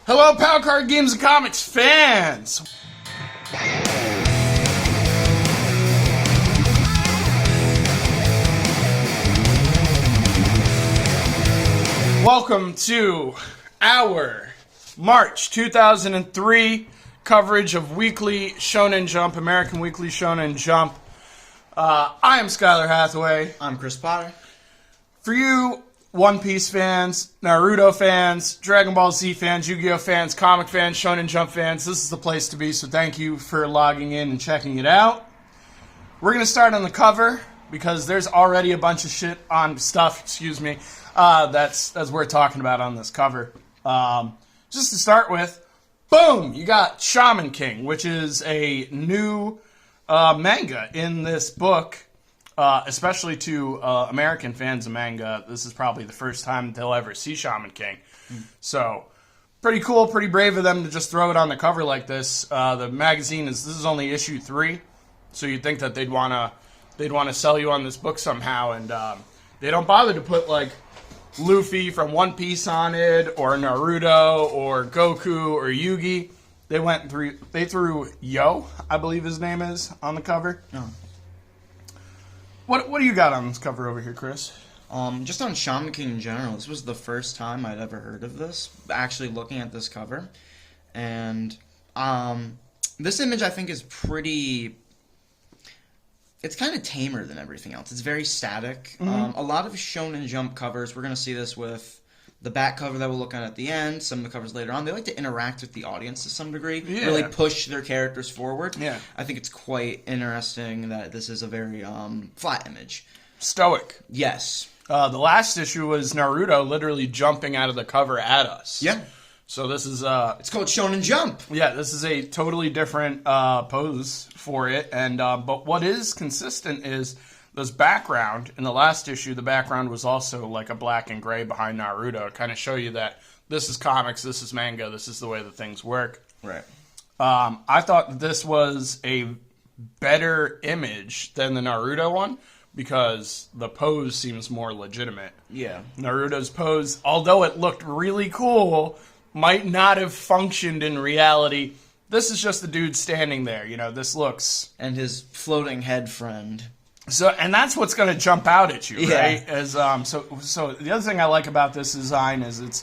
Hello, Power Card Games and Comics fans! Welcome to our March 2003 coverage of Weekly Shonen Jump, American Weekly Shonen Jump. I am Skylar Hathaway. I'm Chris Potter. For you One Piece fans, Naruto fans, Dragon Ball Z fans, Yu-Gi-Oh fans, comic fans, Shonen Jump fans, this is the place to be, so thank you for logging in and checking it out. We're going to start on the cover, because there's already a bunch of stuff that's worth talking about on this cover. Just to start with, boom, you got Shaman King, which is a new manga in this book. Especially to American fans of manga, this is probably the first time they'll ever see Shaman King. So, pretty cool, pretty brave of them to just throw it on the cover like this. The magazine this is only issue 3, so you'd think that they'd want to sell you on this book somehow, and they don't bother to put like Luffy from One Piece on it, or Naruto, or Goku, or Yugi. They threw Yo, I believe his name is, on the cover. Oh. What do you got on this cover over here, Chris? Just on Shaman King in general, this was the first time I'd ever heard of this, actually looking at this cover. And this image I think is pretty... It's kind of tamer than everything else. It's very static. A lot of Shonen Jump covers, we're going to see this with the back cover that we'll look at the end, some of the covers later on, they like to interact with the audience to some degree, really push their characters forward. Yeah. I think it's quite interesting that this is a very flat image. Stoic. Yes. The last issue was Naruto literally jumping out of the cover at us. Yeah. So this is... it's called Shonen Jump. Yeah, this is a totally different pose for it, and but what is consistent is... This background, in the last issue, the background was also like a black and gray behind Naruto. Kind of show you that this is comics, this is manga, this is the way that things work. Right. I thought this was a better image than the Naruto one because the pose seems more legitimate. Yeah. Naruto's pose, although it looked really cool, might not have functioned in reality. This is just the dude standing there, this looks... And his floating head friend... So, and that's what's going to jump out at you, right? As so the other thing I like about this design is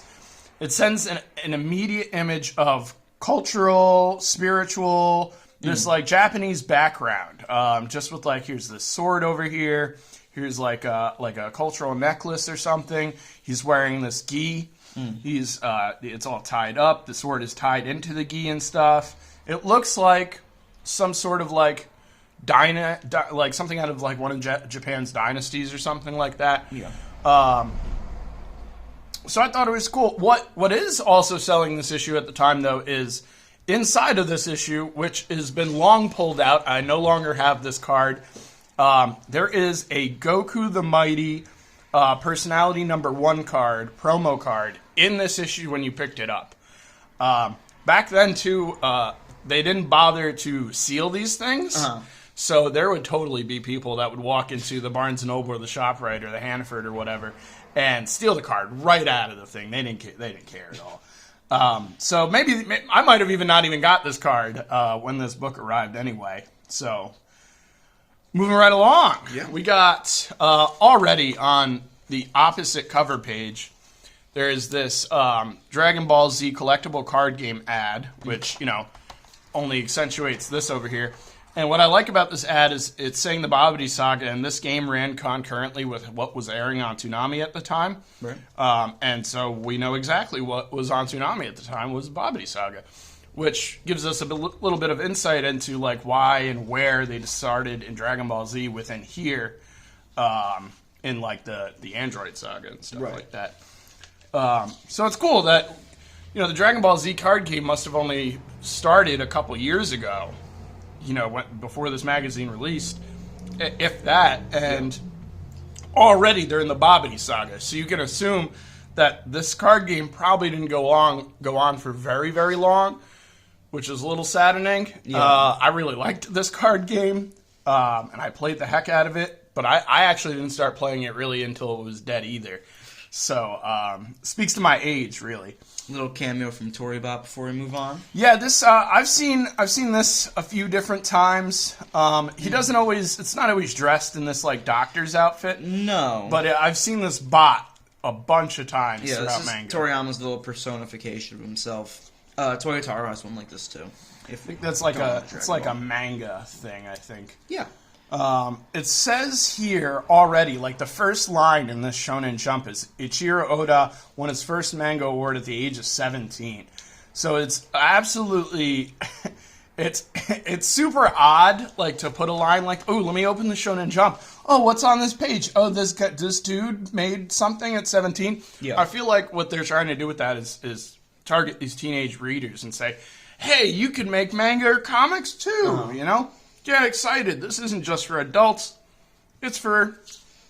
it sends an immediate image of cultural, spiritual, this like Japanese background. Just with like, here's this sword over here. Here's like a cultural necklace or something. He's wearing this gi. It's all tied up. The sword is tied into the gi and stuff. It looks like some sort of like like something out of like one of Japan's dynasties or something like that. Yeah. So I thought it was cool. What is also selling this issue at the time though is inside of this issue, which has been long pulled out. I no longer have this card. There is a Goku the Mighty personality number 1 card, promo card in this issue when you picked it up. Back then too, they didn't bother to seal these things. So there would totally be people that would walk into the Barnes & Noble or the ShopRite or the Hannaford or whatever and steal the card right out of the thing. They didn't care at all. So maybe I might have not even got this card when this book arrived anyway. So moving right along. Yeah. We got already on the opposite cover page, there is this Dragon Ball Z collectible card game ad, which, only accentuates this over here. And what I like about this ad is it's saying the Babidi Saga, and this game ran concurrently with what was airing on Toonami at the time. Right. And so we know exactly what was on Toonami at the time was Babidi Saga, which gives us a little bit of insight into like why and where they started in Dragon Ball Z within here, in like the Android Saga and stuff like that. So it's cool that the Dragon Ball Z card game must have only started a couple years ago. Before this magazine released, if that, and already they're in the Babidi Saga, so you can assume that this card game probably didn't go on for very, very long, which is a little saddening. Yeah. I really liked this card game, and I played the heck out of it, but I actually didn't start playing it really until it was dead either. So, speaks to my age, really. Little cameo from Toriyama before we move on. Yeah, this I've seen this a few different times. He doesn't always. It's not always dressed in this like doctor's outfit. No, But I've seen this bot a bunch of times yeah, throughout this is manga. Toriyama's little personification of himself. Toyotaro has one like this too. I think that's like a manga thing, I think. Yeah. It says here already, like the first line in this Shonen Jump is Eiichiro Oda won his first manga award at the age of 17. So it's absolutely, it's super odd, like to put a line like, oh, let me open the Shonen Jump. Oh, what's on this page? Oh, this dude made something at 17. Yeah. I feel like what they're trying to do with that is target these teenage readers and say, hey, you can make manga or comics too, you know? Get excited. This isn't just for adults. It's for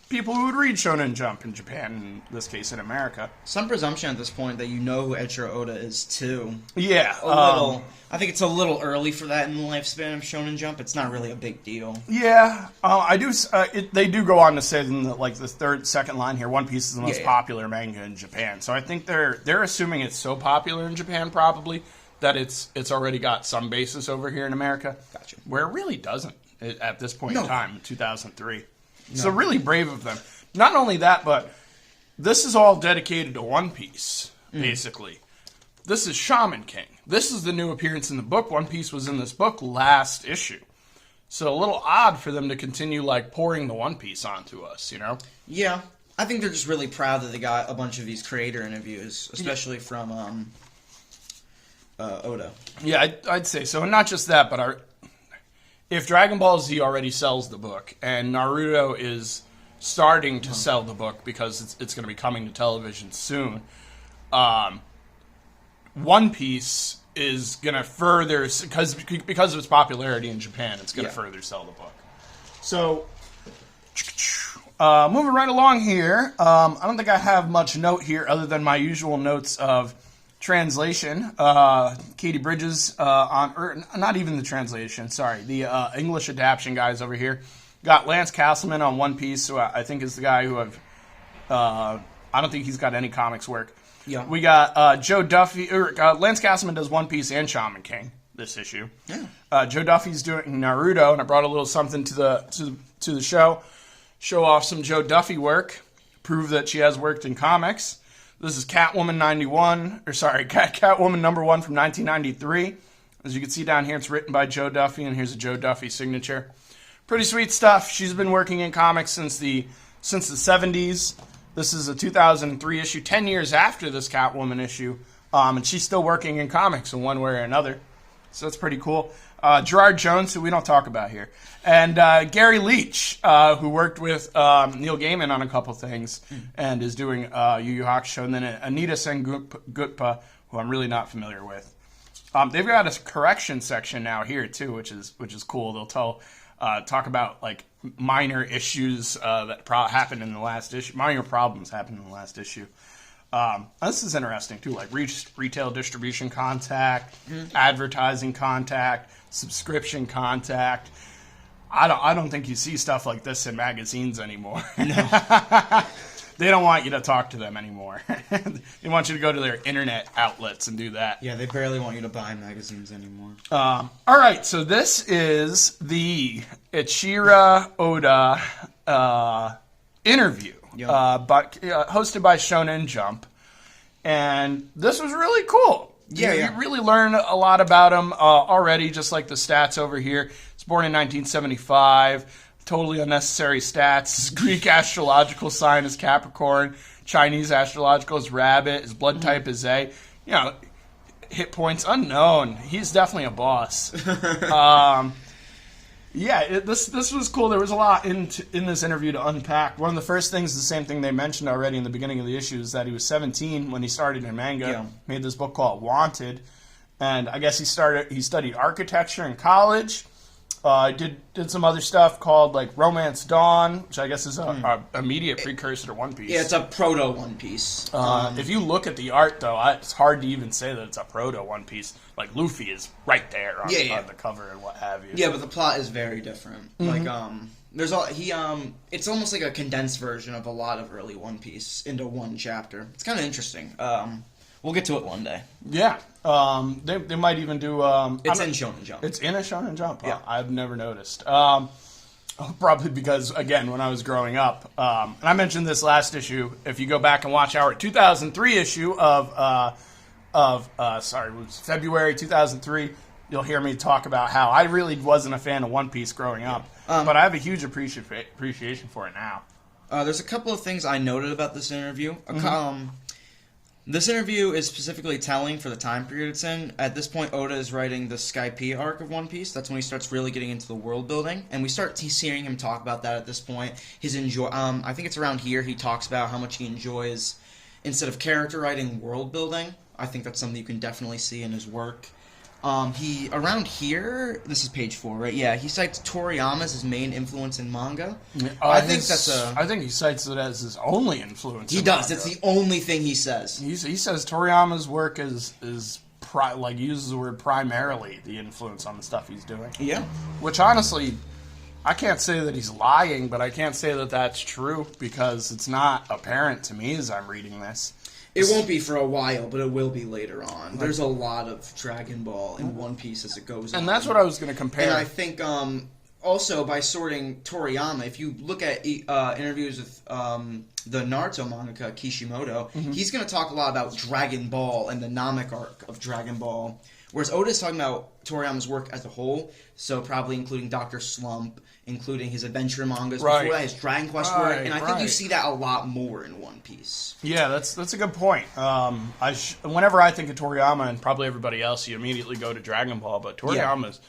people who would read Shonen Jump in Japan, in this case in America. Some presumption at this point that you know who Eiichiro Oda is too. Yeah. A little. I think it's a little early for that in the lifespan of Shonen Jump. It's not really a big deal. Yeah. I do. They do go on to say in the second line here, One Piece is the most popular manga in Japan. So I think they're assuming it's so popular in Japan probably that it's already got some basis over here in America. Gotcha. Where it really doesn't at this point in time, 2003. No. So really brave of them. Not only that, but this is all dedicated to One Piece, basically. This is Shaman King. This is the new appearance in the book. One Piece was in this book last issue. So a little odd for them to continue like pouring the One Piece onto us, you know? Yeah. I think they're just really proud that they got a bunch of these creator interviews, especially from Oda. Yeah, I'd say so. And not just that, but if Dragon Ball Z already sells the book, and Naruto is starting to sell the book because it's going to be coming to television soon, One Piece is going to further, because of its popularity in Japan, it's going to further sell the book. So, moving right along here, I don't think I have much note here other than my usual notes of translation. Katie Bridges not even the translation, sorry, the English adaptation guys over here. Got Lance Castleman on One Piece, who I think is the guy who I don't think he's got any comics work. Yeah. We got Joe Duffy, Lance Castleman does One Piece and Shaman King this issue. Yeah. Joe Duffy's doing Naruto, and I brought a little something to the show off some Joe Duffy work, prove that she has worked in comics. This is Catwoman Catwoman number 1 from 1993. As you can see down here, it's written by Joe Duffy, and here's a Joe Duffy signature. Pretty sweet stuff. She's been working in comics since the 70s. This is a 2003 issue, 10 years after this Catwoman issue, and she's still working in comics in one way or another. So that's pretty cool. Gerard Jones, who we don't talk about here, and Gary Leach, who worked with Neil Gaiman on a couple things and is doing YuYu Hakusho, and then Anita Sengupta, who I'm really not familiar with. They've got a correction section now here too, which is cool. They'll talk about like minor issues that happened in the last issue, minor problems happened in the last issue. This is interesting too, like retail distribution contact, advertising contact, subscription contact. I don't think you see stuff like this in magazines anymore. No. They don't want you to talk to them anymore. They want you to go to their internet outlets and do that. Yeah, they barely want you to buy magazines anymore. All right, so this is the Eiichiro Oda interview, hosted by Shonen Jump, and this was really cool. You really learn a lot about him already, just like the stats over here. He's born in 1975. Totally unnecessary stats. His Greek astrological sign is Capricorn. Chinese astrological is Rabbit. His blood type is A. You know, hit points unknown. He's definitely a boss. This was cool. There was a lot in this interview to unpack. One of the first things, the same thing they mentioned already in the beginning of the issue, is that he was 17 when he started in manga. Yeah. Made this book called Wanted, and I guess he studied architecture in college. Did some other stuff called like Romance Dawn, which I guess is a immediate precursor to One Piece. Yeah, it's a proto One Piece. If you look at the art, though, it's hard to even say that it's a proto One Piece. Like Luffy is right there on the cover and what have you. Yeah, but the plot is very different. Mm-hmm. Like There's all he It's almost like a condensed version of a lot of early One Piece into one chapter. It's kind of interesting. We'll get to it one day. Yeah. They might even do. It's in Shonen Jump. It's in a Shonen Jump. Yeah. I've never noticed. Probably because, again, when I was growing up, and I mentioned this last issue. If you go back and watch our 2003 issue it was February 2003. You'll hear me talk about how I really wasn't a fan of One Piece growing up, but I have a huge appreciation for it now. There's a couple of things I noted about this interview. This interview is specifically telling for the time period it's in. At this point, Oda is writing the Skypiea arc of One Piece. That's when he starts really getting into the world building, and we start hearing him talk about that at this point. I think it's around here he talks about how much he enjoys, instead of character writing, world building. I think that's something you can definitely see in his work. Around here, this is page 4, right? Yeah, he cites Toriyama as his main influence in manga. I think he cites it as his only influence. He does. It's the only thing he says. He says Toriyama's work is uses the word primarily the influence on the stuff he's doing. Yeah. Which honestly, I can't say that he's lying, but I can't say that that's true because it's not apparent to me as I'm reading this. It won't be for a while, but it will be later on. There's a lot of Dragon Ball in One Piece as it goes on. And that's what I was going to compare. And I think also by sorting Toriyama, if you look at interviews with the Naruto mangaka Kishimoto, he's going to talk a lot about Dragon Ball and the Namek arc of Dragon Ball. Whereas Oda's talking about Toriyama's work as a whole, so probably including Dr. Slump, including his adventure mangas, before that his Dragon Quest work, and I think you see that a lot more in One Piece. Yeah, that's a good point. Whenever I think of Toriyama, and probably everybody else, you immediately go to Dragon Ball, but Toriyama,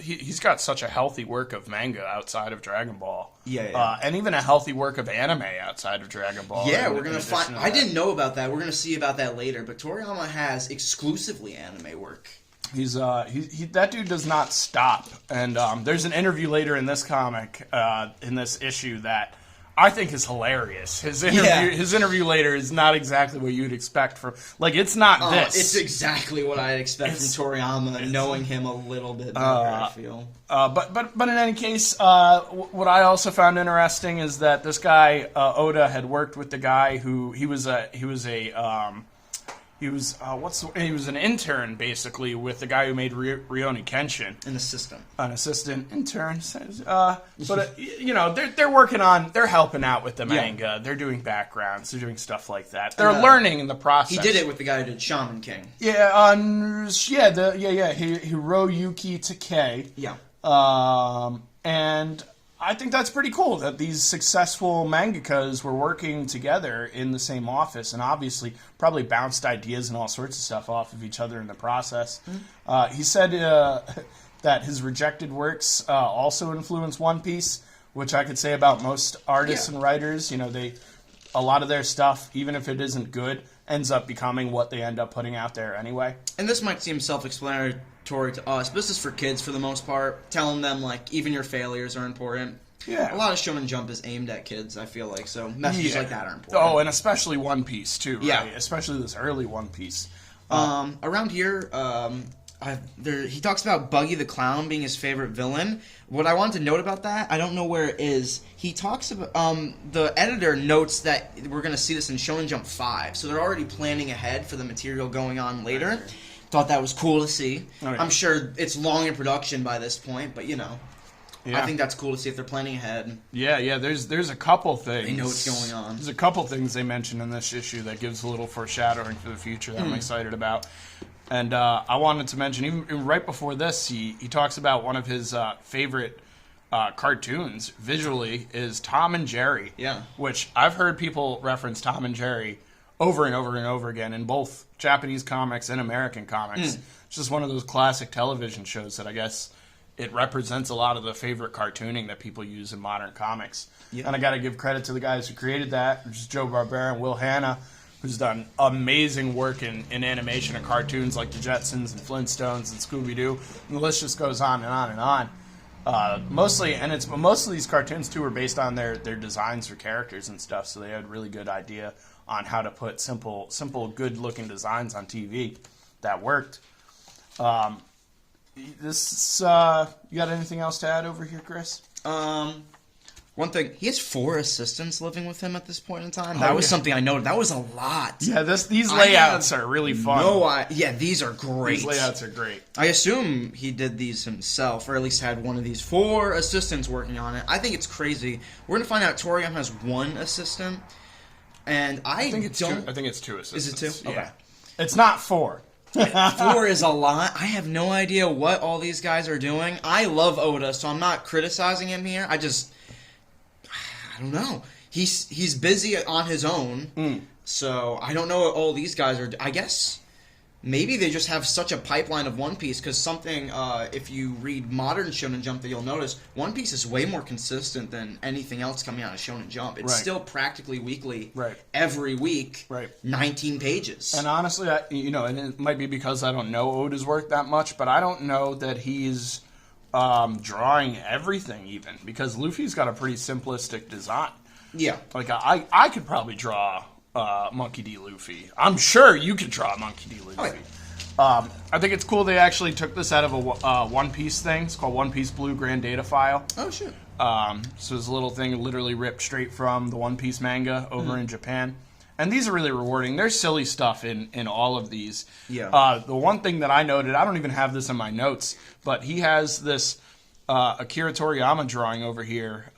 he's got such a healthy work of manga outside of Dragon Ball. Yeah. And even a healthy work of anime outside of Dragon Ball. Yeah, we're going to find... I didn't know about that. We're going to see about that later, but Toriyama has exclusively anime work. That dude does not stop. And there's an interview later in this comic, in this issue, that I think is hilarious. His interview later is not exactly what you'd expect from... Like, it's not this. It's exactly what I'd expect from Toriyama, knowing him a little bit better, I feel. But in any case, what I also found interesting is that this guy, Oda, had worked with the guy who... He was an intern, basically, with the guy who made Rurouni Kenshin. An assistant intern. But they're helping out with the manga. Yeah. They're doing backgrounds. They're doing stuff like that. They're learning in the process. He did it with the guy who did Shaman King. Hiroyuki Takei. Yeah. And I think that's pretty cool that these successful mangakas were working together in the same office and obviously probably bounced ideas and all sorts of stuff off of each other in the process. He said that his rejected works also influenced One Piece, which I could say about most artists and writers. A lot of their stuff, even if it isn't good, ends up becoming what they end up putting out there anyway. And this might seem self-explanatory to us, but this is for kids for the most part, telling them, like, even your failures are important. Yeah. A lot of Shonen Jump is aimed at kids, I feel like, so messages like that are important. Oh, and especially One Piece, too, right? Yeah. Especially this early One Piece. Around here, he talks about Buggy the Clown being his favorite villain. What I wanted to note about that, I don't know where it is, he talks about, the editor notes that we're going to see this in Shonen Jump 5, so they're already planning ahead for the material going on later. Thought that was cool to see. Oh, yeah. I'm sure it's long in production by this point, but I think that's cool to see if they're planning ahead. Yeah. There's a couple things. They know what's going on. There's a couple things they mentioned in this issue that gives a little foreshadowing for the future that I'm excited about. And I wanted to mention, even right before this, he talks about one of his favorite cartoons visually is Tom and Jerry. Yeah. Which I've heard people reference Tom and Jerry over and over and over again in both Japanese comics and American comics. It's just one of those classic television shows that I guess it represents a lot of the favorite cartooning that people use in modern comics. Yeah. And I got to give credit to the guys who created that, which is Joe Barbera and Will Hanna, who's done amazing work in animation and cartoons like the Jetsons and Flintstones and Scooby-Doo. And the list just goes on and on and on. Most of these cartoons too were based on their designs for characters and stuff, so they had a really good idea on how to put simple, good-looking designs on TV that worked. You got anything else to add over here, Chris? One thing, he has 4 assistants living with him at this point in time. That was something I noted. That was a lot. Yeah, these layouts are really fun. Yeah, these are great. These layouts are great. I assume he did these himself, or at least had one of these 4 assistants working on it. I think it's crazy. We're going to find out Toriyama has 1 assistant, and I think it's 2 assistants. Is it 2? Okay. Yeah. It's not 4. 4 is a lot. I have no idea what all these guys are doing. I love Oda, so I'm not criticizing him here. I don't know. He's busy on his own, so I don't know what all these guys are. I guess maybe they just have such a pipeline of One Piece, because something, if you read modern Shonen Jump, that you'll notice, One Piece is way more consistent than anything else coming out of Shonen Jump. It's still practically weekly, every week, 19 pages. And honestly, and it might be because I don't know Oda's work that much, but I don't know that he's drawing everything even, because Luffy's got a pretty simplistic design. Yeah. Like, I could probably draw Monkey D. Luffy. I'm sure you could draw Monkey D. Luffy. Oh, yeah. I think it's cool they actually took this out of a One Piece thing. It's called One Piece Blue Grand Data File. Oh, shit. So this little thing literally ripped straight from the One Piece manga over in Japan. And these are really rewarding. There's silly stuff in all of these. Yeah. The one thing that I noted, I don't even have this in my notes, but he has this Akira Toriyama drawing over here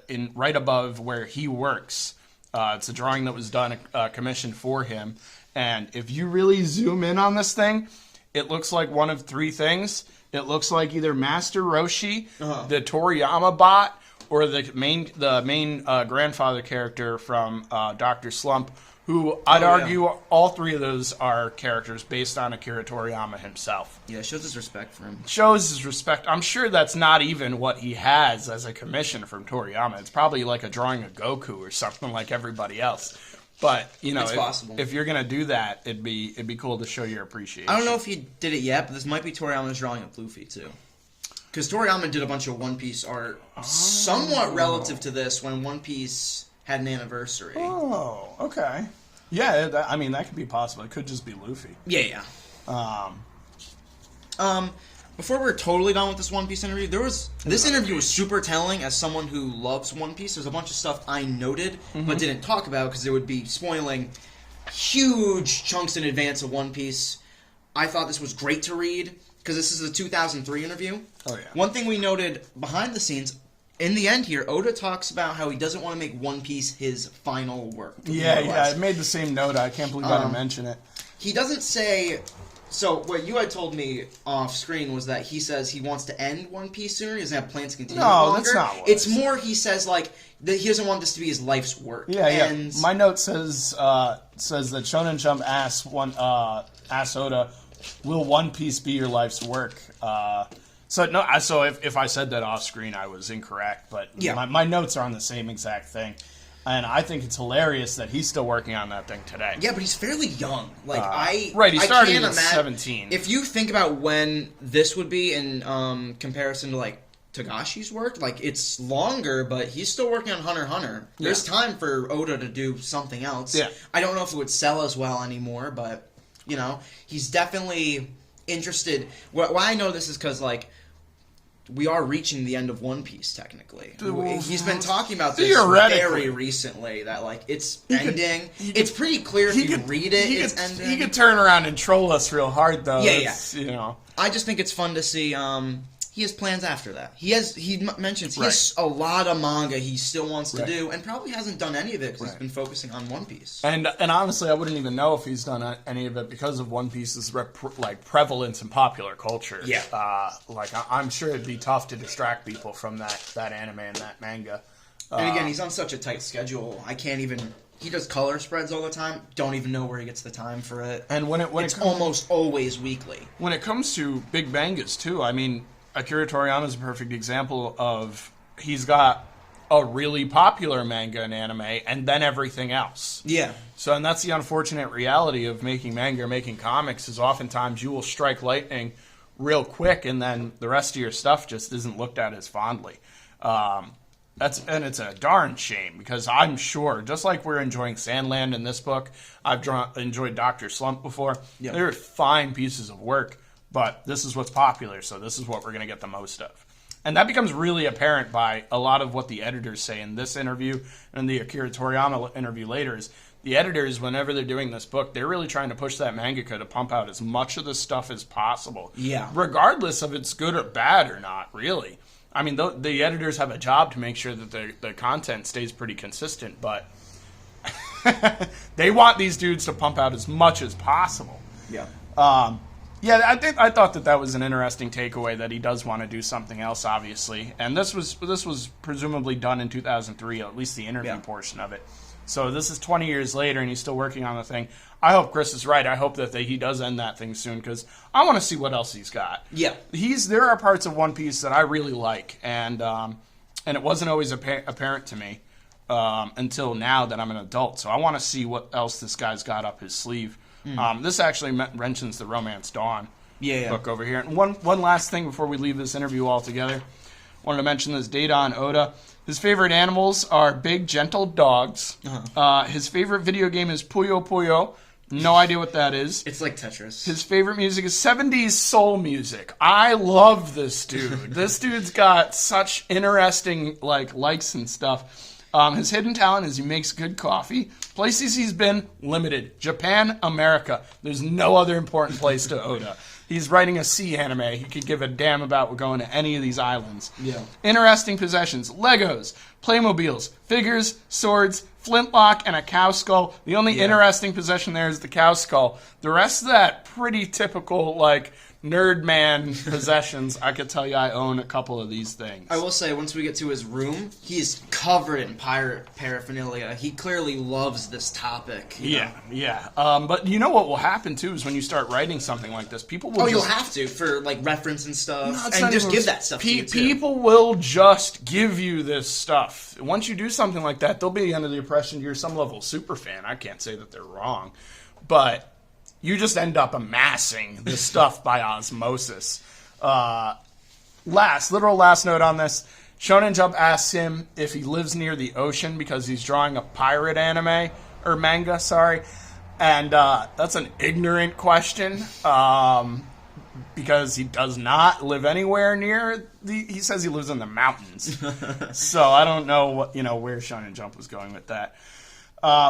in right above where he works. It's a drawing that was done, commissioned for him. And if you really zoom in on this thing, it looks like one of 3 things. It looks like either Master Roshi, the Toriyama bot, or the main grandfather character from Dr. Slump, who I'd argue all 3 of those are characters based on Akira Toriyama himself. Yeah, shows his respect for him. Shows his respect. I'm sure that's not even what he has as a commission from Toriyama. It's probably like a drawing of Goku or something like everybody else. But, if you're going to do that, it'd be cool to show your appreciation. I don't know if he did it yet, but this might be Toriyama's drawing of Luffy, too. Because Toriyama did a bunch of One Piece art somewhat relative to this when One Piece had an anniversary. Oh, okay. Yeah, that could be possible. It could just be Luffy. Yeah. Before we're totally done with this One Piece interview, this interview was super telling as someone who loves One Piece. There's a bunch of stuff I noted but didn't talk about because it would be spoiling huge chunks in advance of One Piece. I thought this was great to read because this is a 2003 interview. Oh, yeah. One thing we noted behind the scenes, in the end here, Oda talks about how he doesn't want to make One Piece his final work. Yeah, I made the same note. I can't believe I didn't mention it. He doesn't say... So, what you had told me off screen was that he says he wants to end One Piece sooner. He doesn't have plans to continue longer. That's not what it's more he says, like, that he doesn't want this to be his life's work. Yeah. My note says that Shonen Jump asks Oda, will One Piece be your life's work? So if I said that off screen, I was incorrect. But my notes are on the same exact thing. And I think it's hilarious that he's still working on that thing today. Yeah, but he's fairly young. Like he started at 17. If you think about when this would be in comparison to like Togashi's work, like it's longer, but he's still working on HunterXHunter. There's time for Oda to do something else. Yeah. I don't know if it would sell as well anymore, but he's definitely interested. Why I know this is because like. We are reaching the end of One Piece, technically. He's been talking about this very recently, that, like, it's ending. It's pretty clear if you read it, it's ending. He could turn around and troll us real hard, though. Yeah. I just think it's fun to see... he has plans after that. He mentions he has a lot of manga he still wants to do, and probably hasn't done any of it because he's been focusing on One Piece. And honestly, I wouldn't even know if he's done any of it because of One Piece's prevalence in popular culture. Yeah. I'm sure it'd be tough to distract people from that anime and that manga. And again, he's on such a tight schedule. I can't even... He does color spreads all the time. Don't even know where he gets the time for it. And it's almost always weekly. When it comes to big mangas, too, I mean... Akira Toriyama is a perfect example of he's got a really popular manga and anime and then everything else. Yeah. So, and that's the unfortunate reality of making manga or making comics is oftentimes you will strike lightning real quick and then the rest of your stuff just isn't looked at as fondly. And it's a darn shame because I'm sure, just like we're enjoying SandLand in this book, I've enjoyed Dr. Slump before. Yep. They're fine pieces of work. But this is what's popular, so this is what we're going to get the most of. And that becomes really apparent by a lot of what the editors say in this interview and the Akira Toriyama interview later. Is the editors, whenever they're doing this book, they're really trying to push that mangaka to pump out as much of the stuff as possible. Yeah. Regardless of it's good or bad or not, really. I mean, the editors have a job to make sure that the content stays pretty consistent, but they want these dudes to pump out as much as possible. Yeah. Yeah, I thought that was an interesting takeaway, that he does want to do something else, obviously. And this was presumably done in 2003, at least the interview portion of it. So this is 20 years later, and he's still working on the thing. I hope Chris is right. I hope that he does end that thing soon, because I want to see what else he's got. Yeah. There are parts of One Piece that I really like, and it wasn't always apparent to me until now that I'm an adult. So I want to see what else this guy's got up his sleeve. This actually mentions the Romance Dawn book over here. And one last thing before we leave this interview altogether. I wanted to mention this data on Oda. His favorite animals are big, gentle dogs. His favorite video game is Puyo Puyo. No idea what that is. It's like Tetris. His favorite music is 70s soul music. I love this dude. This dude's got such interesting likes and stuff. His hidden talent is he makes good coffee. Places he's been, limited. Japan, America. There's no other important place to Oda. He's writing a sea anime. He could give a damn about going to any of these islands. Yeah. Interesting possessions. Legos, Playmobiles, figures, swords, flintlock, and a cow skull. The only interesting possession there is the cow skull. The rest of that, pretty typical, nerd man possessions. I could tell you I own a couple of these things. I will say, once we get to his room, he's covered in pirate paraphernalia. He clearly loves this topic. Yeah. But you know what will happen, too, is when you start writing something like this, people will you'll have to, for, reference and stuff. No, and just give that stuff to you, too. People will just give you this stuff. Once you do something like that, they'll be under the impression you're some level super fan. I can't say that they're wrong. But you just end up amassing this stuff by osmosis. Last note on this. Shonen Jump asks him if he lives near the ocean because he's drawing a pirate anime, or manga, sorry. And that's an ignorant question because he does not live anywhere near he says he lives in the mountains. So I don't know where Shonen Jump was going with that.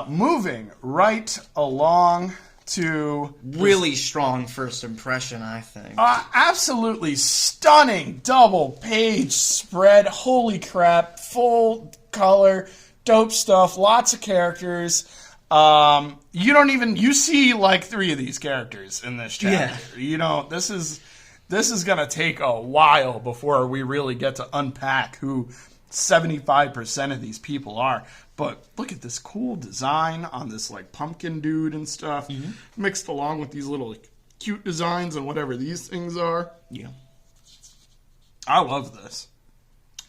Moving right along to really strong first impression, I think. Absolutely stunning double page spread. Holy crap. Full color, dope stuff, lots of characters. You see 3 of these characters in this chapter. Yeah. This is gonna take a while before we really get to unpack who 75% of these people are. But look at this cool design on this pumpkin dude and stuff, mixed along with these little cute designs on whatever these things are. Yeah. I love this.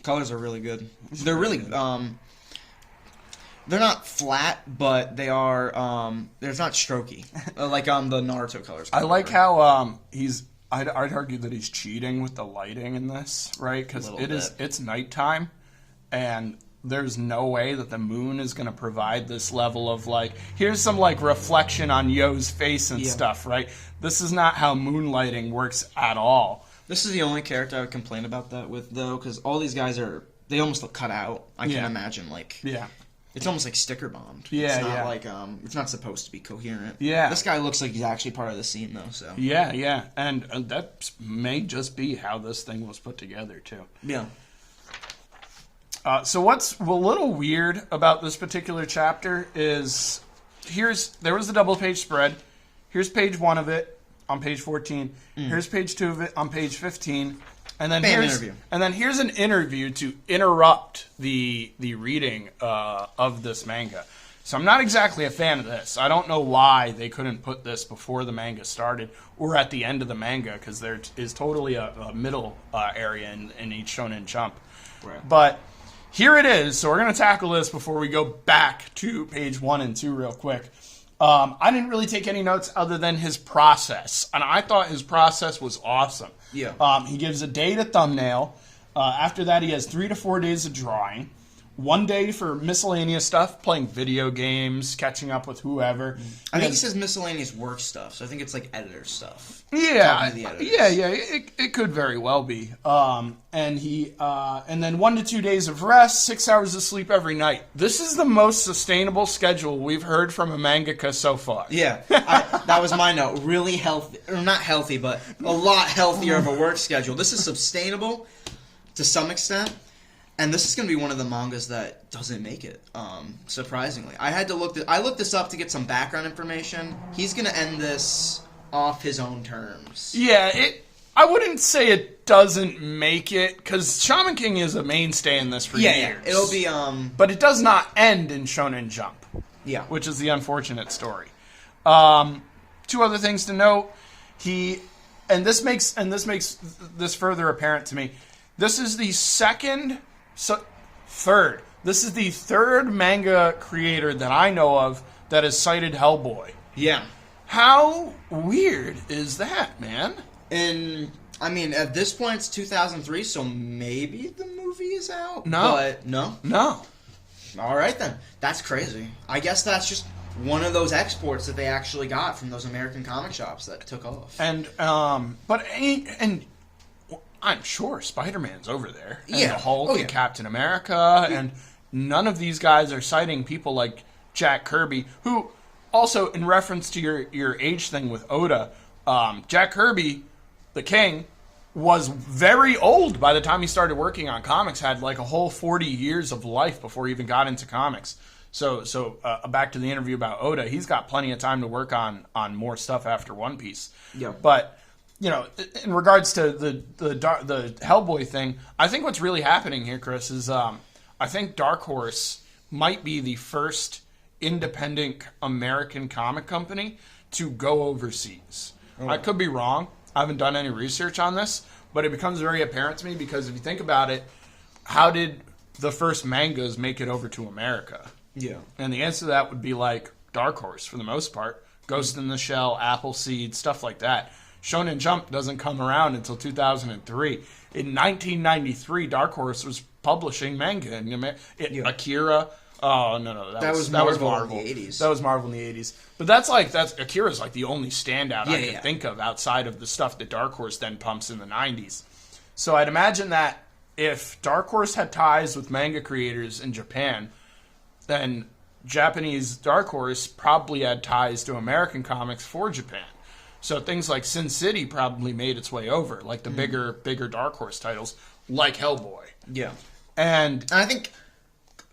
Colors are really good. They're really they're not flat, but they are they're not strokey. Like the Naruto colors. I like how I'd argue that he's cheating with the lighting in this, right? Because it's nighttime, and there's no way that the moon is going to provide this level of here's some reflection on Yo's face and stuff, right? This is not how moonlighting works at all. This is the only character I would complain about that with, though, because all these guys they almost look cut out. I can imagine it's almost like sticker bombed. Yeah, it's not it's not supposed to be coherent. Yeah. This guy looks like he's actually part of the scene, though. So yeah, and that may just be how this thing was put together too. Yeah. So what's a little weird about this particular chapter is there was the double page spread. Here's page 1 of it on page 14. Here's page 2 of it on page 15. And then here's an interview to interrupt the reading of this manga. So I'm not exactly a fan of this. I don't know why they couldn't put this before the manga started or at the end of the manga, because there is totally a middle area in each Shonen Jump. Right. But here it is. So we're going to tackle this before we go back to page 1 and 2 real quick. I didn't really take any notes other than his process. And I thought his process was awesome. Yeah. He gives a day to thumbnail. After that, he has 3 to 4 days of drawing. one day for miscellaneous stuff, playing video games, catching up with whoever. I think he says miscellaneous work stuff, so I think it's like editor stuff. Yeah, Talking to the editors. it could very well be. And then 1 to 2 days of rest, 6 hours of sleep every night. This is the most sustainable schedule we've heard from a mangaka so far. Yeah, that was my note. Really healthy, or not healthy, but a lot healthier of a work schedule. This is sustainable to some extent. And this is going to be one of the mangas that doesn't make it, surprisingly. I looked this up to get some background information. He's going to end this off his own terms. Yeah, I wouldn't say it doesn't make it, because Shaman King is a mainstay in this for years. Yeah, it'll be, But it does not end in Shonen Jump. Yeah. Which is the unfortunate story. Two other things to note. This makes this further apparent to me. This is the third. This is the third manga creator that I know of that has cited Hellboy. Yeah. How weird is that, man? And, I mean, at this point, it's 2003, so maybe the movie is out? No. But, no? No. All right, then. That's crazy. I guess that's just one of those exports that they actually got from those American comic shops that took off. And, I'm sure Spider-Man's over there. And Yeah. the Hulk Oh, yeah. and Captain America. Yeah. And none of these guys are citing people like Jack Kirby, who also, in reference to your age thing with Oda, Jack Kirby, the king, was very old by the time he started working on comics, had like a whole 40 years of life before he even got into comics. So back to the interview about Oda, he's got plenty of time to work on more stuff after One Piece. Yeah. But in regards to the Hellboy thing, I think what's really happening here, Chris, is I think Dark Horse might be the first independent American comic company to go overseas. Oh. I could be wrong. I haven't done any research on this, but it becomes very apparent to me because if you think about it, how did the first mangas make it over to America? Yeah. And the answer to that would be like Dark Horse for the most part. Ghost in the Shell, Appleseed, stuff like that. Shonen Jump doesn't come around until 2003. In 1993, Dark Horse was publishing manga. Akira. Oh, no. That was Marvel. In the 80s. That was Marvel in the 80s. But Akira's like the only standout I can think of outside of the stuff that Dark Horse then pumps in the 90s. So I'd imagine that if Dark Horse had ties with manga creators in Japan, then Japanese Dark Horse probably had ties to American comics for Japan. So things like Sin City probably made its way over, like the bigger Dark Horse titles, like Hellboy. Yeah. And I think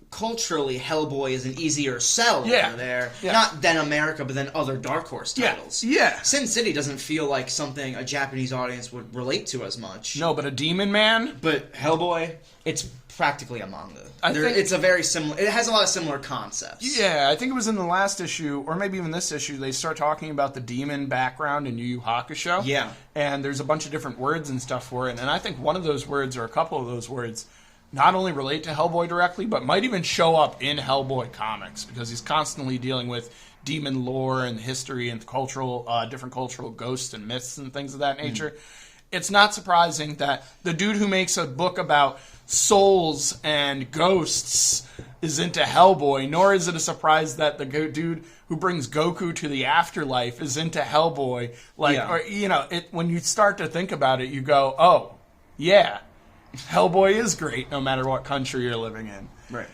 culturally, Hellboy is an easier sell over there. Yeah. Not than America, but than other Dark Horse titles. Yeah. Sin City doesn't feel like something a Japanese audience would relate to as much. No, but a Demon Man? But Hellboy, it's practically a manga. I think it's a very similar... It has a lot of similar concepts. Yeah, I think it was in the last issue, or maybe even this issue, they start talking about the demon background in YuYu Hakusho. Yeah. And there's a bunch of different words and stuff for it, and I think one of those words, or a couple of those words, not only relate to Hellboy directly, but might even show up in Hellboy comics, because he's constantly dealing with demon lore and history and different cultural ghosts and myths and things of that nature. It's not surprising that the dude who makes a book about souls and ghosts is into Hellboy, nor is it a surprise that the dude who brings Goku to the afterlife is into Hellboy. When you start to think about it, you go, oh, yeah, Hellboy is great no matter what country you're living in. Right.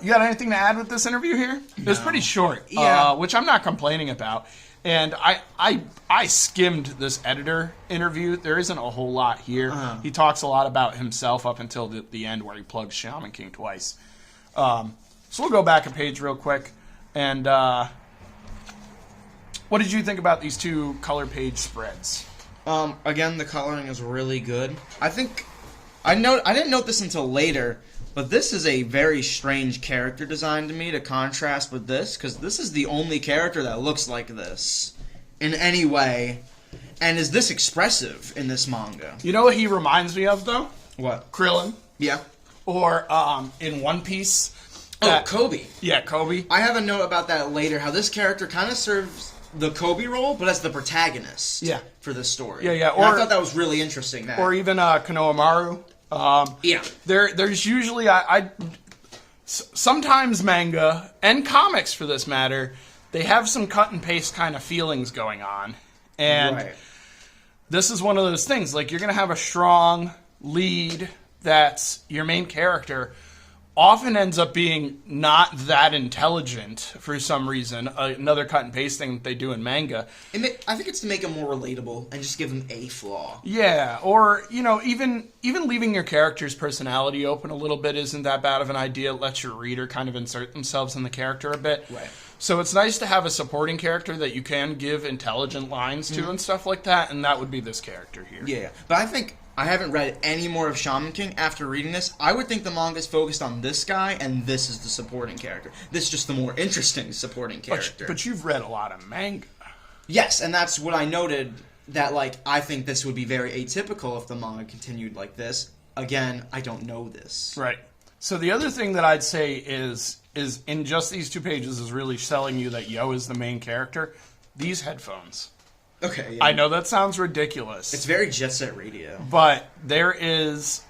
You got anything to add with this interview here? No. It was pretty short, which I'm not complaining about. And I skimmed this editor interview. There isn't a whole lot here. He talks a lot about himself up until the end where he plugs Shaman King twice. So we'll go back a page real quick. And what did you think about these two color page spreads? Again, the coloring is really good. I think I didn't note this until later, but this is a very strange character design to me to contrast with this, because this is the only character that looks like this in any way, and is this expressive in this manga. You know what he reminds me of, though? What? Krillin. Yeah. Or in One Piece. Kobe. Yeah, Kobe. I have a note about that later, how this character kind of serves the Kobe role, but as the protagonist for this story. Yeah. Or I thought that was really interesting. Or even Konohamaru. Yeah. There's usually sometimes manga, and comics for this matter, they have some cut and paste kind of feelings going on. And Right. this is one of those things. Like, you're going to have a strong lead that's your main character, often ends up being not that intelligent for some reason. Another cut and paste thing that they do in manga. I think it's to make him more relatable and just give him a flaw. Yeah, or, you know, even leaving your character's personality open a little bit isn't that bad of an idea. It lets your reader kind of insert themselves in the character a bit. Right. So it's nice to have a supporting character that you can give intelligent lines to and stuff like that, and that would be this character here. Yeah, but I think I haven't read any more of Shaman King after reading this. I would think the manga is focused on this guy, and this is the supporting character. This is just the more interesting supporting character. But you've read a lot of manga. Yes, and that's what I noted, that, like, I think this would be very atypical if the manga continued like this. Again, I don't know this. Right. So the other thing that I'd say is in just these 2 pages is really selling you that Yo is the main character. These headphones. Okay, yeah. I know that sounds ridiculous. It's very Jet Set Radio. But there is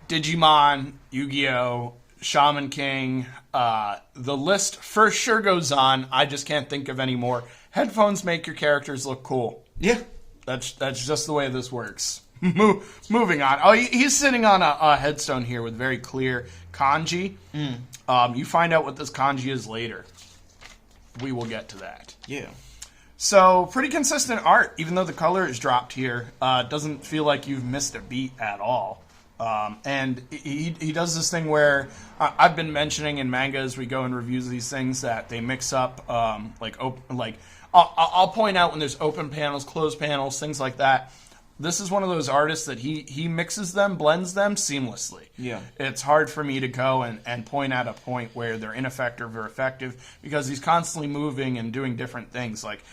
Digimon, Yu-Gi-Oh!, Shaman King. The list for sure goes on. I just can't think of any more. Headphones make your characters look cool. Yeah. That's just the way this works. Moving on. Oh, he's sitting on a headstone here with very clear kanji. You find out what this kanji is later. We will get to that. Yeah. So, pretty consistent art, even though the color is dropped here. Doesn't feel like you've missed a beat at all. And he does this thing where I've been mentioning in manga as we go and reviews these things that they mix up, I'll point out when there's open panels, closed panels, things like that. This is one of those artists that he mixes them, blends them seamlessly. Yeah. It's hard for me to go and point out a point where they're ineffective or effective because he's constantly moving and doing different things. Like,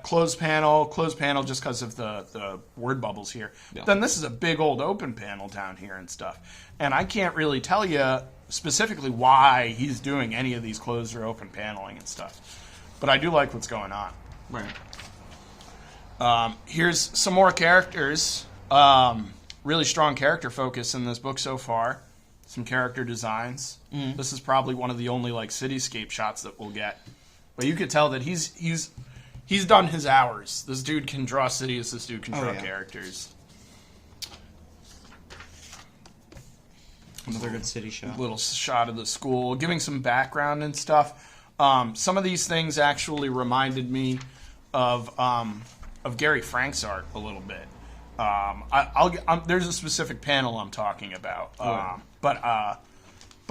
closed panel just because of the word bubbles here. Yeah. Then this is a big old open panel down here and stuff. And I can't really tell you specifically why he's doing any of these closed or open paneling and stuff. But I do like what's going on. Right. Here's some more characters. Really strong character focus in this book so far. Some character designs. This is probably one of the only like cityscape shots that we'll get. But you could tell that he's done his hours. This dude can draw cities. This dude can draw characters. Another good city shot. Little shot of the school, giving some background and stuff. Some of these things actually reminded me of Gary Frank's art a little bit. There's a specific panel I'm talking about, but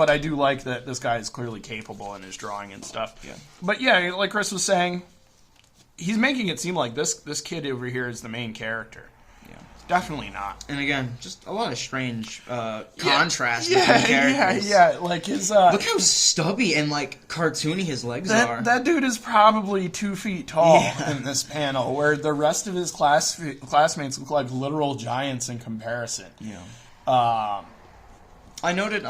I do like that this guy is clearly capable in his drawing and stuff. Yeah. But yeah, like Chris was saying, he's making it seem like this kid over here is the main character. Yeah, definitely not. And again, just a lot of strange contrast between characters. Yeah. Like his look how stubby and like cartoony his legs are. That dude is probably 2 feet tall in this panel, where the rest of his classmates look like literal giants in comparison. Yeah. I noted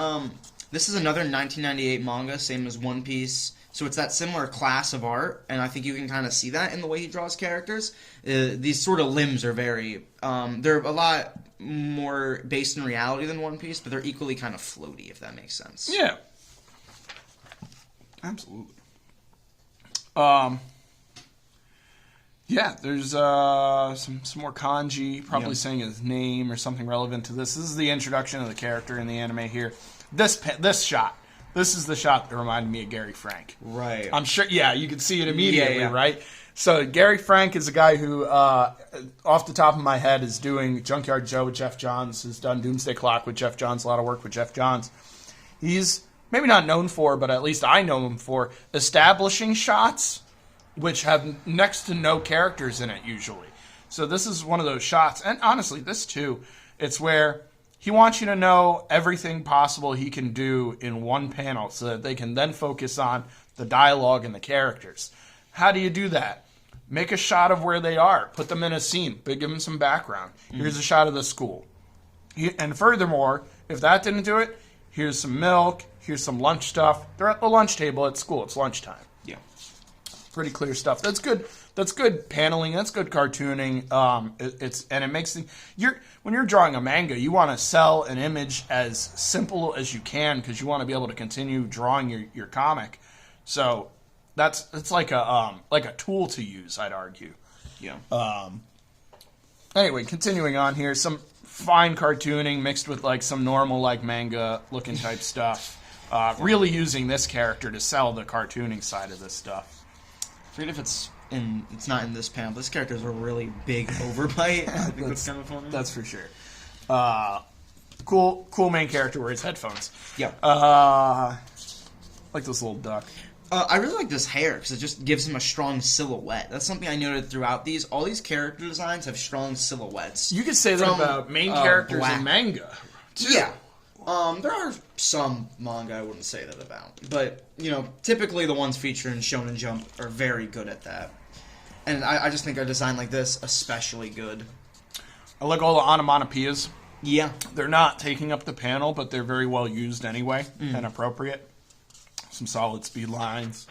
this is another 1998 manga, same as One Piece. So it's that similar class of art, and I think you can kind of see that in the way he draws characters. These sort of limbs are very... they're a lot more based in reality than One Piece, but they're equally kind of floaty, if that makes sense. Yeah. Absolutely. Yeah, there's some more kanji, probably saying his name or something relevant to this. This is the introduction of the character in the anime here. This shot. This is the shot that reminded me of Gary Frank. Right. I'm sure, you can see it immediately, right? So Gary Frank is a guy who, off the top of my head, is doing Junkyard Joe with Jeff Johns, has done Doomsday Clock with Jeff Johns, a lot of work with Jeff Johns. He's maybe not known for, but at least I know him for, establishing shots which have next to no characters in it, usually. So this is one of those shots, and honestly, this too, it's where... he wants you to know everything possible he can do in one panel so that they can then focus on the dialogue and the characters. How do you do that? Make a shot of where they are. Put them in a scene. Give them some background. Here's a shot of the school. And furthermore, if that didn't do it, here's some milk. Here's some lunch stuff. They're at the lunch table at school. It's lunchtime. Yeah. Pretty clear stuff. That's good. That's good paneling. That's good cartooning. It makes when you're drawing a manga, you want to sell an image as simple as you can because you want to be able to continue drawing your comic. So it's like a tool to use, I'd argue. Yeah. Anyway, continuing on here, some fine cartooning mixed with like some normal like manga looking type stuff. Really using this character to sell the cartooning side of this stuff. I forget if it's not in this panel. This character has a really big overbite. I think that's kind of funny. That's for sure. Cool main character wears headphones. Yeah. Like this little duck. I really like this hair because it just gives him a strong silhouette. That's something I noted throughout these. All these character designs have strong silhouettes. You could say that about main characters in manga, too. Yeah. There are some manga I wouldn't say that about. But, typically the ones featured in Shonen Jump are very good at that. And I just think a design like this especially good. I like all the onomatopoeias. Yeah. They're not taking up the panel, but they're very well used anyway and appropriate. Some solid speed lines.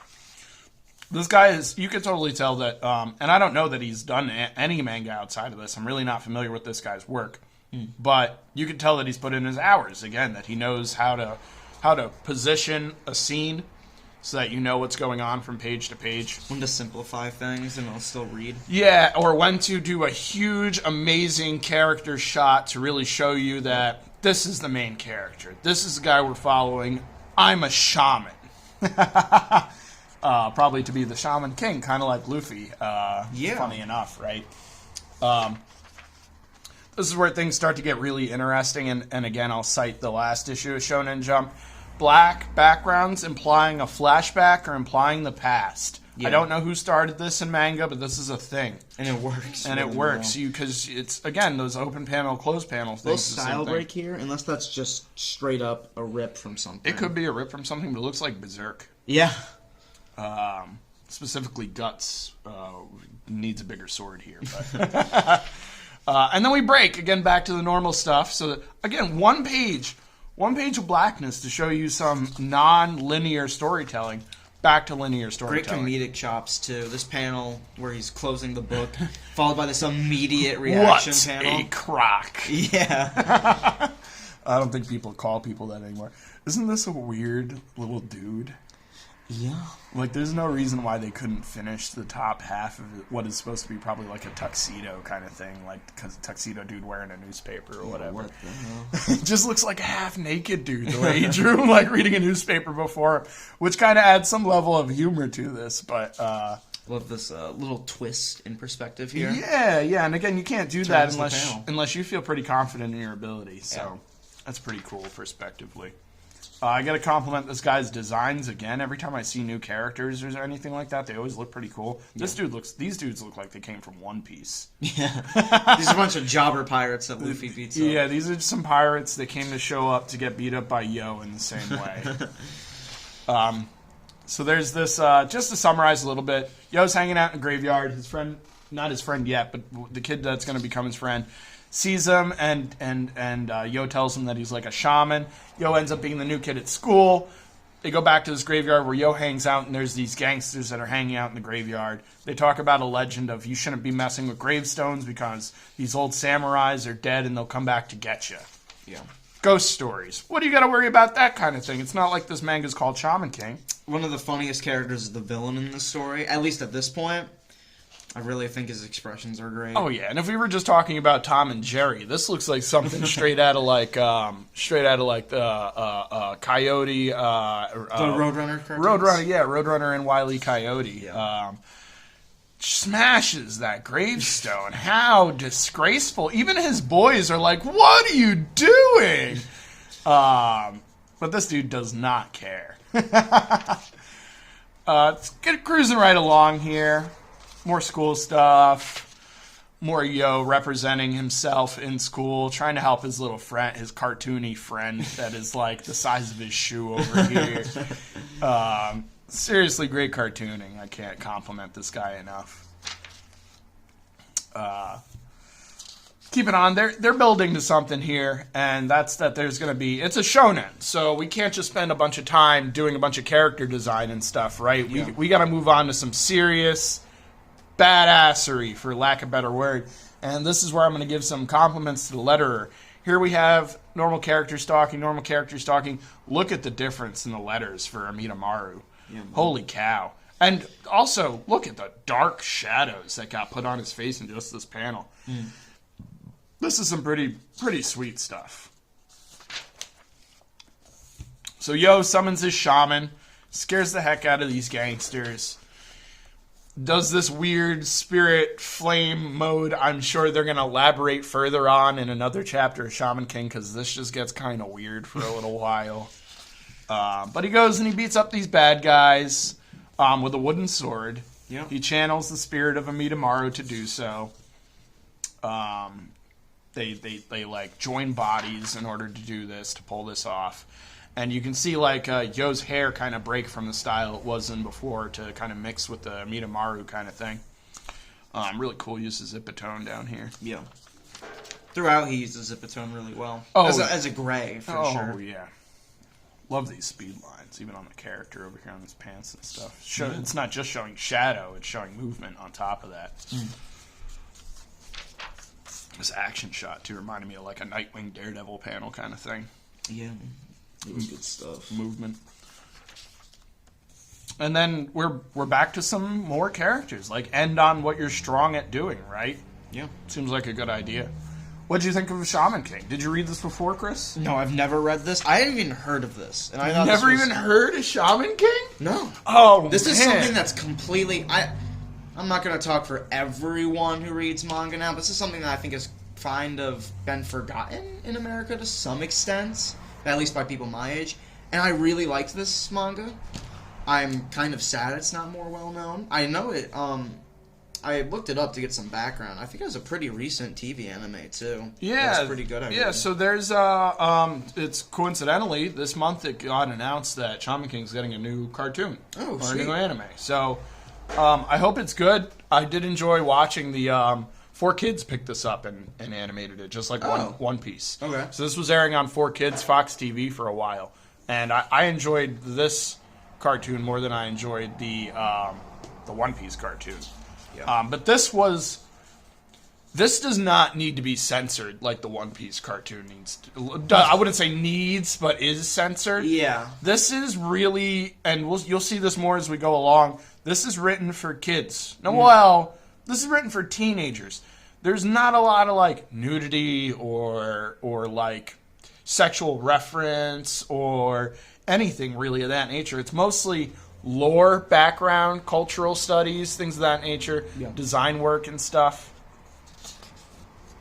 This guy you can totally tell that, and I don't know that he's done any manga outside of this. I'm really not familiar with this guy's work. But you can tell that he's put in his hours, again, that he knows how to position a scene so that you know what's going on from page to page. When to simplify things and I'll still read. Yeah, or when to do a huge, amazing character shot to really show you that this is the main character. This is the guy we're following. I'm a shaman. Probably to be the Shaman King, kind of like Luffy. Yeah. Funny enough, right? This is where things start to get really interesting, and again, I'll cite the last issue of Shonen Jump. Black backgrounds implying a flashback or implying the past. Yeah. I don't know who started this in manga, but this is a thing. And it works. And really it works, because it's, again, those open panel, closed panel things. A little style break here, unless that's just straight up a rip from something. It could be a rip from something, but it looks like Berserk. Yeah. Specifically, Guts needs a bigger sword here. But and then we break, again, back to the normal stuff. So, that, again, one page of blackness to show you some non-linear storytelling. Back to linear storytelling. Great comedic chops, too. This panel where he's closing the book, followed by this immediate reaction panel. What a crock. Yeah. I don't think people call people that anymore. Isn't this a weird little dude? Yeah. Like, there's no reason why they couldn't finish the top half of what is supposed to be probably like a tuxedo kind of thing. Like, because a tuxedo dude wearing a newspaper or whatever. It just looks like a half-naked dude, the way he drew him, like reading a newspaper before him. Which kind of adds some level of humor to this, but... Love this little twist in perspective here. Yeah, and again, you can't do that unless you feel pretty confident in your ability. So, that's pretty cool, perspectively. I got to compliment this guy's designs again. Every time I see new characters or anything like that, they always look pretty cool. These dudes look like they came from One Piece. Yeah, these are a bunch of jobber pirates that Luffy beats up. Yeah, these are some pirates that came to show up to get beat up by Yo in the same way. So there's this. Just to summarize a little bit, Yo's hanging out in a graveyard. His friend, not his friend yet, but the kid that's going to become his friend, sees him, and Yo tells him that he's like a shaman. Yo ends up being the new kid at school. They go back to this graveyard where Yo hangs out, and there's these gangsters that are hanging out in the graveyard. They talk about a legend of you shouldn't be messing with gravestones because these old samurais are dead and they'll come back to get you. Yeah. Ghost stories. What do you got to worry about that kind of thing? It's not like this manga's called Shaman King. One of the funniest characters is the villain in this story, at least at this point. I really think his expressions are great. Oh yeah, and if we were just talking about Tom and Jerry, this looks like something straight out of like Coyote. The Roadrunner cartoons? Roadrunner and Wile E. Coyote. Yeah. Smashes that gravestone. How disgraceful! Even his boys are like, "What are you doing?" But this dude does not care. It's cruising right along here. More school stuff, more Yo representing himself in school, trying to help his little friend, his cartoony friend that is like the size of his shoe over here. Seriously, great cartooning. I can't compliment this guy enough. keep it on. They're building to something here, and that's that there's going to be... It's a shonen, so we can't just spend a bunch of time doing a bunch of character design and stuff, right? Yeah. We got to move on to some serious badassery, for lack of a better word. And this is where I'm going to give some compliments to the letterer. Here we have normal character stalking. Look at the difference in the letters for Amidamaru. Yeah, Holy cow. And also, look at the dark shadows that got put on his face in just this panel. This is some pretty sweet stuff. So Yo summons his shaman, scares the heck out of these gangsters, does this weird spirit flame mode. I'm sure they're going to elaborate further on in another chapter of Shaman King, because this just gets kind of weird for a little while. But he goes and he beats up these bad guys with a wooden sword. Yeah. He channels the spirit of Amidamaru to do so. They like join bodies in order to do this, to pull this off. And you can see like Yo's hair kind of break from the style it was in before to kind of mix with the Amidamaru kind of thing. Really cool use of Zipatone down here. Yeah. Throughout, he uses Zipatone really well. Oh, as a gray, for sure. Oh, yeah. Love these speed lines, even on the character over here on his pants and stuff. It's not just showing shadow, it's showing movement on top of that. This action shot, too, reminded me of like a Nightwing Daredevil panel kind of thing. Yeah. It was good stuff. Movement. And then we're back to some more characters. Like, end on what you're strong at doing, right? Yeah. Seems like a good idea. What did you think of Shaman King? Did you read this before, Chris? No, I've never read this. I hadn't even heard of this. And I thought Never even heard of Shaman King? No. Oh, This is man. something that's completely... I'm not going to talk for everyone who reads manga now, but this is something that I think has kind of been forgotten in America to some extent, at least by people my age. And I really liked this manga. I'm kind of sad it's not more well known. I know it. I looked it up to get some background. I think it was a pretty recent TV anime too. Yeah, that's pretty good. Yeah, so there's it's coincidentally this month it got announced that Shaman King's getting a new cartoon Oh, or sweet. a new anime. So I hope it's good. I did enjoy watching the 4Kids picked this up and animated it just like One Piece. Okay. So this was airing on 4Kids Fox TV for a while, and I enjoyed this cartoon more than I enjoyed the One Piece cartoon. Yeah. But this does not need to be censored like the One Piece cartoon needs to. I wouldn't say needs, but is censored. Yeah. This is really, and you'll see this more as we go along, this is written for kids. No, well, this is written for teenagers. There's not a lot of, like, nudity or like, sexual reference or anything really of that nature. It's mostly lore, background, cultural studies, things of that nature, design work and stuff.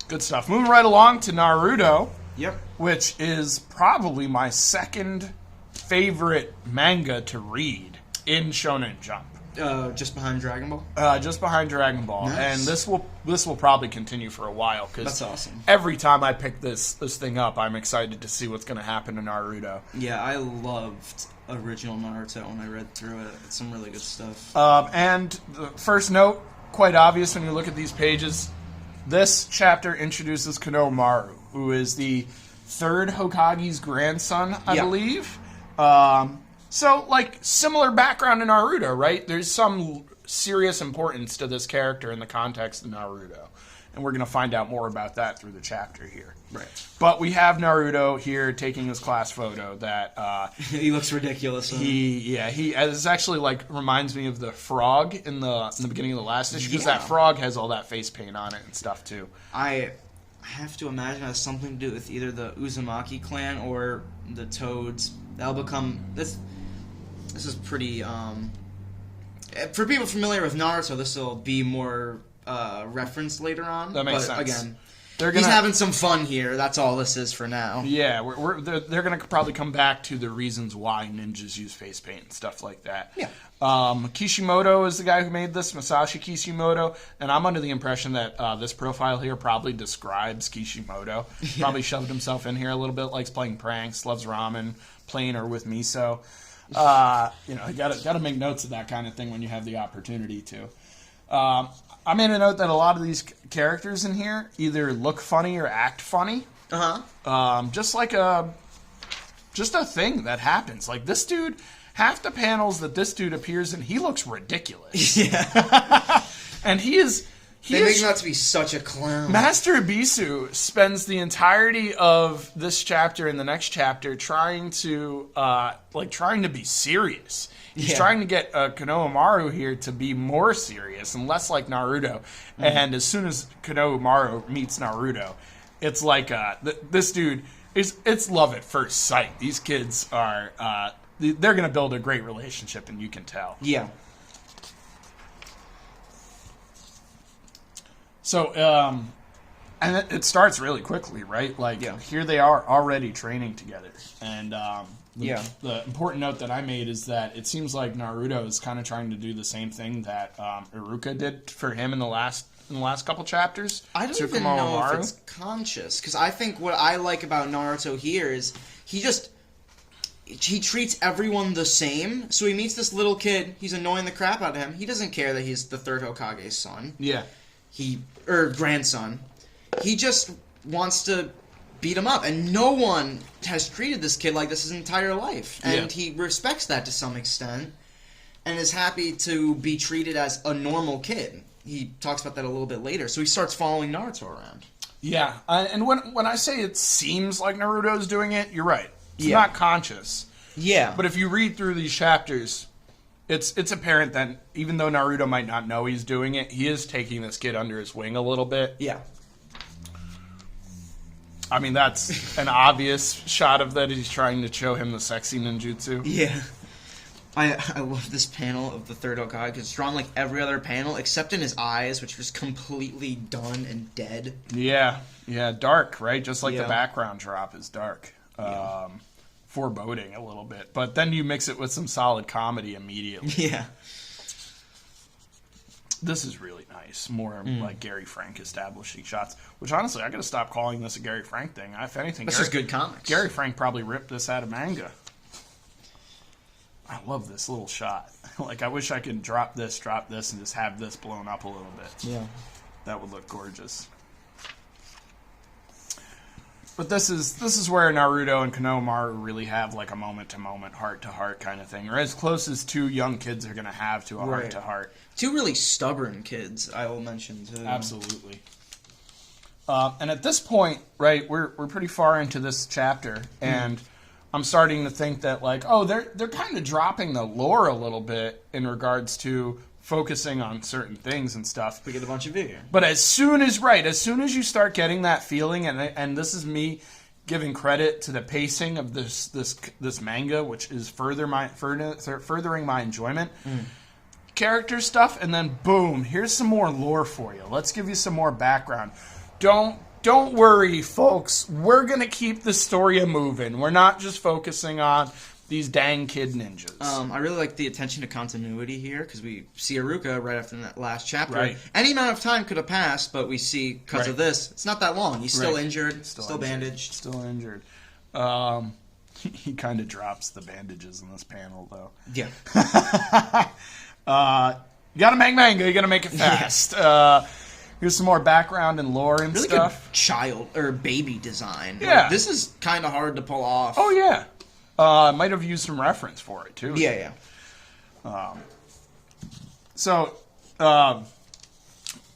Good stuff. Moving right along to Naruto, Yep. which is probably my second favorite manga to read in Shonen Jump. Just behind Dragon Ball. Just behind Dragon Ball, Nice. and this will probably continue for a while because That's awesome. every time I pick this thing up, I'm excited to see what's going to happen to Naruto. Yeah, I loved original Naruto when I read through it. It's some really good stuff. And the first note, quite obvious when you look at these pages, this chapter introduces Konohamaru, who is the third Hokage's grandson, I believe. So, like, similar background in Naruto, right? There's some serious importance to this character in the context of Naruto. And we're going to find out more about that through the chapter here. Right. But we have Naruto here taking his class photo that... He looks ridiculous. He this actually, like, reminds me of the frog in the beginning of the last issue, because Yeah. that frog has all that face paint on it and stuff, too. I have to imagine it has something to do with either the Uzumaki clan or the Toads. That'll become... This is pretty, for people familiar with Naruto, this will be more referenced later on. That makes but sense. Again, he's having some fun here. That's all this is for now. Yeah, they're going to probably come back to the reasons why ninjas use face paint and stuff like that. Yeah. Kishimoto is the guy who made this, Masashi Kishimoto, and I'm under the impression that this profile here probably describes Kishimoto. Yeah. Probably shoved himself in here a little bit, likes playing pranks, loves ramen, plain or with miso. You got to make notes of that kind of thing when you have the opportunity to. I made a note that a lot of these characters in here either look funny or act funny. Just a thing that happens. Like this dude, half the panels that this dude appears in, he looks ridiculous. Yeah. And he is... They make him out to be such a clown. Master Ibisu spends the entirety of this chapter and the next chapter trying to be serious. He's trying to get Konohamaru here to be more serious and less like Naruto. Mm-hmm. And as soon as Konohamaru meets Naruto, it's like this dude it's love at first sight. These kids are they're going to build a great relationship, and you can tell. Yeah. So, and it starts really quickly, right? Like, here they are already training together. And the important note that I made is that it seems like Naruto is kind of trying to do the same thing that Iruka did for him in the last couple chapters. I don't even know if it's conscious, because I think what I like about Naruto here is he treats everyone the same. So he meets this little kid, he's annoying the crap out of him. He doesn't care that he's the third Hokage's son. Yeah. Grandson. He just wants to beat him up, and no one has treated this kid like this his entire life, and he respects that to some extent, and is happy to be treated as a normal kid. He talks about that a little bit later, so he starts following Naruto around. Yeah, and when I say it seems like Naruto's doing it, you're right. It's not conscious. Yeah. But if you read through these chapters, it's apparent that even though Naruto might not know he's doing it, he is taking this kid under his wing a little bit. Yeah. I mean, that's an obvious shot of that. He's trying to show him the sexy ninjutsu. Yeah. I love this panel of the third Hokage, because it's drawn like every other panel, except in his eyes, which was completely done and dead. Yeah. Yeah, dark, right? Just like the background drop is dark. Foreboding a little bit. But then you mix it with some solid comedy immediately. Yeah. This is really nice. More like Gary Frank establishing shots. Which, honestly, I gotta stop calling this a Gary Frank thing. If anything, this is good comics. Gary Frank probably ripped this out of manga. I love this little shot. Like, I wish I could drop this, and just have this blown up a little bit. Yeah. That would look gorgeous. But this is where Naruto and Konohamaru really have like a moment-to-moment, heart-to-heart kind of thing, or as close as two young kids are going to have to a heart-to-heart. Two really stubborn kids, I will mention too. Absolutely. And at this point, right, we're pretty far into this chapter, and I'm starting to think that like, oh, they're kind of dropping the lore a little bit in regards to focusing on certain things and stuff. We get a bunch of vigor. But as soon as you start getting that feeling, and this is me giving credit to the pacing of this manga, which is furthering my enjoyment. Character stuff, and then boom, here's some more lore for you. Let's give you some more background. Don't worry, folks. We're gonna keep the story moving. We're not just focusing on these dang kid ninjas. I really like the attention to continuity here, because we see Iruka right after that last chapter. Right. Any amount of time could have passed, but we see, because of this, it's not that long. He's still injured, still bandaged. Still injured. He kind of drops the bandages in this panel, though. Yeah. You gotta make manga, you gotta make it fast. Here's some more background and lore and really stuff. Good child, or baby design. Yeah. Like, this is kind of hard to pull off. Oh, yeah. Might have used some reference for it, too. Yeah. Power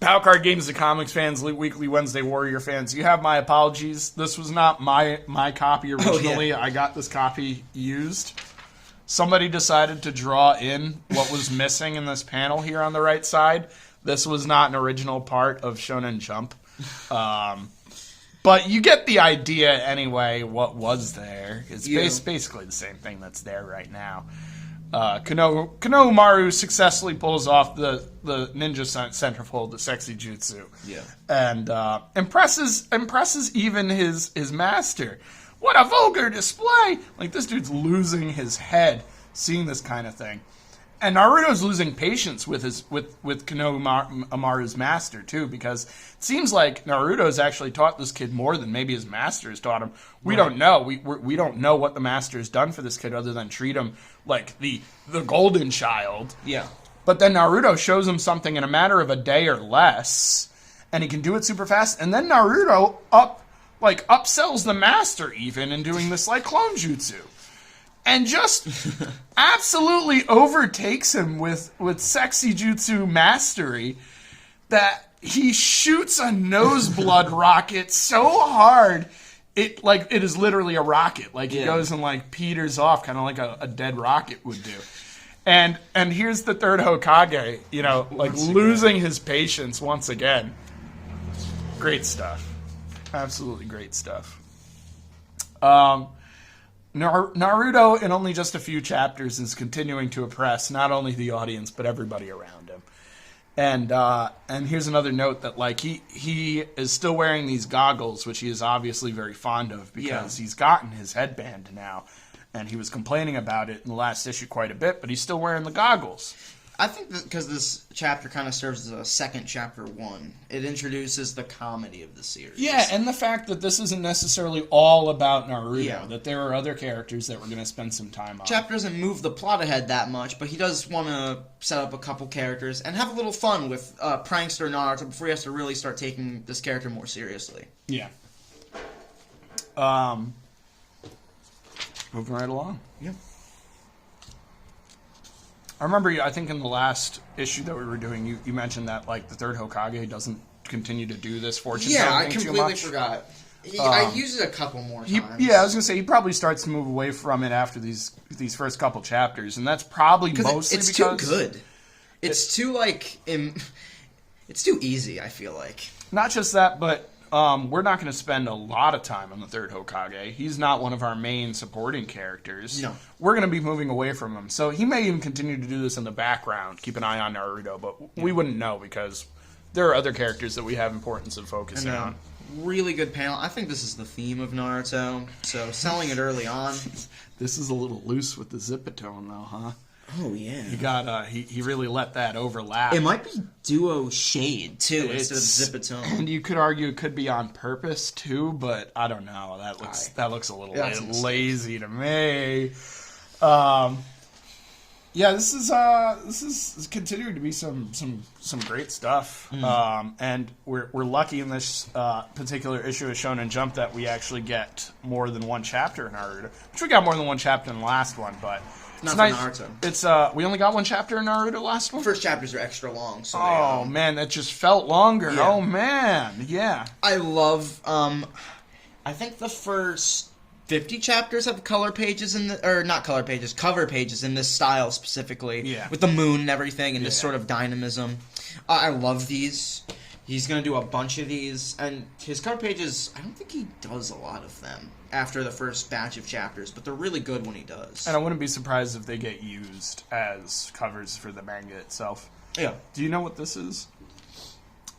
Card Games and Comics fans, Weekly Wednesday Warrior fans, you have my apologies. This was not my copy originally. I got this copy used. Somebody decided to draw in what was missing in this panel here on the right side. This was not an original part of Shonen Jump. But you get the idea anyway, what was there. It's basically the same thing that's there right now. Konohamaru successfully pulls off the ninja centerfold, the sexy jutsu. Yeah. And impresses even his master. What a vulgar display! Like, this dude's losing his head seeing this kind of thing. And Naruto's losing patience with Konohamaru's master, too, because it seems like Naruto's actually taught this kid more than maybe his master has taught him. We don't know. We don't know what the master has done for this kid other than treat him like the golden child. Yeah. But then Naruto shows him something in a matter of a day or less, and he can do it super fast. And then Naruto upsells the master even in doing this like clone jutsu. And just absolutely overtakes him with sexy jutsu mastery that he shoots a noseblood rocket so hard it is literally a rocket. Like he goes and like peters off, kind of like a dead rocket would do. And here's the third Hokage, losing his patience once again. Great stuff. Absolutely great stuff. Naruto, in only just a few chapters, is continuing to oppress not only the audience but everybody around him. And here's another note that like he is still wearing these goggles, which he is obviously very fond of because he's gotten his headband now, and he was complaining about it in the last issue quite a bit, but he's still wearing the goggles. I think that because this chapter kind of serves as a second chapter 1, it introduces the comedy of the series. Yeah, and the fact that this isn't necessarily all about Naruto, that there are other characters that we're going to spend some time on. Chapter doesn't move the plot ahead that much, but he does want to set up a couple characters and have a little fun with prankster Naruto before he has to really start taking this character more seriously. Yeah. Moving right along. Yeah. I remember, I think in the last issue that we were doing, you mentioned that like the third Hokage doesn't continue to do this fortune telling thing too much. Yeah, I completely forgot. I used it a couple more times. I was gonna say he probably starts to move away from it after these first couple chapters, and that's probably mostly it's because too good. It's too like it's too easy. I feel like not just that, but we're not going to spend a lot of time on the third Hokage. He's not one of our main supporting characters. No. We're going to be moving away from him. So he may even continue to do this in the background, keep an eye on Naruto, but we wouldn't know because there are other characters that we have importance of focusing on. Really good panel. I think this is the theme of Naruto, so selling it early on. This is a little loose with the Zipatone, though, huh? Oh, yeah. He got he really let that overlap. It might be duo shade, too, instead of Zipatone. And you could argue it could be on purpose, too, but I don't know. That looks a little lazy to me. This is continuing to be some great stuff. And we're lucky in this particular issue of Shonen Jump that we actually get more than one chapter in Naruto. Which we got more than one chapter in the last one, but not for Naruto. It's we only got one chapter in Naruto last one. First chapters are extra long, so man, that just felt longer. Yeah. Oh man, yeah. I love I think the first 50 chapters have cover pages in this style specifically. Yeah. With the moon and everything and this sort of dynamism. I love these. He's going to do a bunch of these, and his cover pages, I don't think he does a lot of them after the first batch of chapters, but they're really good when he does. And I wouldn't be surprised if they get used as covers for the manga itself. Yeah. Do you know what this is?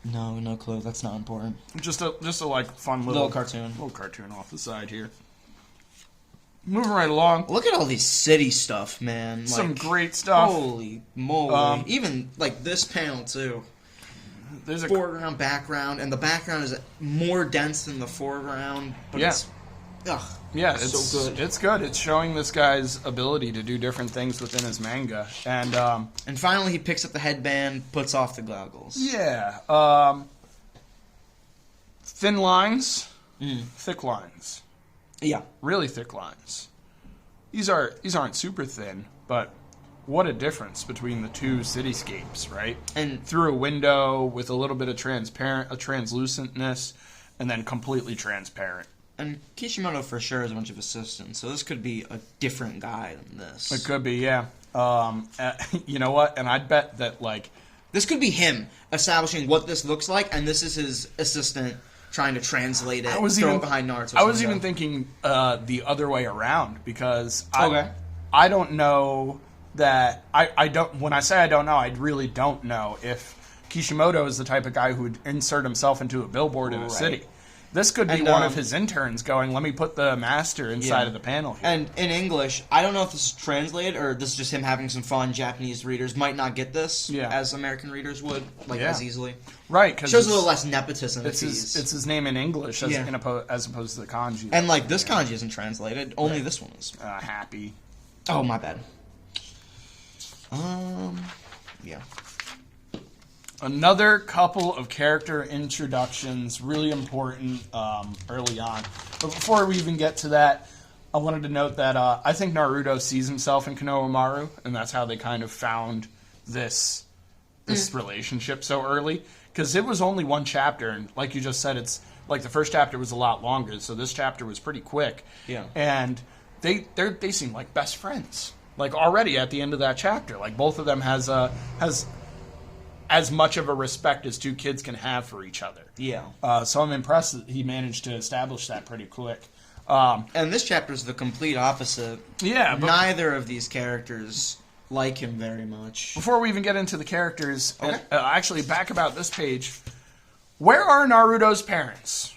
No clue. That's not important. Just a like fun little cartoon. Little cartoon off the side here. Moving right along. Look at all these city stuff, man. Some great stuff. Holy moly. Even like this panel too. There's a foreground, background, and the background is more dense than the foreground. But it's so good. It's good. It's showing this guy's ability to do different things within his manga, and finally he picks up the headband, puts off the goggles. Yeah. Thin lines, thick lines. Yeah, really thick lines. These aren't super thin, but what a difference between the two cityscapes, right? And through a window with a little bit of translucentness, and then completely transparent. And Kishimoto for sure has a bunch of assistants, so this could be a different guy than this. It could be, yeah. You know what? And I'd bet that this could be him establishing what this looks like, and this is his assistant trying to translate it. Behind Naruto. I was even thinking the other way around because I don't know that I don't. When I say I don't know, I really don't know if Kishimoto is the type of guy who would insert himself into a billboard in a city. This could be one of his interns going, let me put the master inside of the panel here. And in English, I don't know if this is translated or this is just him having some fun. Japanese readers might not get this as American readers would, as easily. Right. Cause shows a little less nepotism. It's his name in English as opposed to the kanji. And this kanji isn't translated. Only this one is. Happy. Oh, my bad. Yeah. Another couple of character introductions, really important early on. But before we even get to that, I wanted to note that I think Naruto sees himself in Konohamaru, and that's how they kind of found this relationship so early. Because it was only one chapter, and like you just said, it's like the first chapter was a lot longer, so this chapter was pretty quick. Yeah. And they seem like best friends. Like already at the end of that chapter, like both of them has as much of a respect as two kids can have for each other. Yeah. So I'm impressed that he managed to establish that pretty quick. And this chapter is the complete opposite. Yeah. But Neither of these characters like him very much. before we even get into the characters, Okay. actually back about this page, where are Naruto's parents?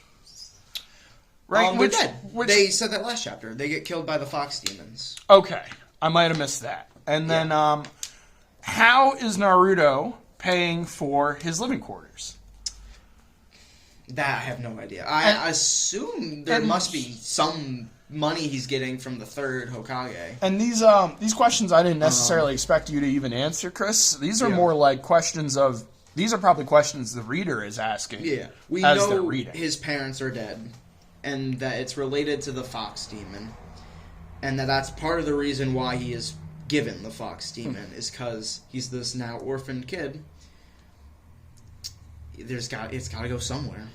Right? They're dead. They said that last chapter. They get killed by the fox demons. Okay. I might have missed that. And then how is Naruto paying for his living quarters? That I have no idea. I assume there must be some money he's getting from the third Hokage. And these questions I didn't necessarily expect you to even answer, Chris. These are Yeah. more like questions of... These are probably questions the reader is asking. Yeah. We as they're know reading. his parents are dead, and that it's related to the fox demon, and that's part of the reason why he is given the fox demon, is because he's this now orphaned kid. It's got to go somewhere.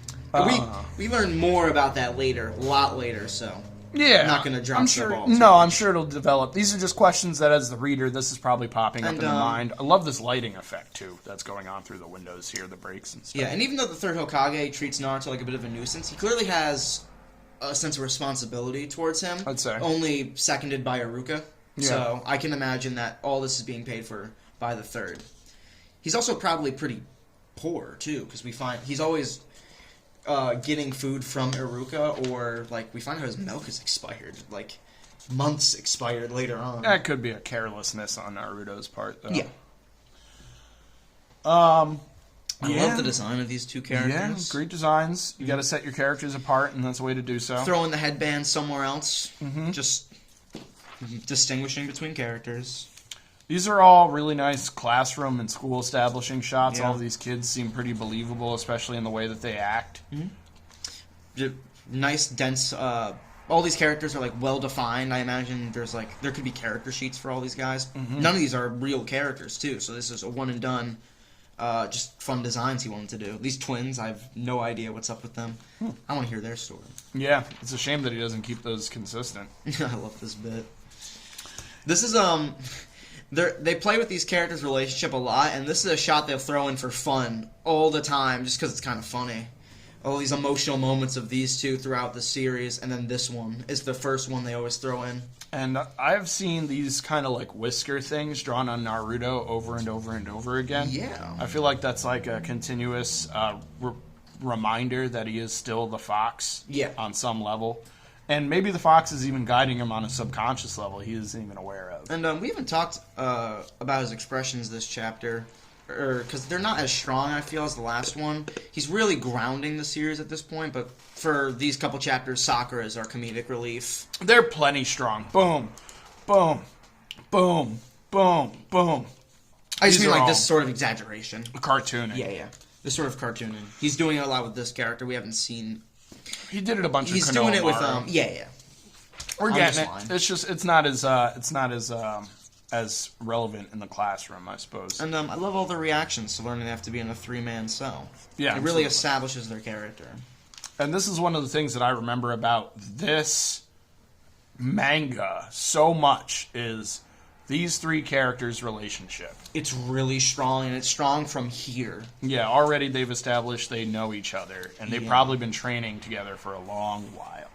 We learn more about that later, a lot later. So Yeah, I'm not going to drop I'm the sure. ball. No, I'm sure it'll develop. These are just questions that, as the reader, this is probably popping up And, in the mind. I love this lighting effect too. That's going on through the windows here, the breaks and stuff. Yeah, and even though the third Hokage treats Naruto like a bit of a nuisance, he clearly has a sense of responsibility towards him. I'd say. Only seconded by Iruka. Yeah. So I can imagine that all this is being paid for by the third. He's also probably pretty poor too, because we find he's always getting food from Iruka, or like we find out his milk is expired, like months expired later on. That could be a carelessness on Naruto's part, though. Yeah. Yeah. I love the design of these two characters. Yeah, great designs. You got to set your characters apart, and that's a way to do so. Throwing the headband somewhere else, just distinguishing between characters. These are all really nice classroom and school establishing shots. Yeah. All of these kids seem pretty believable, especially in the way that they act. Nice, dense. All these characters are like well defined. I imagine there could be character sheets for all these guys. None of these are real characters too, so this is a one and done. Just fun designs he wanted to do. These twins, I have no idea what's up with them. I want to hear their story. Yeah, it's a shame that he doesn't keep those consistent. I love this bit. This is they play with these characters' relationship a lot, and this is a shot they'll throw in for fun all the time, just because it's kind of funny. All these emotional moments of these two throughout the series, and then this one is the first one they always throw in. And I've seen these kind of like whisker things drawn on Naruto over and over and over again. Yeah. I feel like that's like a continuous reminder that he is still the fox. Yeah. On some level. And maybe the fox is even guiding him on a subconscious level he isn't even aware of. And we haven't talked about his expressions this chapter, because they're not as strong, I feel, as the last one. He's really grounding the series at this point, but for these couple chapters, Sakura is our comedic relief. They're plenty strong. Boom, boom, boom, boom, boom. I just These mean are like all this sort of exaggeration. cartooning. Yeah. This sort of cartooning. He's doing it a lot with this character. We haven't seen. He did it a bunch He's of doing it with Konohamaru. yeah. We're on getting this it. line. It's just it's not as relevant in the classroom, I suppose. And I love all the reactions to learning they have to be in a three-man cell. Yeah, it really absolutely. establishes their character. And this is one of the things that I remember about this manga so much is these three characters' relationship. It's really strong, and it's strong from here. Yeah, already they've established they know each other, and they've Yeah. probably been training together for a long while.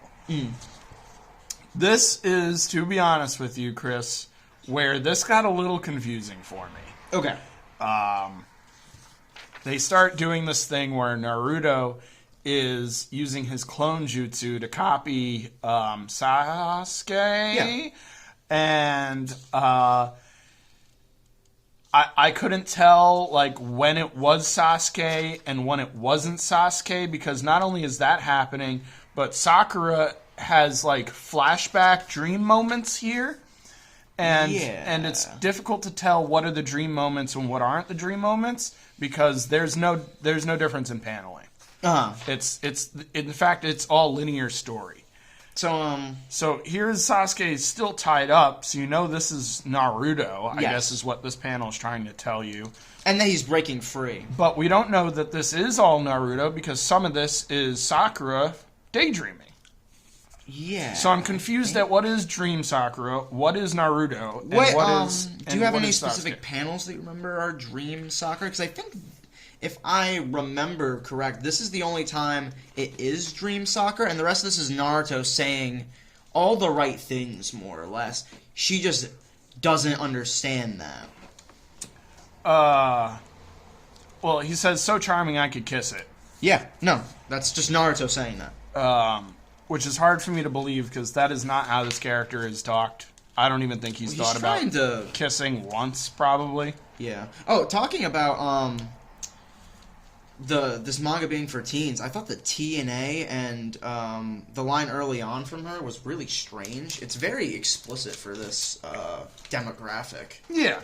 This is, to be honest with you, Chris, where this got a little confusing for me. Okay. They start doing this thing where Naruto is using his clone jutsu to copy Sasuke. Yeah. And I couldn't tell like when it was Sasuke and when it wasn't Sasuke, because not only is that happening, but Sakura has like flashback dream moments here. And it's difficult to tell what are the dream moments and what aren't the dream moments because there's no difference in paneling. It's in fact it's all linear story. So here's Sasuke still tied up, so you know this is Naruto, I guess is what this panel is trying to tell you. And then he's breaking free. But we don't know that this is all Naruto because some of this is Sakura daydreaming. Yeah. So I'm confused at what is Dream Sakura, what is Naruto, and do you have any specific panels that you remember are Dream Sakura? Because I think, if I remember correct, this is the only time it is Dream Sakura, and the rest of this is Naruto saying all the right things, more or less. She just doesn't understand that. Well, he says, so charming I could kiss it. Yeah, no, that's just Naruto saying that. Which is hard for me to believe because that is not how this character is talked. I don't even think he's thought about kissing once, probably. Yeah. Oh, talking about this manga being for teens, I thought the T and A and the line early on from her was really strange. It's very explicit for this demographic. Yeah.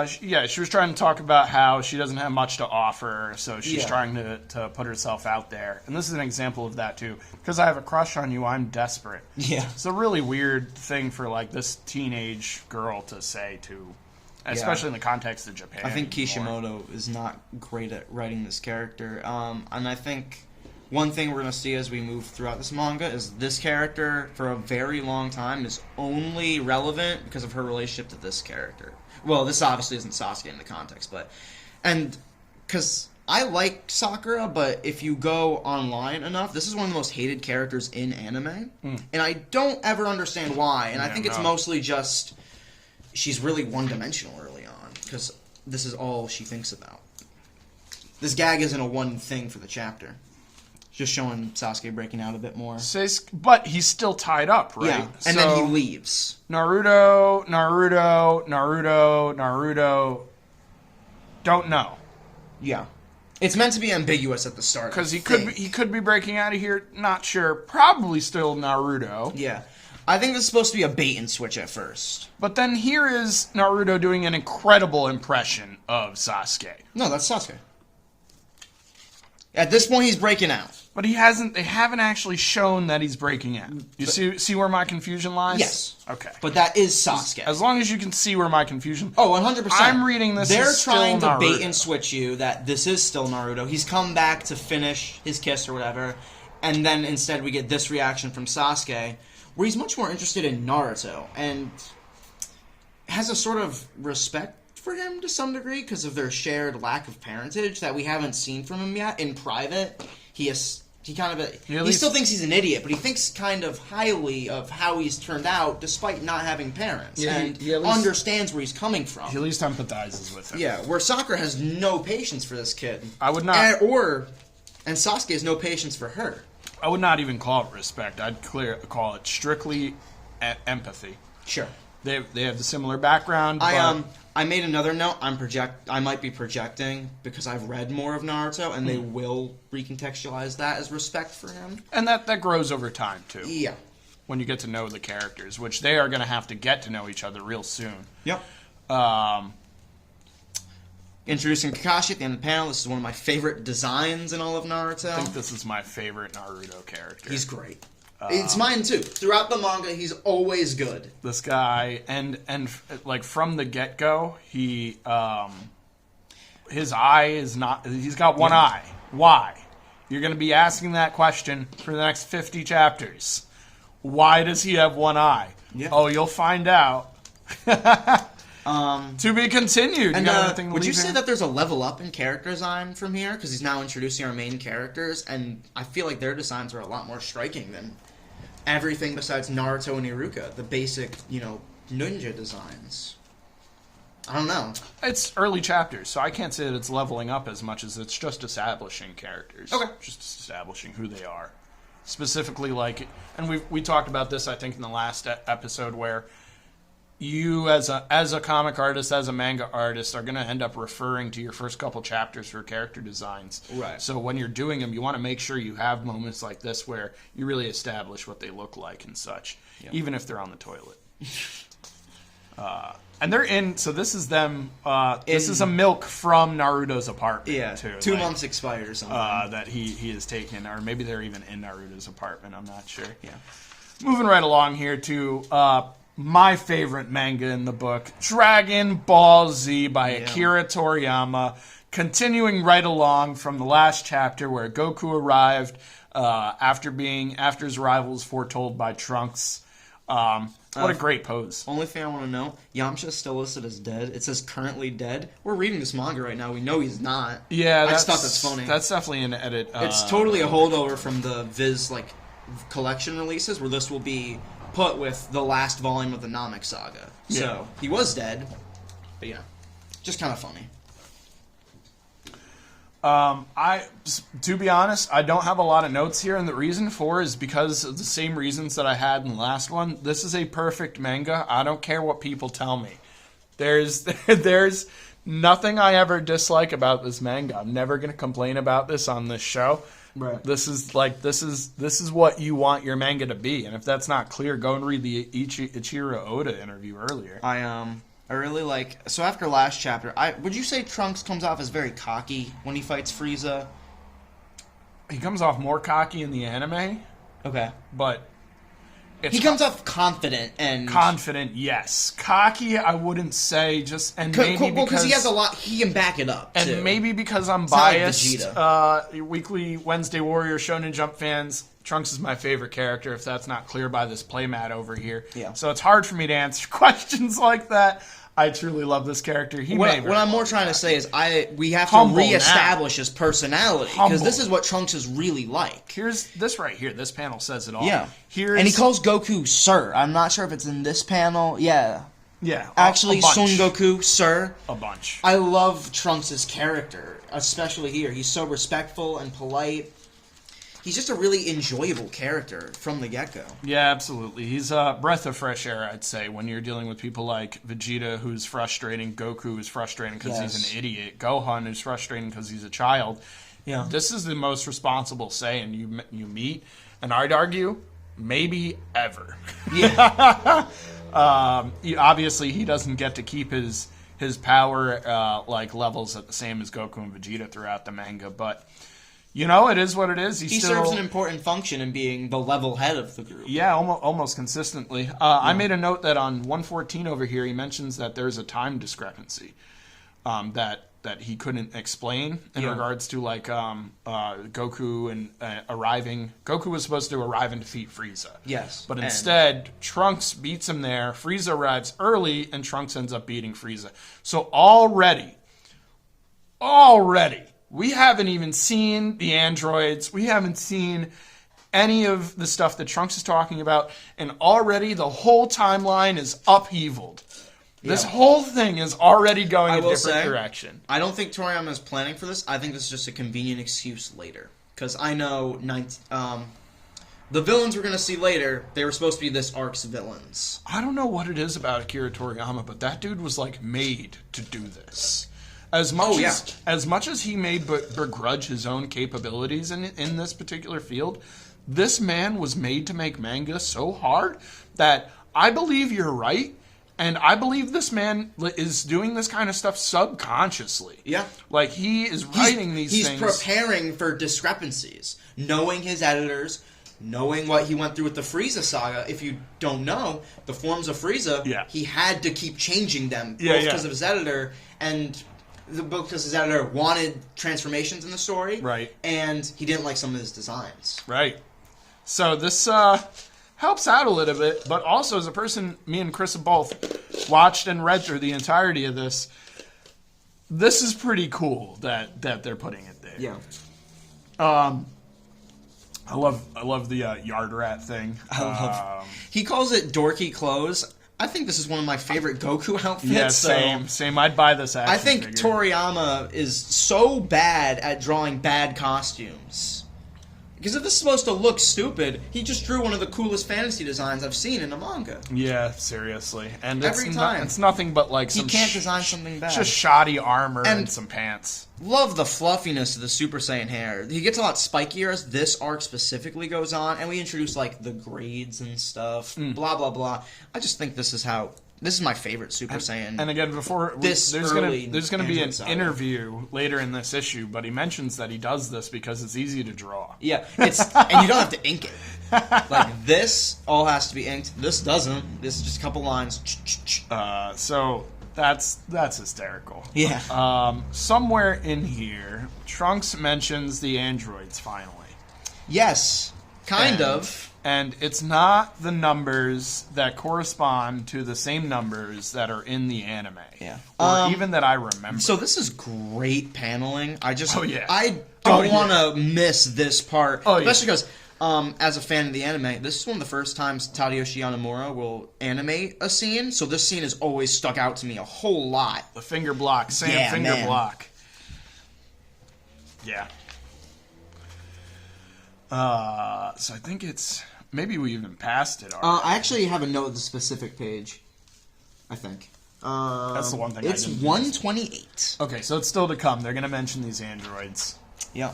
She was trying to talk about how she doesn't have much to offer, so she's trying to put herself out there. And this is an example of that, too. Because I have a crush on you, I'm desperate. Yeah. It's a really weird thing for, like, this teenage girl to say, too. Especially in the context of Japan. I think Kishimoto is not great at writing this character. And I think one thing we're going to see as we move throughout this manga is this character, for a very long time, is only relevant because of her relationship to this character. Well, this obviously isn't Sasuke in the context, but... And, because I like Sakura, but if you go online enough, this is one of the most hated characters in anime. And I don't ever understand why, and I think it's mostly just... She's really one-dimensional early on, because this is all she thinks about. This gag isn't a one thing for the chapter. Just showing Sasuke breaking out a bit more. But he's still tied up, right? Yeah, and then he leaves. Naruto. Don't know. Yeah. It's meant to be ambiguous at the start. Because he could be breaking out of here, not sure. Probably still Naruto. Yeah. I think this is supposed to be a bait and switch at first. But then here is Naruto doing an incredible impression of Sasuke. No, that's Sasuke. At this point, he's breaking out. But they haven't actually shown that he's breaking out. You see where my confusion lies? Yes. Okay. But that is Sasuke. As long as you can see where my confusion... Oh, 100%. I'm reading this They're as trying still to Naruto. bait and switch you that this is still Naruto. He's come back to finish his kiss or whatever. And then instead we get this reaction from Sasuke, where he's much more interested in Naruto. And has a sort of respect for him to some degree because of their shared lack of parentage that we haven't seen from him yet. In private, he still thinks he's an idiot, but he thinks kind of highly of how he's turned out despite not having parents, and he understands where he's coming from. He at least empathizes with him. Yeah, where Sakura has no patience for this kid. I would not... And Sasuke has no patience for her. I would not even call it respect. I'd call it strictly empathy. Sure. They have the similar background. I made another note. I might be projecting because I've read more of Naruto, and they will recontextualize that as respect for him. And that grows over time too. Yeah. When you get to know the characters, which they are going to have to get to know each other real soon. Yep. Introducing Kakashi at the end of the panel. This is one of my favorite designs in all of Naruto. I think this is my favorite Naruto character. He's great. It's mine too. Throughout the manga, he's always good. This guy, and like from the get-go, his eye is not. He's got one eye. Why? You're going to be asking that question for the next 50 chapters. Why does he have one eye? Yeah. Oh, you'll find out. To be continued. And would you say that there's a level up in character design from here? Because he's now introducing our main characters, and I feel like their designs are a lot more striking than everything besides Naruto and Iruka, the basic, ninja designs. I don't know. It's early chapters, so I can't say that it's leveling up as much as it's just establishing characters. Okay. Just establishing who they are. Specifically, and we talked about this, I think, in the last episode, where you, as a comic artist, as a manga artist, are going to end up referring to your first couple chapters for character designs. Right. So when you're doing them, you want to make sure you have moments like this where you really establish what they look like and such, even if they're on the toilet. And they're in. So this is them. This is a milk from Naruto's apartment. Yeah, too, 2 like, months expired or something. that he has taken, or maybe they're even in Naruto's apartment. I'm not sure. Yeah. Moving right along here to my favorite manga in the book, Dragon Ball Z by Akira Toriyama. Continuing right along from the last chapter where Goku arrived after his arrival was foretold by Trunks. What a great pose. Only thing I want to know, Yamcha's still listed as dead. It says currently dead. We're reading this manga right now. We know he's not. Yeah, I just thought that's funny. That's definitely an edit. It's totally a holdover from the Viz collection releases, where this will be put with the last volume of the Namek saga. Yeah. So he was dead, but just kind of funny. To be honest, I don't have a lot of notes here, and the reason for is because of the same reasons that I had in the last one. This is a perfect manga. I don't care what people tell me. There's nothing I ever dislike about this manga. I'm never going to complain about this on this show. Right. This is what you want your manga to be, and if that's not clear, go and read the Eiichiro Oda interview earlier. I really like... So after last chapter, would you say Trunks comes off as very cocky when he fights Frieza? He comes off more cocky in the anime, Okay. but He comes off confident and... Confident, yes. Cocky, I wouldn't say. Because he has a lot... He can back it up, and too. maybe because I'm It's not like biased. Vegeta. Weekly Wednesday Warrior Shonen Jump fans, Trunks is my favorite character, if that's not clear by this playmat over here. Yeah. So it's hard for me to answer questions like that. I truly love this character. What I'm more trying to say is we have Humble to reestablish his personality, because Humble. this is what Trunks is really like. Here's this right here. This panel says it all. Yeah. And And he calls Goku Sir. I'm not sure if it's in this panel. Yeah. Yeah. Actually, a bunch. Son Goku, Sir. A bunch. I love Trunks' character, especially here. He's so respectful and polite. He's just a really enjoyable character from the get-go. Yeah, absolutely. He's a breath of fresh air, I'd say, when you're dealing with people like Vegeta, who's frustrating, Goku, who's frustrating because he's an idiot, Gohan, who's frustrating because he's a child. Yeah. This is the most responsible Saiyan you meet, and I'd argue, maybe ever. Yeah. Obviously, he doesn't get to keep his power levels at the same as Goku and Vegeta throughout the manga, but... it is what it is. He serves an important function in being the level head of the group. Yeah, almost consistently. I made a note that on 114 over here, he mentions that there's a time discrepancy that he couldn't explain in regards to Goku and arriving. Goku was supposed to arrive and defeat Frieza. Yes. But instead, Trunks beats him there. Frieza arrives early, and Trunks ends up beating Frieza. So already, we haven't even seen the androids. We haven't seen any of the stuff that Trunks is talking about. And already the whole timeline is upheavaled. This whole thing is already going a different direction. I don't think Toriyama is planning for this. I think this is just a convenient excuse later. Because I know the villains we're going to see later, they were supposed to be this arc's villains. I don't know what it is about Akira Toriyama, but that dude was made to do this. As much as he may begrudge his own capabilities in this particular field, this man was made to make manga so hard that I believe you're right, and I believe this man is doing this kind of stuff subconsciously. Yeah. He is writing these things. He's preparing for discrepancies, knowing his editors, knowing what he went through with the Frieza saga. If you don't know, the forms of Frieza, he had to keep changing them, both because of his editor and... because his editor wanted transformations in the story. Right. And he didn't like some of his designs. Right. So this helps out a little bit, but also as a person, me and Chris have both watched and read through the entirety of this, this is pretty cool that they're putting it there. Yeah. I love the yard rat thing. He calls it dorky clothes. I think this is one of my favorite Goku outfits. Yeah, same. I'd buy this action I think figure. Toriyama is so bad at drawing bad costumes. Because if this is supposed to look stupid, he just drew one of the coolest fantasy designs I've seen in a manga. Yeah, seriously. And Every time. It's nothing but some... He can't design something bad. Just shoddy armor and some pants. Love the fluffiness of the Super Saiyan hair. He gets a lot spikier as this arc specifically goes on, and we introduce, the grades and stuff, blah, blah, blah. I just think this is how This is my favorite Super Saiyan. And again, there's gonna be an interview later in this issue, but he mentions that he does this because it's easy to draw. Yeah, and you don't have to ink it. Like, this all has to be inked. This doesn't. This is just a couple lines. So that's hysterical. Yeah. Somewhere in here, Trunks mentions the androids finally. Yes, kind of. And it's not the numbers that correspond to the same numbers that are in the anime. Yeah. Or even that I remember. So this is great paneling. I don't want to miss this part. Especially because, as a fan of the anime, this is one of the first times Tadayoshi Yonemura will animate a scene. So this scene has always stuck out to me a whole lot. The finger block. Block. Yeah. So I think it's... Maybe we even passed it already. I actually have a note of the specific page, I think. That's the one thing it's I didn't 128. Okay, so it's still to come. They're going to mention these androids. Yeah.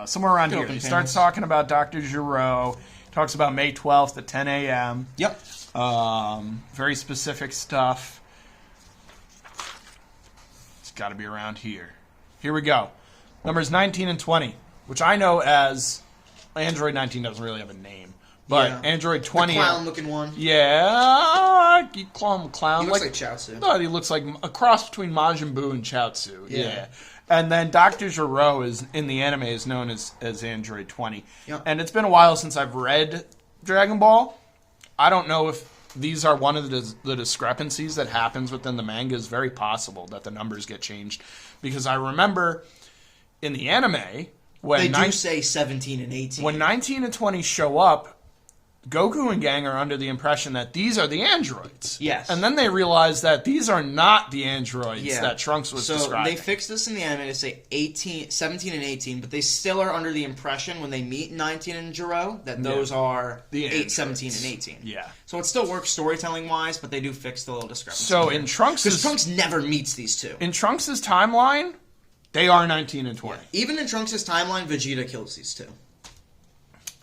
Somewhere around here. He starts talking about Dr. Giro. Talks about May 12th at 10 a.m. Yep. Very specific stuff. It's got to be around here. Here we go. Numbers 19 and 20, which I know as... Android 19 doesn't really have a name, but Android 20... The clown-looking one. Yeah, you call him clown. He looks like Chaozu. No, he looks like a cross between Majin Buu and Chaozu. Yeah. And then Dr. Giro is in the anime is known as Android 20. Yep. And it's been a while since I've read Dragon Ball. I don't know if these are one of the discrepancies that happens within the manga. It's very possible that the numbers get changed. Because I remember in the anime... They do say 17 and 18. When 19 and 20 show up, Goku and gang are under the impression that these are the androids. Yes. And then they realize that these are not the androids that Trunks was describing. So they fixed this in the anime to say 17 and 18, but they still are under the impression when they meet 19 and Giro that those are the 8, 17, and 18. Yeah. So it still works storytelling-wise, but they do fix the little discrepancy. So in Trunks' Because Trunks never meets these two. In Trunks' timeline... They are 19 and 20. Yeah. Even in Trunks' timeline, Vegeta kills these two.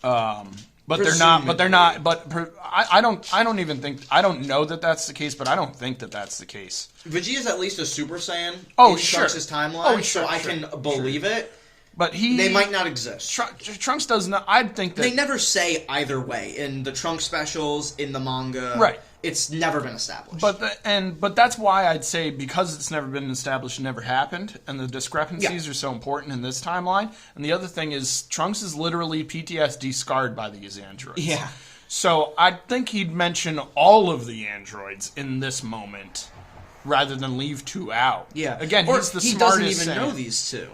But they're not. But they're not. But I don't even think. I don't know that that's the case. But I don't think that that's the case. Vegeta's at least a Super Saiyan. In Trunks' timeline. So I can believe it. But they might not exist. Trunks does not. I'd think that they never say either way in the Trunks specials in the manga. Right. It's never been established. But that's why I'd say because it's never been established, it never happened, and the discrepancies are so important in this timeline. And the other thing is Trunks is literally PTSD scarred by these androids. Yeah. So I think he'd mention all of the androids in this moment rather than leave two out. Yeah. Again, he's the smartest. He doesn't even know these two.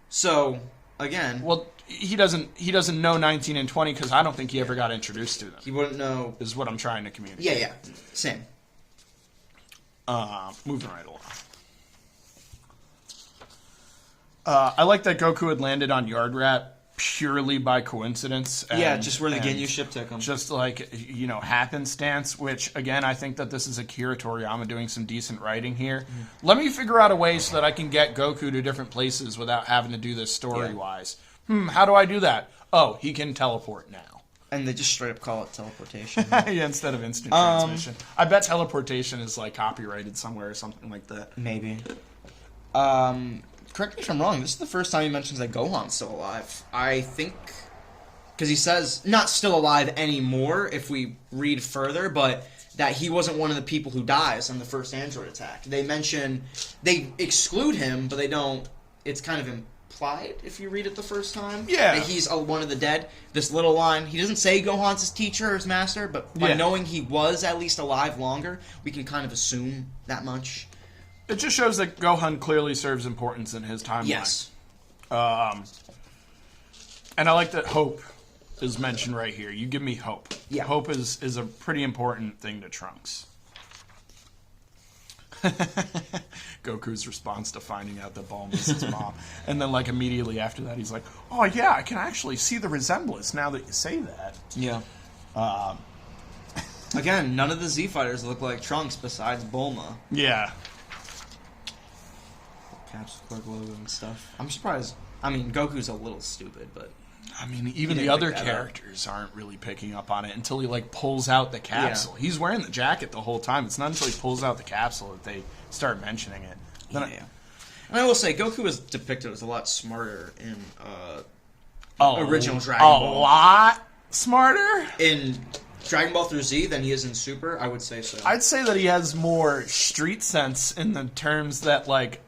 So again, well, he doesn't know 19 and 20 because I don't think he ever got introduced to them. He wouldn't know. Is what I'm trying to communicate. Yeah, same. Moving right along. I like that Goku had landed on Yard Rat purely by coincidence. And, just where the Ginyu ship took him. Just like, happenstance, which, again, I think that this is Akira Toriyama doing some decent writing here. Mm-hmm. Let me figure out a way so that I can get Goku to different places without having to do this story-wise. How do I do that? Oh, he can teleport now. And they just straight up call it teleportation. Instead of instant transmission. I bet teleportation is, copyrighted somewhere or something like that. Maybe. Correct me if I'm wrong. This is the first time he mentions that Gohan's still alive. I think... Because he says, not still alive anymore, if we read further, but that he wasn't one of the people who dies on the first android attack. They mention... They exclude him, but they don't... It's kind of implied, if you read it the first time. Yeah. That he's one of the dead. This little line, he doesn't say Gohan's his teacher or his master, but by knowing he was at least alive longer, we can kind of assume that much. It just shows that Gohan clearly serves importance in his timeline. Yes. And I like that hope is mentioned right here. You give me hope. Yeah. Hope is a pretty important thing to Trunks. Goku's response to finding out that Bulma is his mom. And then, immediately after that, he's like, oh, yeah, I can actually see the resemblance now that you say that. Yeah. Again, none of the Z-Fighters look like Trunks besides Bulma. Yeah. Capsule Corp logo and stuff. I'm surprised. I mean, Goku's a little stupid, but... I mean, even the didn't other pick that up. characters aren't really picking up on it until he, like, pulls out the capsule. He's wearing the jacket the whole time. It's not until he pulls out the capsule that they start mentioning it. Then Yeah. And I will say, Goku is depicted as a lot smarter in original Dragon Ball. A lot smarter? In Dragon Ball through Z than he is in Super, I would say so. I'd say that he has more street sense in the terms that, like,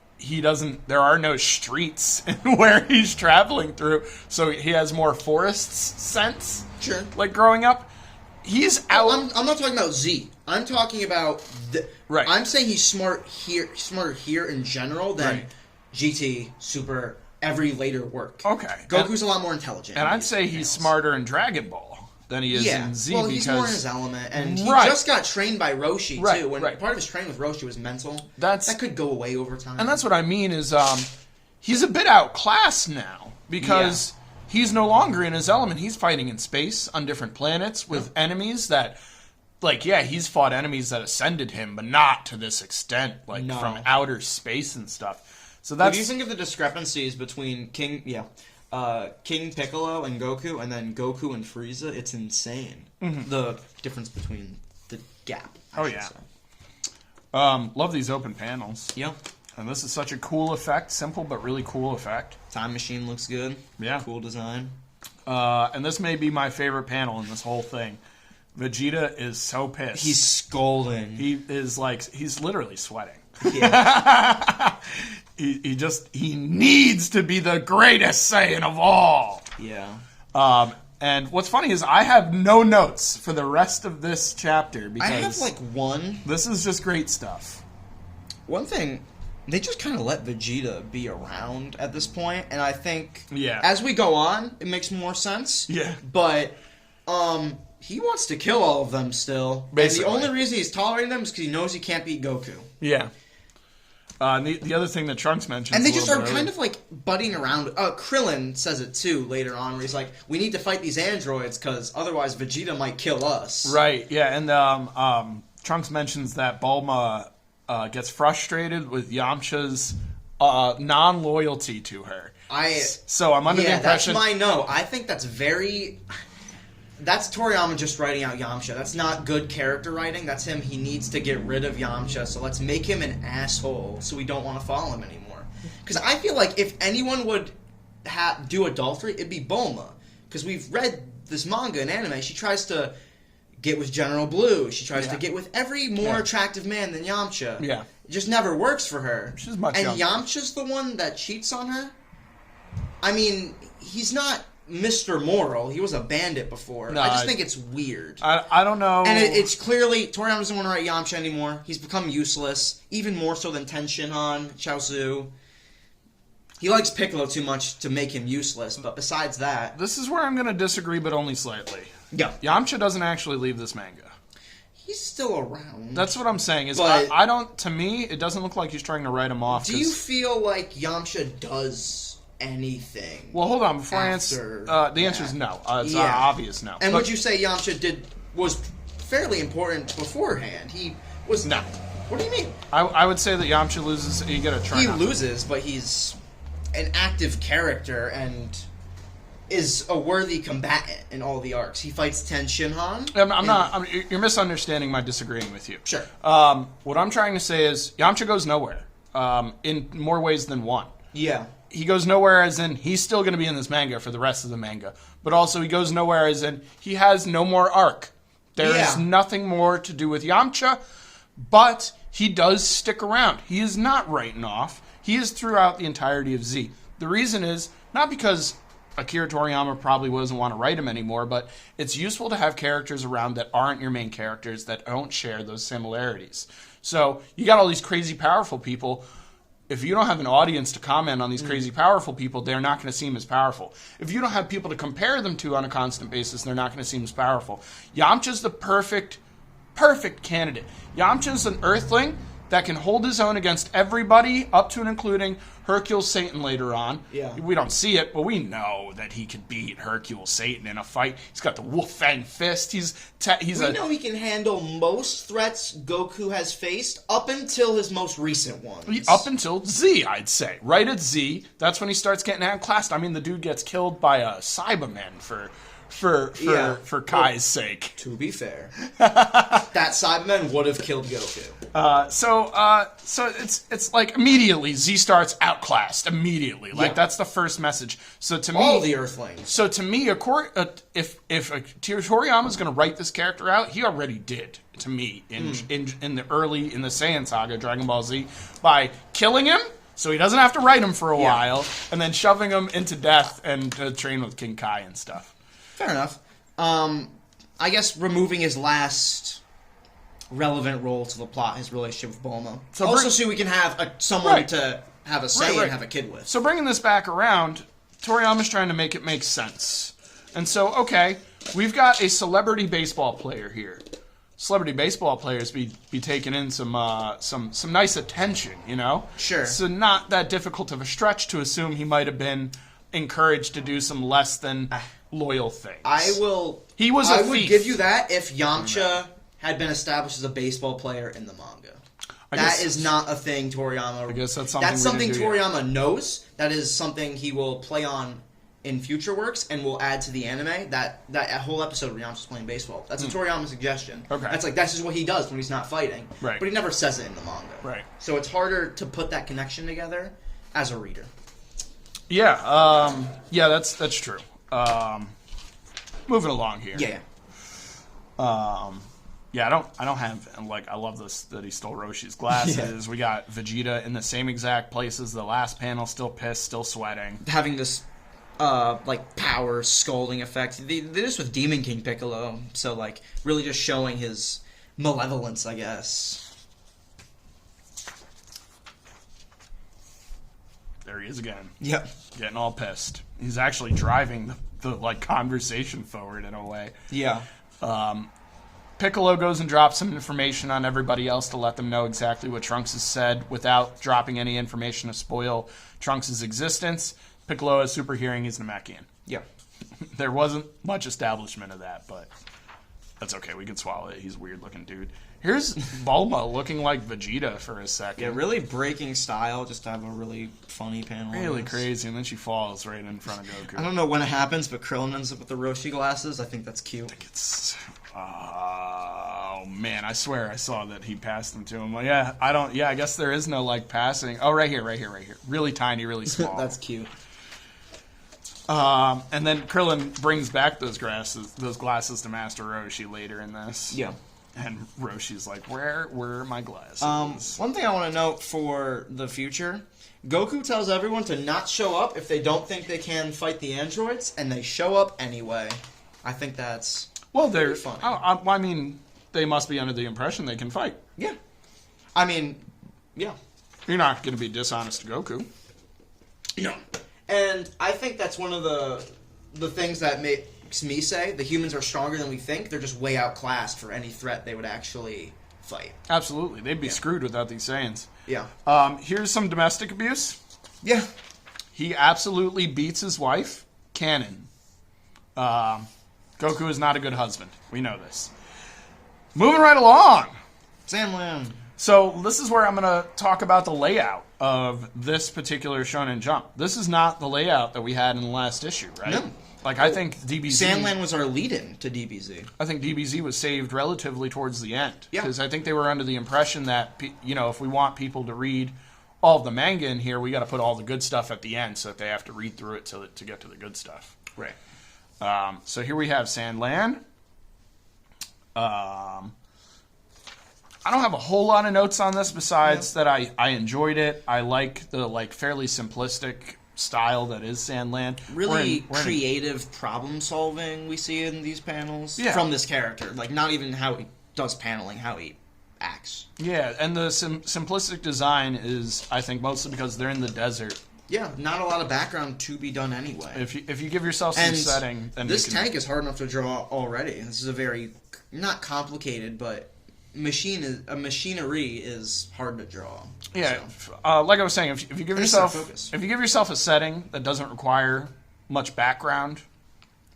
there are no streets in where he's traveling through, so he has more forests sense. Sure. Like, growing up, he's out... I'm not talking about Z. I'm talking about... Right. I'm saying he's smarter here in general than Right. GT, Super, every later work. Okay. Goku's a lot more intelligent. And in I'd these say he's panels. smarter in Dragon Ball than he is in Z, well, because... he's more in his element, and he Right. just got trained by Roshi, Right, too. When right. part of his training with Roshi was mental. That could go away over time. And that's what I mean is he's a bit outclassed now because he's no longer in his element. He's fighting in space on different planets with enemies that, like, he's fought enemies that ascended him, but not to this extent, like from outer space and stuff. So that's... What do you think of the discrepancies between King Piccolo and Goku, and then Goku and Frieza? It's insane. Mm-hmm. The difference between the gap. I should say. Love these open panels. Yeah. And this is such a cool effect. Simple, but really cool effect. Time Machine looks good. Yeah. Cool design. And this may be my favorite panel in this whole thing. Vegeta is so pissed. He's scolding. He is like, he's literally sweating. Yeah. he needs to be the greatest Saiyan of all. Yeah. And what's funny is I have no notes for the rest of this chapter because I have like one. This is just great stuff. One thing, they just kind of let Vegeta be around at this point, and I think as we go on, it makes more sense. Yeah. But he wants to kill all of them still. Basically. And the only reason he's tolerating them is because he knows he can't beat Goku. Yeah. And the other thing that Trunks mentioned, and they just are kind of like butting around. Krillin says it too later on, where he's like, "We need to fight these androids because otherwise Vegeta might kill us." Right. Yeah. And Trunks mentions that Bulma gets frustrated with Yamcha's non-loyalty to her. So I'm under the impression... that's my no. I think that's very... That's Toriyama just writing out Yamcha. That's not good character writing. That's him. He needs to get rid of Yamcha, so let's make him an asshole so we don't want to follow him anymore. Because I feel like if anyone would do adultery, it'd be Bulma. Because we've read this manga and anime. She tries to get with General Blue. She tries to get with every more attractive man than Yamcha. Yeah. It just never works for her. She's much And younger. Yamcha's the one that cheats on her? I mean, he's not Mr. Moral. He was a bandit before. No, I just think it's weird. I don't know. And it's clearly... Toriyama doesn't want to write Yamcha anymore. He's become useless. Even more so than Tenshinhan, Chaozu. He likes Piccolo too much to make him useless, but besides that... This is where I'm going to disagree, but only slightly. Yeah. Yamcha doesn't actually leave this manga. He's still around. That's what I'm saying. Is But- I don't... To me, it doesn't look like he's trying to write him off. Do you feel like Yamcha does anything? Well, hold on. Before I answer... The answer is no. It's an obvious no. And But- would you say Yamcha was fairly important beforehand? He was... No. What do you mean? I would say that Yamcha loses... You got to try He not- loses, but he's an active character and is a worthy combatant in all the arcs. He fights Tenshinhan. You're misunderstanding my disagreeing with you. Sure. What I'm trying to say is Yamcha goes nowhere. In more ways than one. Yeah. He goes nowhere as in he's still going to be in this manga for the rest of the manga. But also he goes nowhere as in he has no more arc. There is nothing more to do with Yamcha, but he does stick around. He is not written off. He is throughout the entirety of Z. The reason is not because Akira Toriyama probably doesn't want to write him anymore, but it's useful to have characters around that aren't your main characters, that don't share those similarities. So you got all these crazy powerful people. If you don't have an audience to comment on these crazy powerful people, they're not going to seem as powerful. If you don't have people to compare them to on a constant basis, they're not going to seem as powerful. Yamcha's the perfect candidate. Yamcha's an Earthling that can hold his own against everybody, up to and including Hercule Satan later on. Yeah. We don't see it, but we know that he could beat Hercule Satan in a fight. He's got the Wolf Fang Fist. We know he can handle most threats Goku has faced up until his most recent ones. Up until Z, I'd say. Right at Z, that's when he starts getting outclassed. I mean, the dude gets killed by a Cyberman for Kai's sake. To be fair, that Cyberman would have killed Goku. So it's like immediately Z starts outclassed immediately. Like that's the first message. So to me, all the Earthlings. So to me, if Toriyama's going to write this character out, he already did. To me, in the Saiyan saga, Dragon Ball Z, by killing him. So he doesn't have to write him for a while, and then shoving him into death and train with King Kai and stuff. Fair enough. I guess removing his last relevant role to the plot, his relationship with Bulma. So we can have someone to have a say and have a kid with. So bringing this back around, Toriyama's trying to make it make sense. And so, okay, we've got a celebrity baseball player here. Celebrity baseball players be taking in some nice attention, you know? Sure. So not that difficult of a stretch to assume he might have been encouraged to do some less than loyal things. He was a thief. I would give you that if Yamcha had been established as a baseball player in the manga. That is not a thing Toriyama... I guess that's something Toriyama knows. That is something he will play on in future works and will add to the anime. That whole episode where Yamcha's playing baseball. That's a Toriyama suggestion. Okay. That's just what he does when he's not fighting. Right. But he never says it in the manga. Right. So it's harder to put that connection together as a reader. Yeah. That's true. Moving along here. Yeah. I don't have, I love this, that he stole Roshi's glasses. Yeah. We got Vegeta in the same exact places. The last panel, still pissed, still sweating. Having this, power scalding effect. They did this with Demon King Piccolo. So, really just showing his malevolence, I guess. There he is again. Yep. Getting all pissed. He's actually driving the conversation forward in a way. Yeah. Piccolo goes and drops some information on everybody else to let them know exactly what Trunks has said without dropping any information to spoil Trunks' existence. Piccolo has super hearing. He's Namekian. Yeah. There wasn't much establishment of that, but that's okay. We can swallow it. He's a weird-looking dude. Here's Bulma looking like Vegeta for a second. Yeah, really breaking style just to have a really funny panel. Really crazy, and then she falls right in front of Goku. I don't know when it happens, but Krillin ends up with the Roshi glasses. I think that's cute. I think it's... Oh, man, I swear I saw that he passed them to him. Well, I guess there is no, passing. Oh, right here. Really tiny, really small. That's cute. And then Krillin brings back those glasses to Master Roshi later in this. Yeah. And Roshi's like, where were my glasses? One thing I want to note for the future, Goku tells everyone to not show up if they don't think they can fight the androids, and they show up anyway. I think that's they're funny. I mean, they must be under the impression they can fight. Yeah. I mean, yeah. You're not going to be dishonest to Goku. No. And I think that's one of the things that makes me say the humans are stronger than we think. They're just way outclassed for any threat they would actually fight. Absolutely. They'd be screwed without these Saiyans. Yeah. Here's some domestic abuse. Yeah. He absolutely beats his wife, Canon. Goku is not a good husband. We know this. Moving right along. SandLand. So this is where I'm going to talk about the layout of this particular Shonen Jump. This is not the layout that we had in the last issue, right? No. I think DBZ... SandLand was our lead-in to DBZ. I think DBZ was saved relatively towards the end. Yeah. Because I think they were under the impression that, if we want people to read all of the manga in here, we got to put all the good stuff at the end so that they have to read through it to get to the good stuff. Right. So here we have SandLand. I don't have a whole lot of notes on this besides that I enjoyed it. I like the fairly simplistic style that is SandLand. Really creative problem solving we see in these panels from this character. Not even how he does paneling, how he acts. Yeah, and the simplistic design is, I think, mostly because they're in the desert. Yeah, not a lot of background to be done anyway. If you give yourself some setting, then this tank is hard enough to draw already. This is a very not complicated, but machinery is hard to draw. Yeah, so. like I was saying, if you give yourself focus. if you give yourself a setting that doesn't require much background,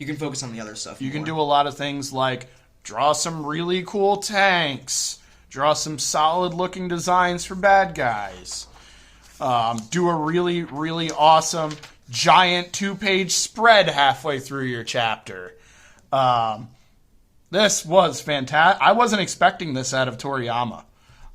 You can focus on the other stuff. you can do a lot of things like draw some really cool tanks, draw some solid-looking designs for bad guys, do a really, really awesome giant 2-page spread halfway through your chapter. This was fantastic. I wasn't expecting this out of Toriyama.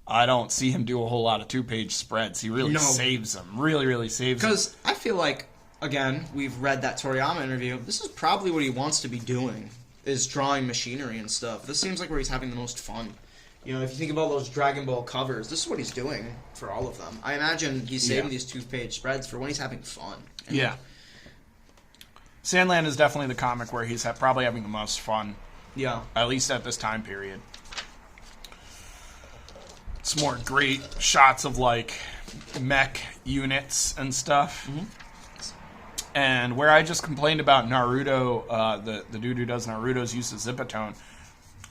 I don't see him do a whole lot of 2-page spreads. He really saves them. Really, really saves them. Because I feel like, again, we've read that Toriyama interview. This is probably what he wants to be doing, is drawing machinery and stuff. This seems like where he's having the most fun. You know, if you think about those Dragon Ball covers, this is what he's doing for all of them. I imagine he's saving these 2-page spreads for when he's having fun. Yeah. SandLand is definitely the comic where he's probably having the most fun. Yeah. At least at this time period. It's more great shots of, like, mech units and stuff. Mm-hmm. And where I just complained about Naruto, the dude who does Naruto's use of Zipatone,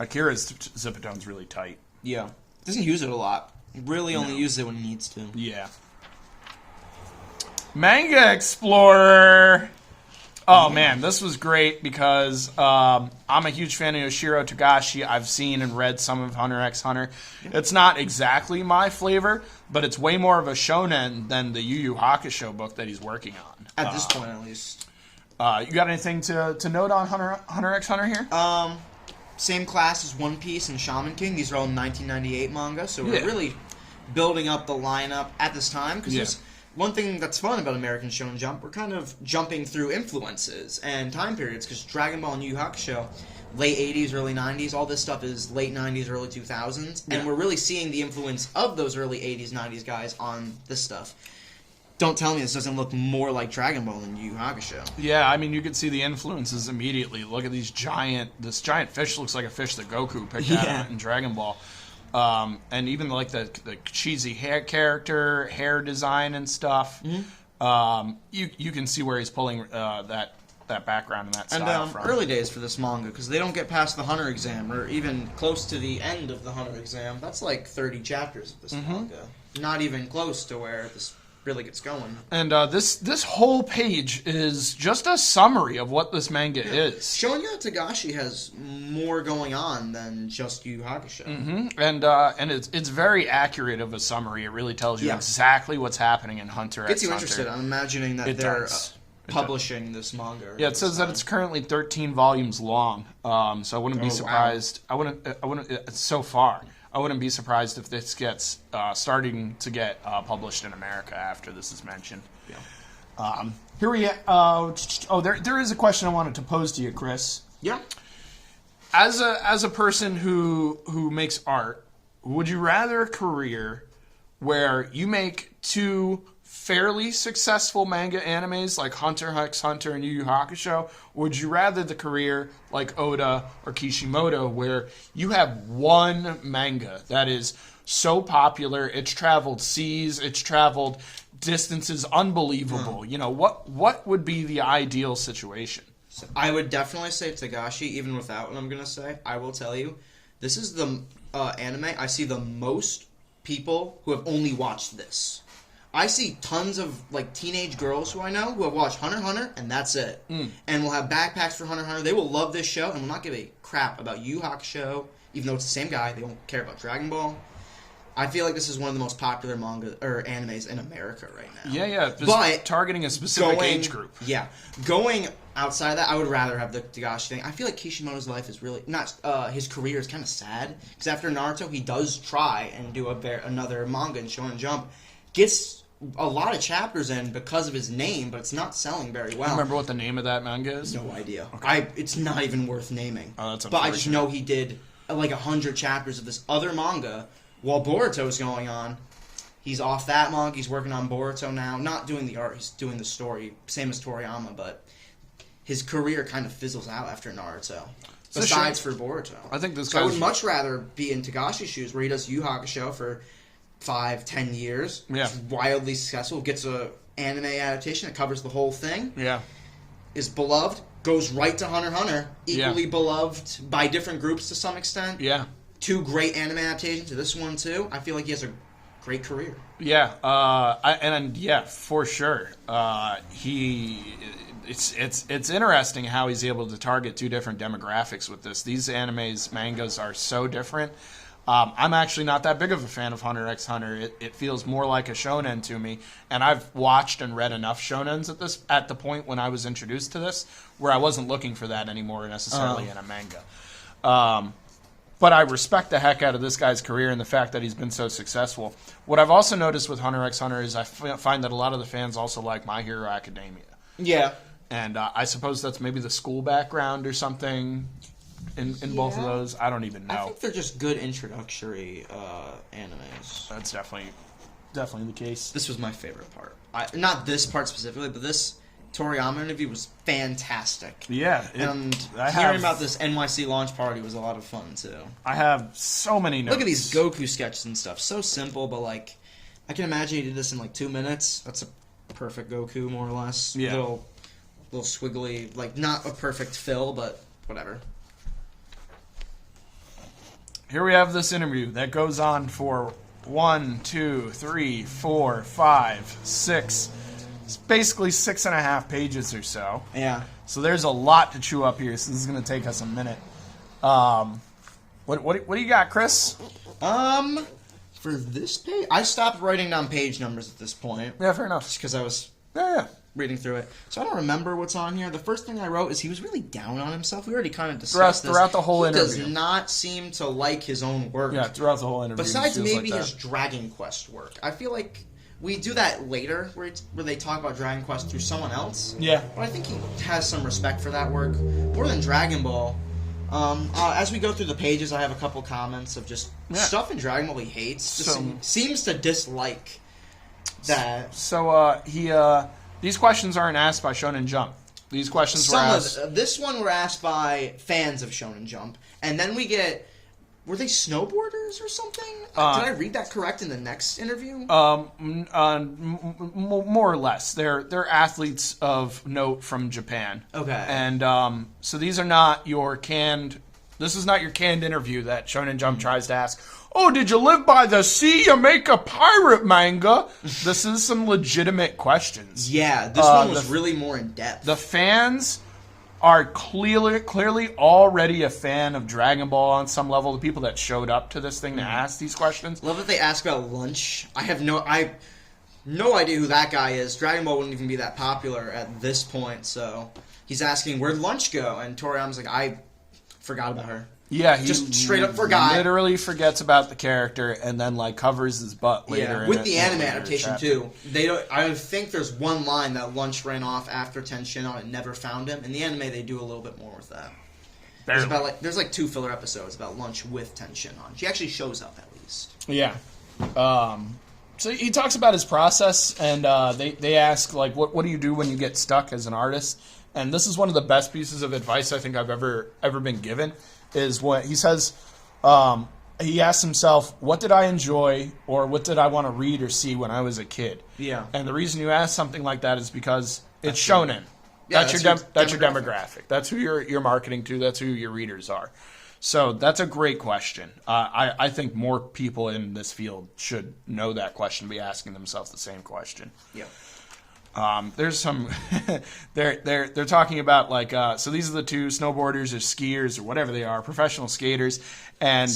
Akira's Zipatone's really tight. Yeah. Doesn't use it a lot. Really only uses it when he needs to. Yeah. Manga Explorer! Oh, man, this was great because I'm a huge fan of Eiichiro Togashi. I've seen and read some of HunterXHunter. It's not exactly my flavor, but it's way more of a shonen than the YuYu Hakusho book that he's working on. At this point, at least. You got anything to note on HunterXHunter here? Same class as One Piece and Shaman King. These are all 1998 manga, so we're really building up the lineup at this time, because one thing that's fun about American Shonen Jump, we're kind of jumping through influences and time periods, because Dragon Ball and Yu Yu Hakusho, late 80s, early 90s, all this stuff is late 90s, early 2000s, and we're really seeing the influence of those early 80s, 90s guys on this stuff. Don't tell me this doesn't look more like Dragon Ball than Yu Yu Hakusho. Yeah, I mean, you could see the influences immediately. Look at this giant fish looks like a fish that Goku picked out in Dragon Ball. And even like the cheesy hair design and stuff. Mm-hmm. You can see where he's pulling that background and that style from. Early days for this manga, because they don't get past the Hunter exam, or even close to the end of the Hunter exam. That's like 30 chapters of this manga. Not even close to where this really gets going. And this whole page is just a summary of what this manga is. Showing you that Togashi has more going on than just Yu Yu Hakusho. Mm-hmm. And it's very accurate of a summary. It really tells you exactly what's happening in HunterXHunter. Gets you interested. I'm imagining that they're publishing this manga. Yeah, it says that it's currently 13 volumes long. So I wouldn't be surprised. Wow. I wouldn't. So far. I wouldn't be surprised if this gets starting to get published in America after this is mentioned. Yeah. Here we there is a question I wanted to pose to you, Chris. Yeah. As a person who makes art, would you rather a career where you make 2 fairly successful manga animes like HunterXHunter and Yu Yu Hakusho, or would you rather the career like Oda or Kishimoto where you have one manga that is so popular, it's traveled seas, it's traveled distances unbelievable. You know, what would be the ideal situation? So I would definitely say Togashi, even without what I'm going to say. I will tell you, this is the anime I see the most people who have only watched this. I see tons of like teenage girls who I know who have watched HunterXHunter, and that's it. And will have backpacks for HunterXHunter. They will love this show and will not give a crap about Yu Yu Hakusho, even though it's the same guy. They won't care about Dragon Ball. I feel like this is one of the most popular manga or animes in America right now. Yeah. But targeting a specific age group. Yeah. Going outside of that, I would rather have the Togashi thing. I feel like Kishimoto's life is really not. His career is kind of sad, because after Naruto, he does try and do another manga in Shonen Jump. Gets a lot of chapters in because of his name, but it's not selling very well. You remember what the name of that manga is? No idea. Okay. It's not even worth naming. Oh, that's unfortunate. But I just know he did like 100 chapters of this other manga while Boruto's going on. He's off that manga. He's working on Boruto now. Not doing the art. He's doing the story. Same as Toriyama, but his career kind of fizzles out after Naruto. Besides for Boruto. I think this. So I would much rather be in Togashi's shoes, where he does Yu Yu Hakusho for 5-10 years. Yeah. Wildly successful. Gets a anime adaptation that covers the whole thing. Yeah. Is beloved. Goes right to HunterXHunter. Equally beloved by different groups to some extent. Yeah. 2 great anime adaptations to this one too. I feel like he has a great career. Yeah, for sure. It's interesting how he's able to target 2 different demographics with this. These mangas are so different. I'm actually not that big of a fan of HunterXHunter. It feels more like a shonen to me, and I've watched and read enough shonens at the point when I was introduced to this, where I wasn't looking for that anymore necessarily in a manga. But I respect the heck out of this guy's career and the fact that he's been so successful. What I've also noticed with HunterXHunter is I find that a lot of the fans also like My Hero Academia. Yeah. And I suppose that's maybe the school background or something in both of those. I don't even know. I think they're just good introductory animes. That's definitely the case. This was my favorite part. Not this part specifically, but this Toriyama interview was fantastic. Yeah. Hearing about this NYC launch party was a lot of fun, too. I have so many notes. Look at these Goku sketches and stuff. So simple, but, like, I can imagine he did this in, like, 2 minutes. That's a perfect Goku, more or less. Yeah. Little squiggly, like, not a perfect fill, but whatever. Here we have this interview that goes on for 1, 2, 3, 4, 5, 6. It's basically 6.5 pages or so. Yeah. So there's a lot to chew up here. So this is going to take us a minute. What do you got, Chris? For this page, I stopped writing down page numbers at this point. Yeah, fair enough. Just because I was Yeah. reading through it. So I don't remember what's on here. The first thing I wrote is he was really down on himself. We already kind of discussed this. Throughout the whole he interview. does not seem to like his own work. Yeah, throughout the whole interview. Besides maybe like his Dragon Quest work. I feel like we do that later, where they talk about Dragon Quest through someone else. Yeah. But I think he has some respect for that work. More than Dragon Ball. As we go through the pages, I have a couple comments of just stuff in Dragon Ball he hates. Just seems to dislike that. So these questions aren't asked by Shonen Jump. These questions were asked. This one were asked by fans of Shonen Jump, and then we get. Were they snowboarders or something? Did I read that correct in the next interview? More or less. They're athletes of note from Japan. Okay. And so these are not your canned. This is not your canned interview that Shonen Jump tries to ask. Oh, did you live by the sea? You make a pirate manga. This is some legitimate questions. Yeah, this one was really more in depth. The fans are clearly already a fan of Dragon Ball on some level. The people that showed up to this thing to ask these questions. Love that they ask about lunch. I have no idea who that guy is. Dragon Ball wouldn't even be that popular at this point, so he's asking where'd lunch go, and Toriyama's like, I forgot about her. Yeah, he just straight up forgot. Literally forgets about the character and then like covers his butt later. Yeah, with the anime adaptation too. They don't. I think there's one line that Lunch ran off after Tenshinhan and never found him. In the anime, they do a little bit more with that. There's like 2 filler episodes about Lunch with Tenshinhan. She actually shows up at least. Yeah. So he talks about his process, and they ask like, what do you do when you get stuck as an artist? And this is one of the best pieces of advice I think I've ever been given. Is what he says. He asks himself, "What did I enjoy, or what did I want to read or see when I was a kid?" Yeah. And the reason you ask something like that is because it's shonen. Yeah, that's your demographic. That's who you're marketing to. That's who your readers are. So that's a great question. I think more people in this field should know that question, be asking themselves the same question. Yeah. There's some they're talking about like so these are the 2 snowboarders or skiers or whatever they are, professional skaters, and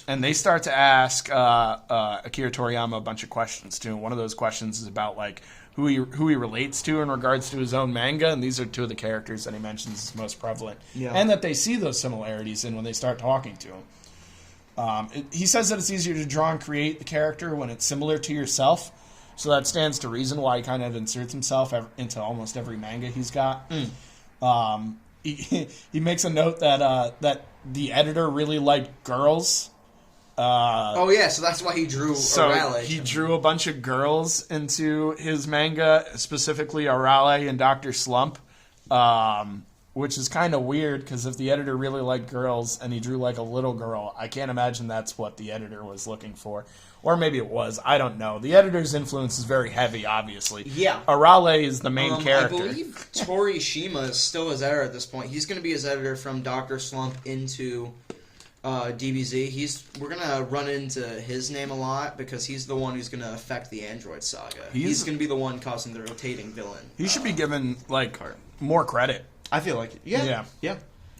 they start to ask Akira Toriyama a bunch of questions too. And one of those questions is about like who he relates to in regards to his own manga, and these are 2 of the characters that he mentions is most prevalent, and that they see those similarities in when they start talking to him. He says that it's easier to draw and create the character when it's similar to yourself. So that stands to reason why he kind of inserts himself into almost every manga he's got. He makes a note that the editor really liked girls. So that's why he drew Arale. He drew a bunch of girls into his manga, specifically Arale and Dr. Slump, which is kind of weird because if the editor really liked girls and he drew like a little girl, I can't imagine that's what the editor was looking for. Or maybe it was. I don't know. The editor's influence is very heavy, obviously. Yeah. Arale is the main character. I believe Tori Shima is still his editor at this point. He's going to be his editor from Dr. Slump into DBZ. We're gonna run into his name a lot because he's the one who's gonna affect the Android saga. He's gonna be the one causing the rotating villain. He should be given like more credit. I feel like it. Yeah.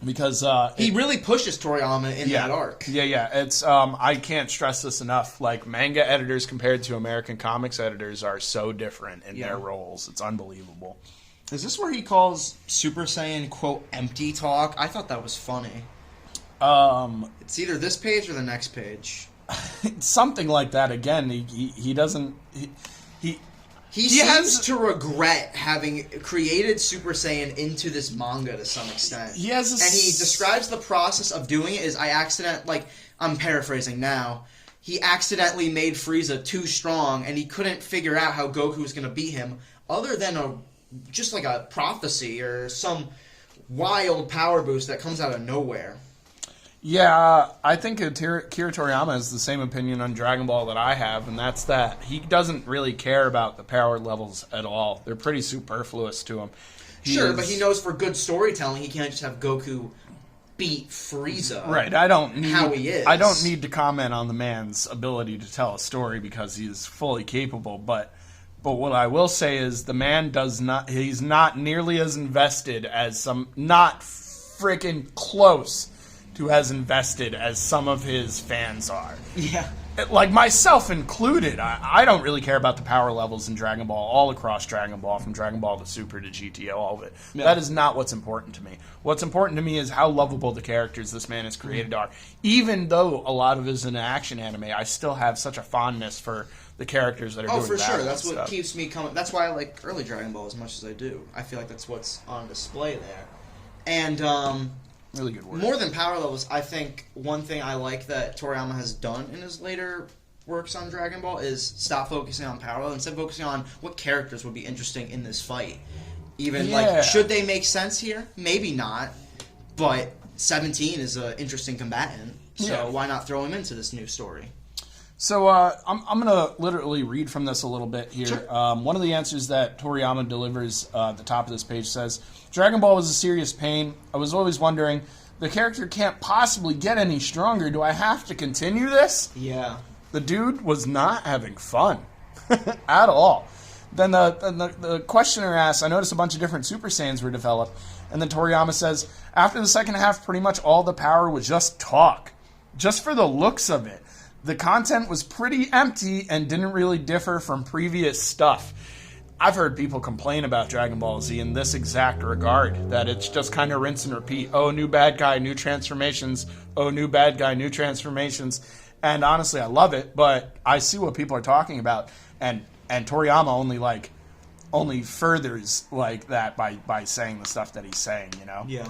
Because he really pushes Toriyama in that arc. Yeah. It's I can't stress this enough. Like manga editors compared to American comics editors are so different in their roles. It's unbelievable. Is this where he calls Super Saiyan quote empty talk? I thought that was funny. It's either this page or the next page. Something like that. Again, he doesn't. He seems to regret having created Super Saiyan into this manga to some extent. And he describes the process of doing it as I'm paraphrasing now. He accidentally made Frieza too strong, and he couldn't figure out how Goku was going to beat him, other than just like a prophecy or some wild power boost that comes out of nowhere. Yeah, I think Akira Toriyama has the same opinion on Dragon Ball that I have, and that's that he doesn't really care about the power levels at all. They're pretty superfluous to him. But he knows for good storytelling, he can't just have Goku beat Frieza. Right, how he is. I don't need to comment on the man's ability to tell a story because he's fully capable, but what I will say is the man he's not nearly as invested as not freaking close to as invested as some of his fans are. Yeah. Like myself included, I don't really care about the power levels in Dragon Ball, all across Dragon Ball, from Dragon Ball to Super to GTO, all of it. Yeah. That is not what's important to me. What's important to me is how lovable the characters this man has created are. Even though a lot of it is an action anime, I still have such a fondness for the characters that are doing for sure. That's what stuff. Keeps me coming. That's why I like early Dragon Ball as much as I do. I feel like that's what's on display there. And, really good work. More than power levels, I think one thing I like that Toriyama has done in his later works on Dragon Ball is stop focusing on power levels, instead focusing on what characters would be interesting in this fight. Should they make sense here? Maybe not, but 17 is an interesting combatant, so why not throw him into this new story? So I'm going to literally read from this a little bit here. Sure. One of the answers that Toriyama delivers at the top of this page says, Dragon Ball was a serious pain. I was always wondering, the character can't possibly get any stronger. Do I have to continue this? Yeah. The dude was not having fun at all. Then the questioner asks, I noticed a bunch of different Super Saiyans were developed. And then Toriyama says, after the second half, pretty much all the power was just talk. Just for the looks of it. The content was pretty empty and didn't really differ from previous stuff. I've heard people complain about Dragon Ball Z in this exact regard, that it's just kind of rinse and repeat. Oh, new bad guy, new transformations. Oh, new bad guy, new transformations. And honestly, I love it, but I see what people are talking about, and Toriyama only furthers like that by saying the stuff that he's saying, you know? Yeah.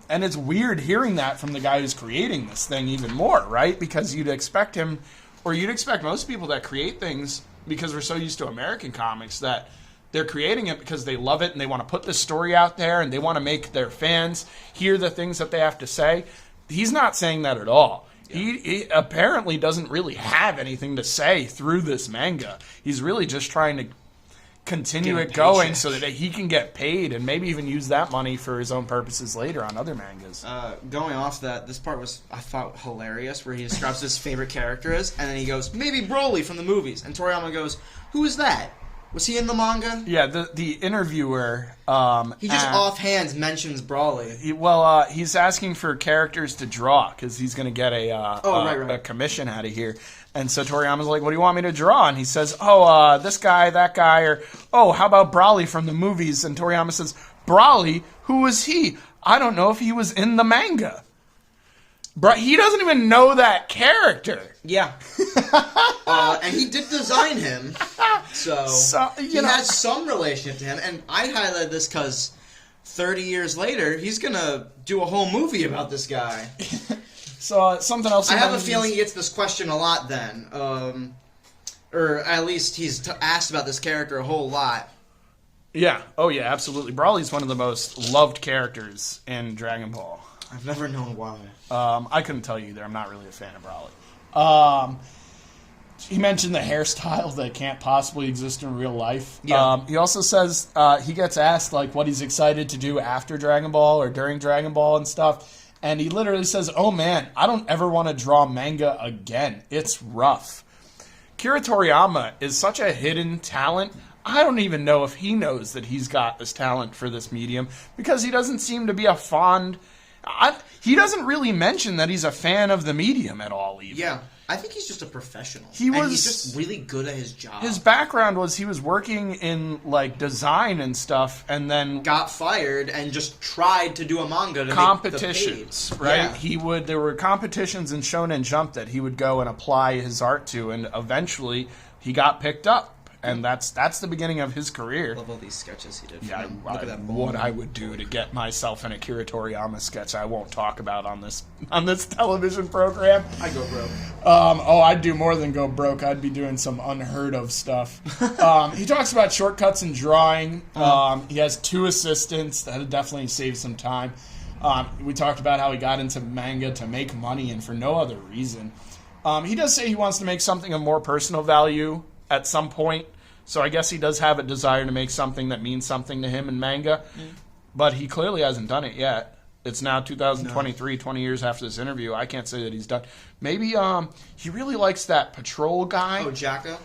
And it's weird hearing that from the guy who's creating this thing even more, right? Because you'd expect most people that create things, because we're so used to American comics, that they're creating it because they love it and they want to put this story out there and they want to make their fans hear the things that they have to say. He's not saying that at all. Yeah. He apparently doesn't really have anything to say through this manga. He's really just trying to continue it going so that he can get paid and maybe even use that money for his own purposes later on other mangas. Going off that, this part was, I thought, hilarious, where he describes his favorite character is, and then he goes, maybe Broly from the movies. And Toriyama goes, who is that? Was he in the manga? Yeah, the interviewer... he just offhand mentions Broly. He's asking for characters to draw, because he's going to get a commission out of here. And so Toriyama's like, what do you want me to draw? And he says, this guy, that guy, or, how about Broly from the movies? And Toriyama says, Broly? Who was he? I don't know if he was in the manga. He doesn't even know that character. Yeah. And he did design him. So he has some relationship to him. And I highlighted this because 30 years later, he's going to do a whole movie about this guy. So something else. I have a feeling he gets this question a lot then. Or at least he's asked about this character a whole lot. Yeah. Oh, yeah, absolutely. Broly's one of the most loved characters in Dragon Ball. I've never known why. I couldn't tell you either. I'm not really a fan of Broly. He mentioned the hairstyle that can't possibly exist in real life. Yeah. He also says he gets asked what he's excited to do after Dragon Ball or during Dragon Ball and stuff. And he literally says, "Oh man, I don't ever want to draw manga again. It's rough." Akira Toriyama is such a hidden talent. I don't even know if he knows that he's got this talent for this medium, because he doesn't seem to be a fond... he doesn't really mention that he's a fan of the medium at all, even. Yeah, I think he's just a professional. He's just really good at his job. His background was he was working in, like, design and stuff, and then... got fired and just tried to do a manga to competitions, make the right? Yeah. There were competitions in Shonen Jump that he would go and apply his art to, and eventually he got picked up. And that's the beginning of his career. I love all these sketches he did. Yeah, Look at that what I would do to get myself an Akira Toriyama sketch, I won't talk about on this television program. I go broke. I'd do more than go broke. I'd be doing some unheard of stuff. He talks about shortcuts in drawing. He has 2 assistants. That definitely saves some time. We talked about how he got into manga to make money and for no other reason. He does say he wants to make something of more personal value at some point. So I guess he does have a desire to make something that means something to him in manga, but he clearly hasn't done it yet. It's now 2023, 20 years after this interview. I can't say that he's done. Maybe he really likes that patrol guy. Oh, Jacko?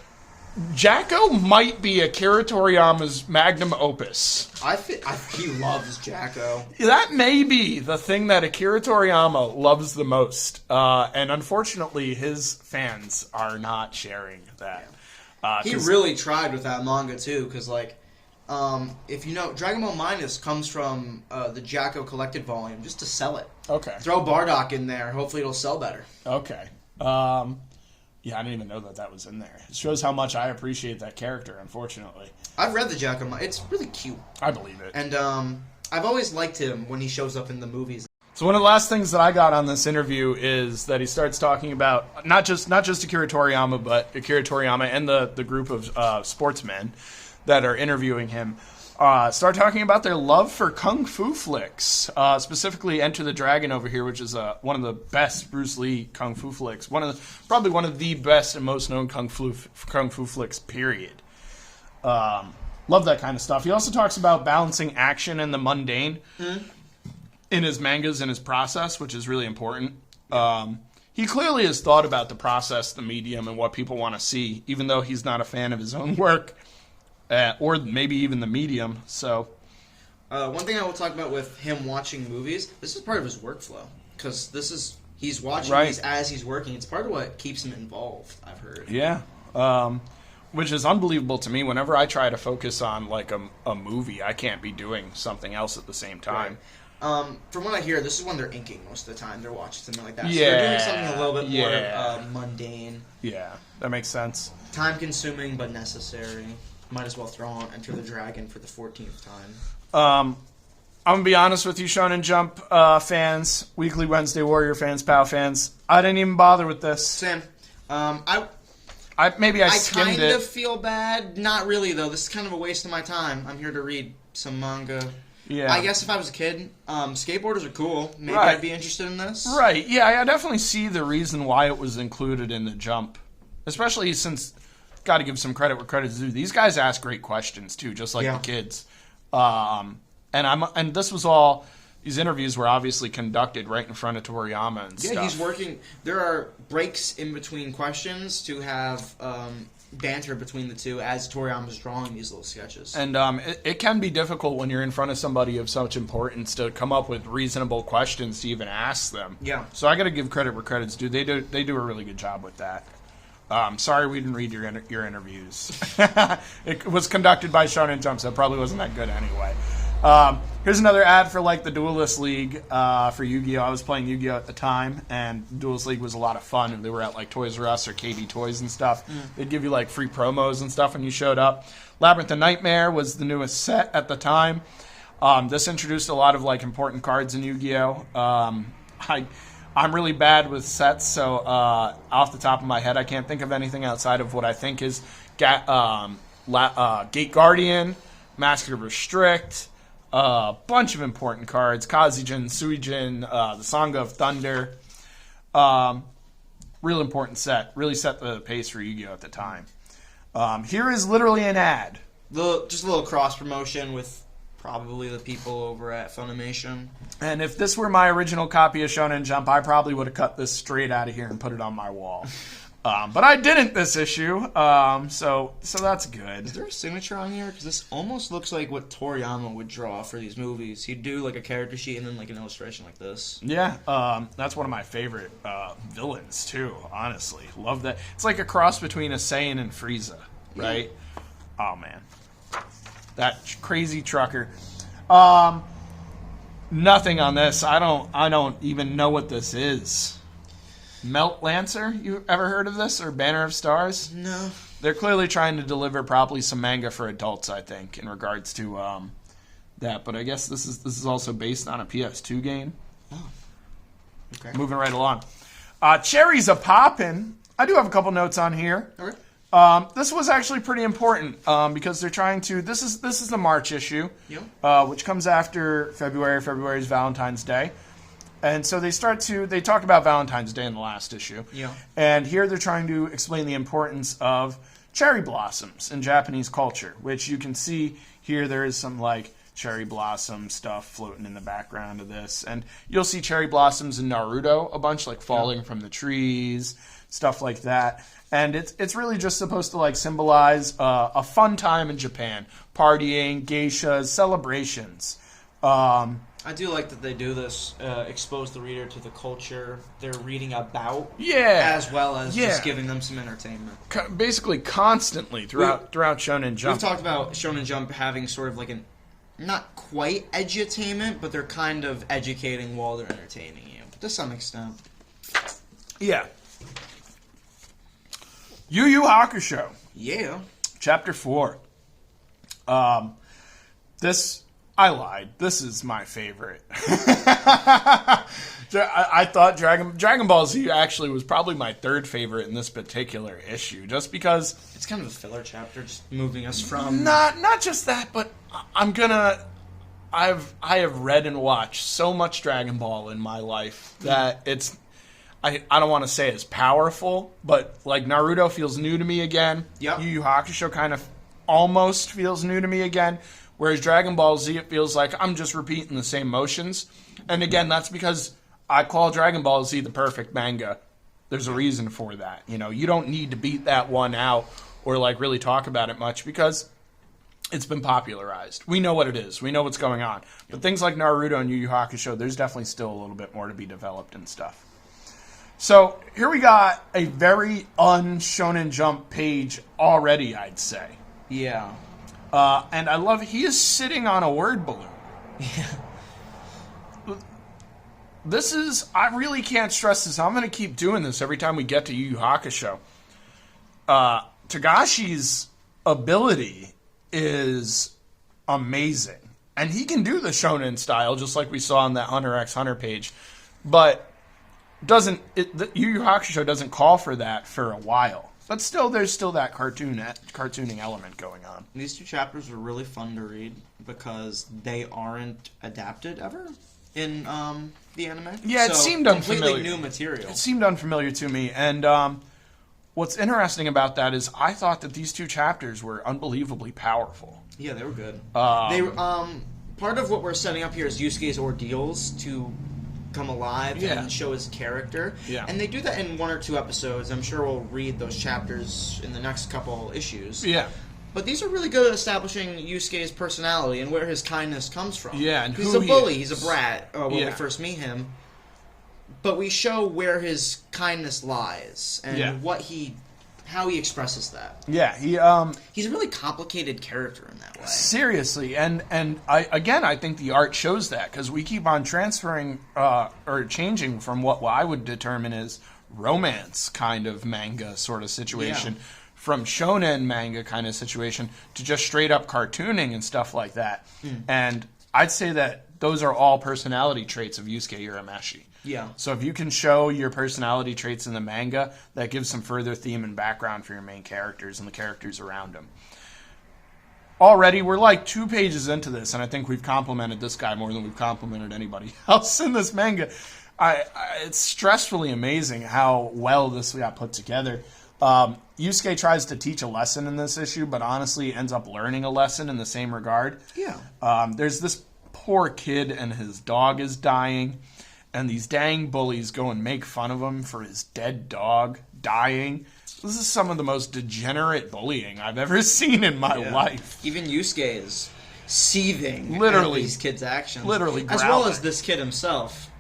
Jacko might be Akira Toriyama's magnum opus. He loves Jacko. That may be the thing that Akira Toriyama loves the most. And unfortunately, his fans are not sharing that. He really tried with that manga too, because if you know, Dragon Ball Minus comes from the Jacko collected volume just to sell it. Okay. Throw Bardock in there. Hopefully it'll sell better. Okay. Yeah, I didn't even know that was in there. It shows how much I appreciate that character, unfortunately. I've read the Jacko. It's really cute. I believe it. And I've always liked him when he shows up in the movies. So one of the last things that I got on this interview is that he starts talking about not just Akira Toriyama, but Akira Toriyama and the group of sportsmen that are interviewing him start talking about their love for kung fu flicks, specifically Enter the Dragon over here, which is one of the best Bruce Lee kung fu flicks, probably one of the best and most known kung fu flicks, period. Love that kind of stuff. He also talks about balancing action and the mundane in his mangas and his process, which is really important. He clearly has thought about the process, the medium, and what people want to see, even though he's not a fan of his own work, or maybe even the medium. So, one thing I will talk about with him watching movies, this is part of his workflow, because he's watching these as he's working. It's part of what keeps him involved, I've heard. Yeah. Which is unbelievable to me. Whenever I try to focus on like a movie, I can't be doing something else at the same time. Right. From what I hear, this is when they're inking most of the time. They're watching something like that. So Yeah. they're doing something a little bit more mundane. Yeah, that makes sense. Time-consuming, but necessary. Might as well throw on Enter the Dragon for the 14th time. I'm going to be honest with you, Shonen Jump fans, Weekly Wednesday Warrior fans, POW fans. I didn't even bother with this. Sam, I kind skimmed it. of feel bad. Not really, though. This is kind of a waste of my time. I'm here to read some manga. Yeah. I guess if I was a kid, skateboarders are cool. Maybe Right. I'd be interested in this. Right, yeah, I definitely see the reason why it was included in the Jump. Especially since, got to give some credit where credit's due. These guys ask great questions, too, just like the kids. And this was all... These interviews were obviously conducted right in front of Toriyama and stuff. Yeah, he's working. There are breaks in between questions to have banter between the two as Toriyama's drawing these little sketches. And it can be difficult when you're in front of somebody of such importance to come up with reasonable questions to even ask them. Yeah. So I got to give credit where credit's due. They do a really good job with that. Sorry we didn't read your interviews. It was conducted by Shonen Jump, so it probably wasn't that good anyway. Here's another ad for like the Duelist League for Yu-Gi-Oh! I was playing Yu-Gi-Oh! At the time, and Duelist League was a lot of fun. And they were at like Toys R Us or KB Toys and stuff. They'd give you like free promos and stuff when you showed up. Labyrinth of Nightmare was the newest set at the time. This introduced a lot of like important cards in Yu-Gi-Oh! I'm really bad with sets, so off the top of my head, I can't think of anything outside of what I think is Gate Guardian, Master of Restrict, a bunch of important cards, Kazijin, Suijin, the Song of Thunder. Real important set. Really set the pace for Yu-Gi-Oh! At the time. Here is literally an ad. Just a little cross promotion with Probably the people over at Funimation. And if this were my original copy of Shonen Jump, I probably would have cut this straight out of here and put it on my wall. But I didn't this issue, so that's good. Is there a signature on here? Because this almost looks like what Toriyama would draw for these movies. He'd do like a character sheet and then like an illustration like this. Yeah, that's one of my favorite villains too. Honestly, love that. It's like a cross between a Saiyan and Frieza, right? Yeah. Oh man, that crazy trucker. Nothing on this. I don't even know what this is. Melt Lancer? You ever heard of this? Or Banner of Stars? No. They're clearly trying to deliver probably some manga for adults, I think, in regards to that. But I guess this is also based on a PS2 game. Oh. Okay. Moving right along. Cherries a Poppin'. I do have a couple notes on here. All right. This was actually pretty important because they're trying to. This is the March issue, which comes after February. February is Valentine's Day. And so they talked about Valentine's Day in the last issue. Yeah. And here they're trying to explain the importance of cherry blossoms in Japanese culture, which you can see here. There is some like cherry blossom stuff floating in the background of this. And you'll see cherry blossoms in Naruto a bunch, like falling from the trees, stuff like that. And it's really just supposed to like symbolize a fun time in Japan, partying, geishas, celebrations. I do like that they do this, expose the reader to the culture they're reading about, as well as just giving them some entertainment. Basically, constantly throughout Shonen Jump. We've talked about Shonen Jump having sort of like an, not quite edutainment, but they're kind of educating while they're entertaining you, to some extent. Yeah. YuYu Hakusho. Yeah. Chapter 4. I lied. This is my favorite. I thought Dragon Ball Z actually was probably my third favorite in this particular issue, just because it's kind of a filler chapter, just moving us from not just that, but I have read and watched so much Dragon Ball in my life that it's I don't want to say it's powerful, but like Naruto feels new to me again. Yep. Yu Yu Hakusho kind of almost feels new to me again. Whereas Dragon Ball Z, it feels like I'm just repeating the same motions. And again, that's because I call Dragon Ball Z the perfect manga. There's a reason for that. You know, you don't need to beat that one out or like really talk about it much because it's been popularized. We know what it is. We know what's going on. But things like Naruto and Yu Yu Hakusho, there's definitely still a little bit more to be developed and stuff. So here we got a very un-Shonen Jump page already, I'd say. Yeah. And I love he is sitting on a word balloon. Yeah. This is, I really can't stress this. I'm going to keep doing this every time we get to Yu Yu Hakusho. Togashi's ability is amazing. And he can do the shonen style, just like we saw on that HunterXHunter page. But Yu Yu Hakusho doesn't call for that for a while. But still, there's still that cartooning element going on. These two chapters were really fun to read because they aren't adapted ever in the anime. Yeah, it seemed unfamiliar. Completely new material. It seemed unfamiliar to me. And what's interesting about that is I thought that these two chapters were unbelievably powerful. Yeah, they were good. Part of what we're setting up here is Yusuke's ordeals to come alive and show his character. Yeah. And they do that in one or two episodes. I'm sure we'll read those chapters in the next couple issues. Yeah. But these are really good at establishing Yusuke's personality and where his kindness comes from. Yeah, and he's a bully, he's a brat when we first meet him. But we show where his kindness lies and how he expresses that. Yeah, he's a really complicated character in that way. Seriously, and I think the art shows that because we keep on transferring or changing from what I would determine as romance kind of manga sort of situation, from shonen manga kind of situation to just straight up cartooning and stuff like that. And I'd say that those are all personality traits of Yusuke Urameshi. Yeah. So if you can show your personality traits in the manga, that gives some further theme and background for your main characters and the characters around them. Already, we're like 2 pages into this, and I think we've complimented this guy more than we've complimented anybody else in this manga. It's stressfully amazing how well this got put together. Yusuke tries to teach a lesson in this issue, but honestly ends up learning a lesson in the same regard. Yeah. There's this poor kid and his dog is dying, and these dang bullies go and make fun of him for his dead dog dying. This is some of the most degenerate bullying I've ever seen in my life. Even Yusuke is seething Literally. at these kids' actions. Literally as growling. well as this kid himself.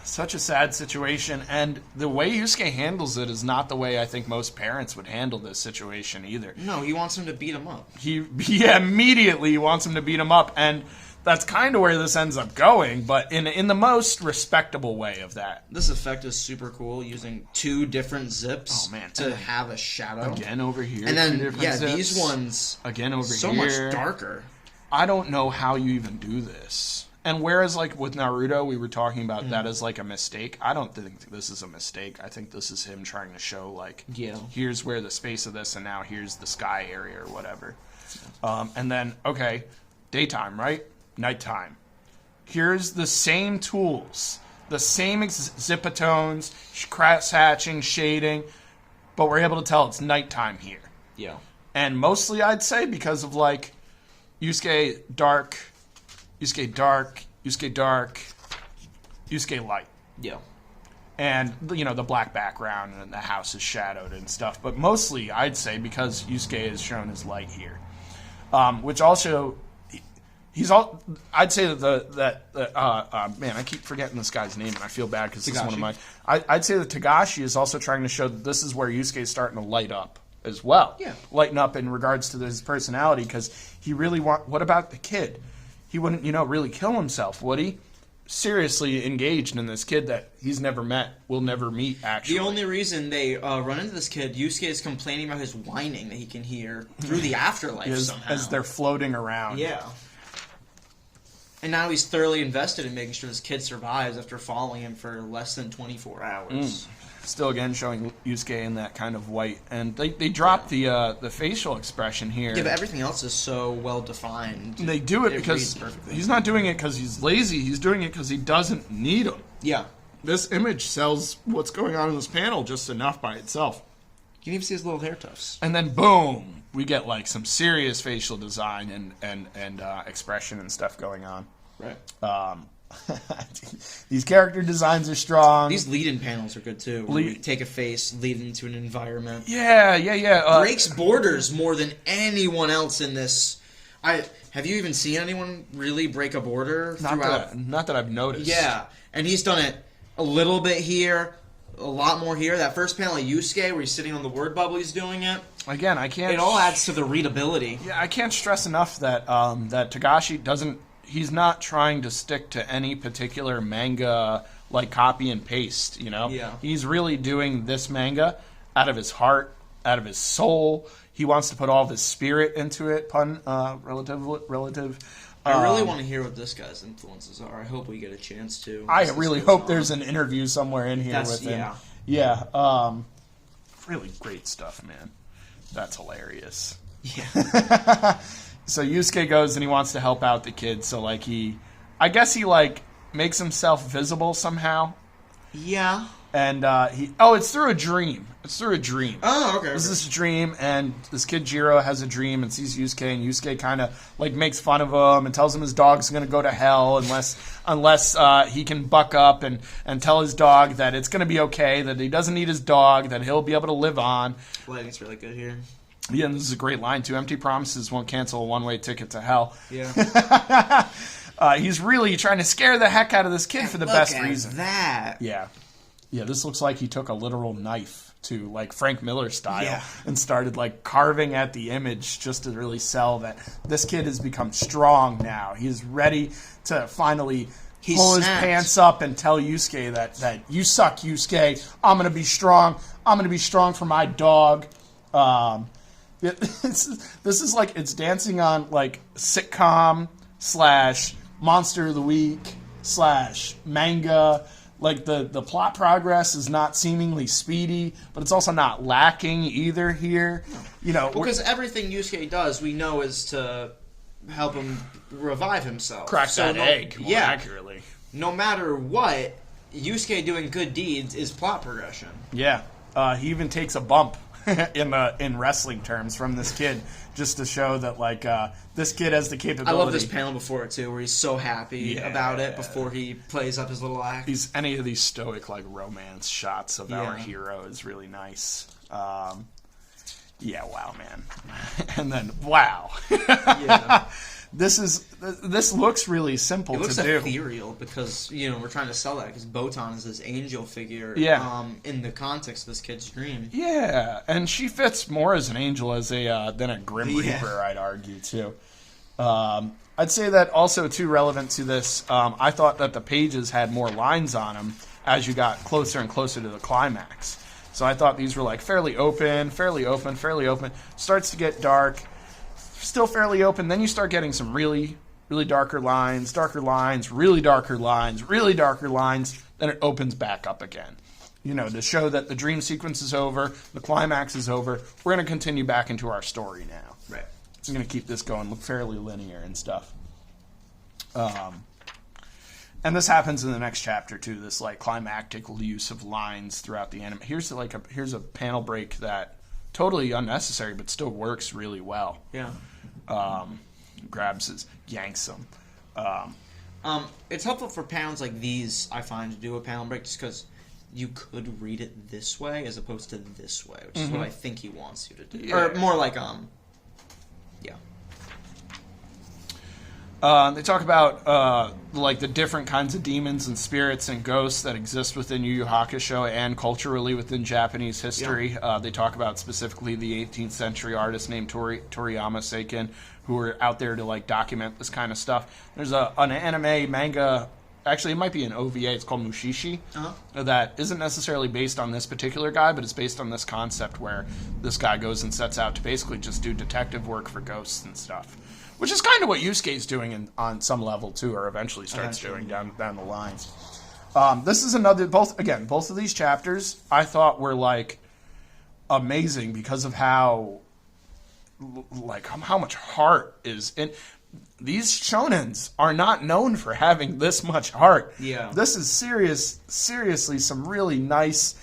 Such a sad situation, and the way Yusuke handles it is not the way I think most parents would handle this situation either. No, he wants him to beat him up. He immediately wants him to beat him up, and that's kind of where this ends up going, but in the most respectable way of that. This effect is super cool, using 2 different zips to have a shadow. Again over here. And then, zips. these ones, again over so here. much darker. I don't know how you even do this. And whereas, like, with Naruto, we were talking about that as, like, a mistake, I don't think this is a mistake. I think this is him trying to show, like, here's where the space of this, and now here's the sky area or whatever. And then, okay, daytime, right? Nighttime. Here's the same tools, the same zipatones, cross-hatching, shading, but we're able to tell it's nighttime here. Yeah. And mostly, I'd say, because of, like, Yusuke dark, Yusuke dark, Yusuke dark, Yusuke light. Yeah. And, you know, the black background and the house is shadowed and stuff. But mostly, I'd say, because Yusuke is shown as light here. Which also, I'd say that man, I keep forgetting this guy's name, and I feel bad because this is one of my... I'd say that Tagashi is also trying to show that this is where Yusuke is starting to light up as well. Yeah. Lighten up in regards to his personality, because he really what about the kid? He wouldn't, really kill himself, would he? Seriously engaged in this kid that he's never met, will never meet, actually. The only reason they run into this kid, Yusuke is complaining about his whining that he can hear through the afterlife somehow. As they're floating around. Yeah. And now he's thoroughly invested in making sure this kid survives after following him for less than 24 hours. Still, again, showing Yusuke in that kind of white. And they dropped the facial expression here. Yeah, but everything else is so well-defined. They do it because he's not doing it because he's lazy. He's doing it because he doesn't need them. Yeah. This image sells what's going on in this panel just enough by itself. You can even see his little hair tufts. And then, boom, we get, like, some serious facial design and expression and stuff going on. Right. These character designs are strong. These lead-in panels are good too. Where you take a face, lead into an environment. Yeah. Breaks borders more than anyone else in this. Have you even seen anyone really break a border throughout? Not that I've noticed. Yeah, and he's done it a little bit here, a lot more here. That first panel of Yusuke, where he's sitting on the word bubble, he's doing it. Again, I can't. It all adds to the readability. Yeah, I can't stress enough that that Tagashi doesn't. He's not trying to stick to any particular manga, like, copy and paste, Yeah. He's really doing this manga out of his heart, out of his soul. He wants to put all of his spirit into it, relative. I really want to hear what this guy's influences are. I hope we get a chance to. I really hope there's an interview somewhere in here with him. Yeah. Really great stuff, man. That's hilarious. Yeah. So Yusuke goes and he wants to help out the kid. So, like, I guess he makes himself visible somehow. Yeah. And it's through a dream. It's through a dream. Oh, okay. This is a dream, and this kid Jiro has a dream and sees Yusuke, and Yusuke kind of, like, makes fun of him and tells him his dog's going to go to hell unless he can buck up and tell his dog that it's going to be okay, that he doesn't need his dog, that he'll be able to live on. Lighting's really good here. Yeah, and this is a great line, too. Empty promises won't cancel a one-way ticket to hell. Yeah. He's really trying to scare the heck out of this kid for the best reason. That. Yeah. Yeah, this looks like he took a literal knife to, like, Frank Miller style and started, like, carving at the image just to really sell that this kid has become strong now. He's ready to finally pull his pants up and tell Yusuke that you suck, Yusuke. I'm going to be strong. I'm going to be strong for my dog. This is like, it's dancing on, like, sitcom / monster of the week / manga. Like, the plot progress is not seemingly speedy, but it's also not lacking either here. Because everything Yusuke does, we know, is to help him revive himself. Crack that egg more accurately. No matter what, Yusuke doing good deeds is plot progression. Yeah. He even takes a bump in wrestling terms from this kid, just to show that like this kid has the capability. I love this panel before it too, where he's so happy about it before he plays up his little act. Any of these stoic like romance shots of our hero is really nice. Yeah, wow, man. And then wow. Yeah. This looks really simple to do. It looks ethereal because, we're trying to sell that because Botan is this angel figure in the context of this kid's dream. Yeah, and she fits more as an angel as than a Grim Reaper, I'd argue, too. I'd say that also, too, relevant to this, I thought that the pages had more lines on them as you got closer and closer to the climax. So I thought these were like fairly open. Starts to get dark. Still fairly open. Then you start getting some really, really darker lines, really darker lines, really darker lines. Then it opens back up again. To show that the dream sequence is over, the climax is over. We're going to continue back into our story now. Right. I'm going to keep this going fairly linear and stuff. And this happens in the next chapter too. This like climactic use of lines throughout the anime. Here's a panel break that totally unnecessary, but still works really well. Yeah. Yanks him. It's helpful for panels like these, I find, to do a panel break just because you could read it this way as opposed to this way, which is what I think he wants you to do. Yeah. Or more like, They talk about like the different kinds of demons and spirits and ghosts that exist within Yu Yu Hakusho and culturally within Japanese history. Yeah. They talk about specifically the 18th century artist named Toriyama Seiken, who were out there to like document this kind of stuff. There's an anime manga. Actually, it might be an OVA. It's called Mushishi. That isn't necessarily based on this particular guy, but it's based on this concept where this guy goes and sets out to basically just do detective work for ghosts and stuff. Which is kind of what Yusuke's doing on some level, too, or eventually starts doing down the lines. This is another... Both of these chapters, I thought were, like, amazing because of how much heart is in... These shonens are not known for having this much heart. Yeah. This is seriously some really nice,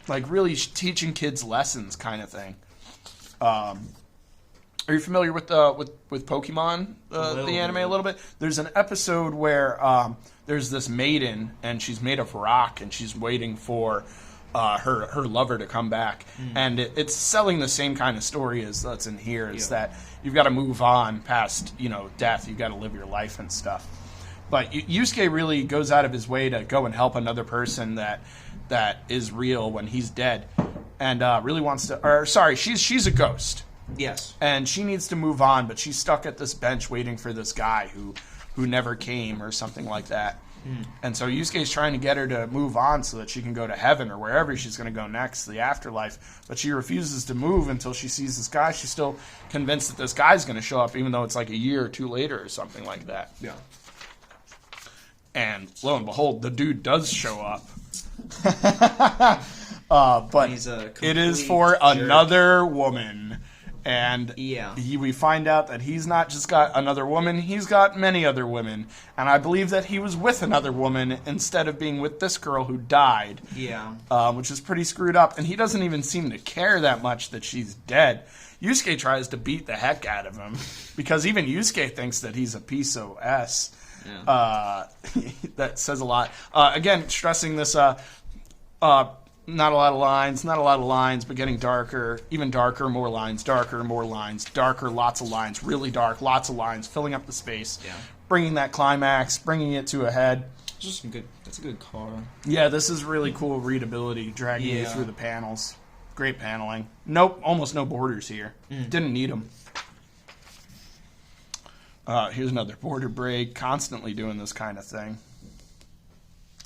like, really teaching kids lessons kind of thing. Are you familiar with Pokemon, the anime, a little bit? There's an episode where there's this maiden, and she's made of rock, and she's waiting for her lover to come back. And it's selling the same kind of story as that's in here, is that you've got to move on past, death. You've got to live your life and stuff. But Yusuke really goes out of his way to go and help another person that is real when he's dead. And really wants to... Or, sorry, she's a ghost. Yes. And she needs to move on, but she's stuck at this bench waiting for this guy who never came or something like that. And so Yusuke's trying to get her to move on so that she can go to heaven or wherever she's going to go next, the afterlife. But she refuses to move until she sees this guy. She's still convinced that this guy's going to show up, even though it's like a year or two later or something like that. Yeah. And lo and behold, the dude does show up. But it is for another woman. And we find out that he's not just got another woman, he's got many other women. And I believe that he was with another woman instead of being with this girl who died. Yeah. Which is pretty screwed up. And he doesn't even seem to care that much that she's dead. Yusuke tries to beat the heck out of him. Because even Yusuke thinks that he's a piece of S. Yeah. That says a lot. Again, stressing this... not a lot of lines, but getting darker, even darker, more lines, darker, lots of lines, really dark, lots of lines, filling up the space, bringing that climax, bringing it to a head. That's a good car. Yeah, this is really cool readability, dragging you through the panels. Great paneling. Nope, almost no borders here. Didn't need them. Here's another border break, constantly doing this kind of thing.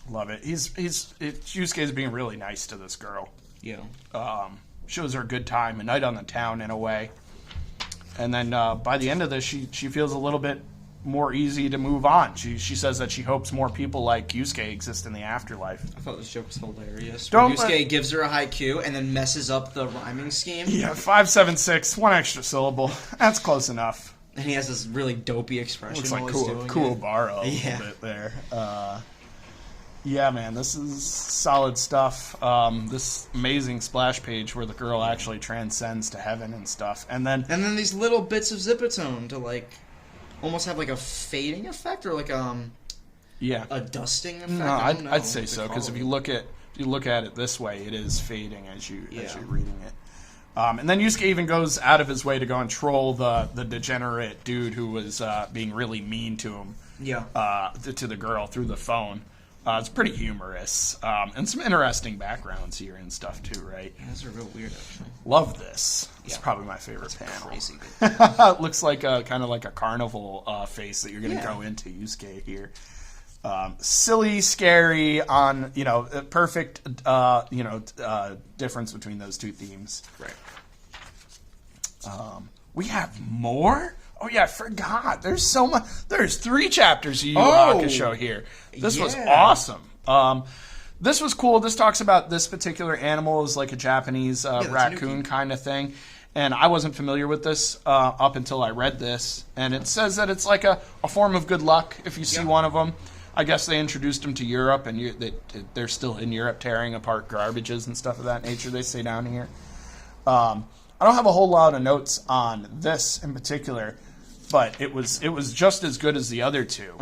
Love it. Yusuke's being really nice to this girl. Yeah. Shows her a good time, a night on the town in a way. And then by the end of this, she feels a little bit more easy to move on. She says that she hopes more people like Yusuke exist in the afterlife. I thought this joke was hilarious. Yusuke gives her a haiku and then messes up the rhyming scheme. Yeah, 5, 7, 6, one extra syllable. That's close enough. And he has this really dopey expression. Looks like cool Baro a little bit there. Yeah, man, this is solid stuff. This amazing splash page where the girl actually transcends to heaven and stuff. And then these little bits of zipatone to, like, almost have, like, a fading effect or, like, a dusting effect. No, I don't know I'd say what so, to because call if you look at it this way, it is fading as you're reading it. Yeah. And then Yusuke even goes out of his way to go and troll the degenerate dude who was being really mean to him. Yeah. To the girl through the phone. It's pretty humorous. And some interesting backgrounds here and stuff too, right? Yeah, those are real weird, actually. Love this. It's Yeah. probably my favorite panel. Crazy good. It looks like kind of like a carnival face that you're going to go into, Yusuke here. Silly, scary, on perfect difference between those two themes. Right. We have more. Oh yeah, I forgot. There's so much. There's 3 chapters of Yu Yu Hakusho here. This was awesome. This was cool. This talks about this particular animal as like a Japanese raccoon kind of thing. And I wasn't familiar with this up until I read this. And it says that it's like a form of good luck if you see one of them. I guess they introduced them to Europe, and they're still in Europe tearing apart garbages and stuff of that nature. They say down here. I don't have a whole lot of notes on this in particular, but it was just as good as the other two.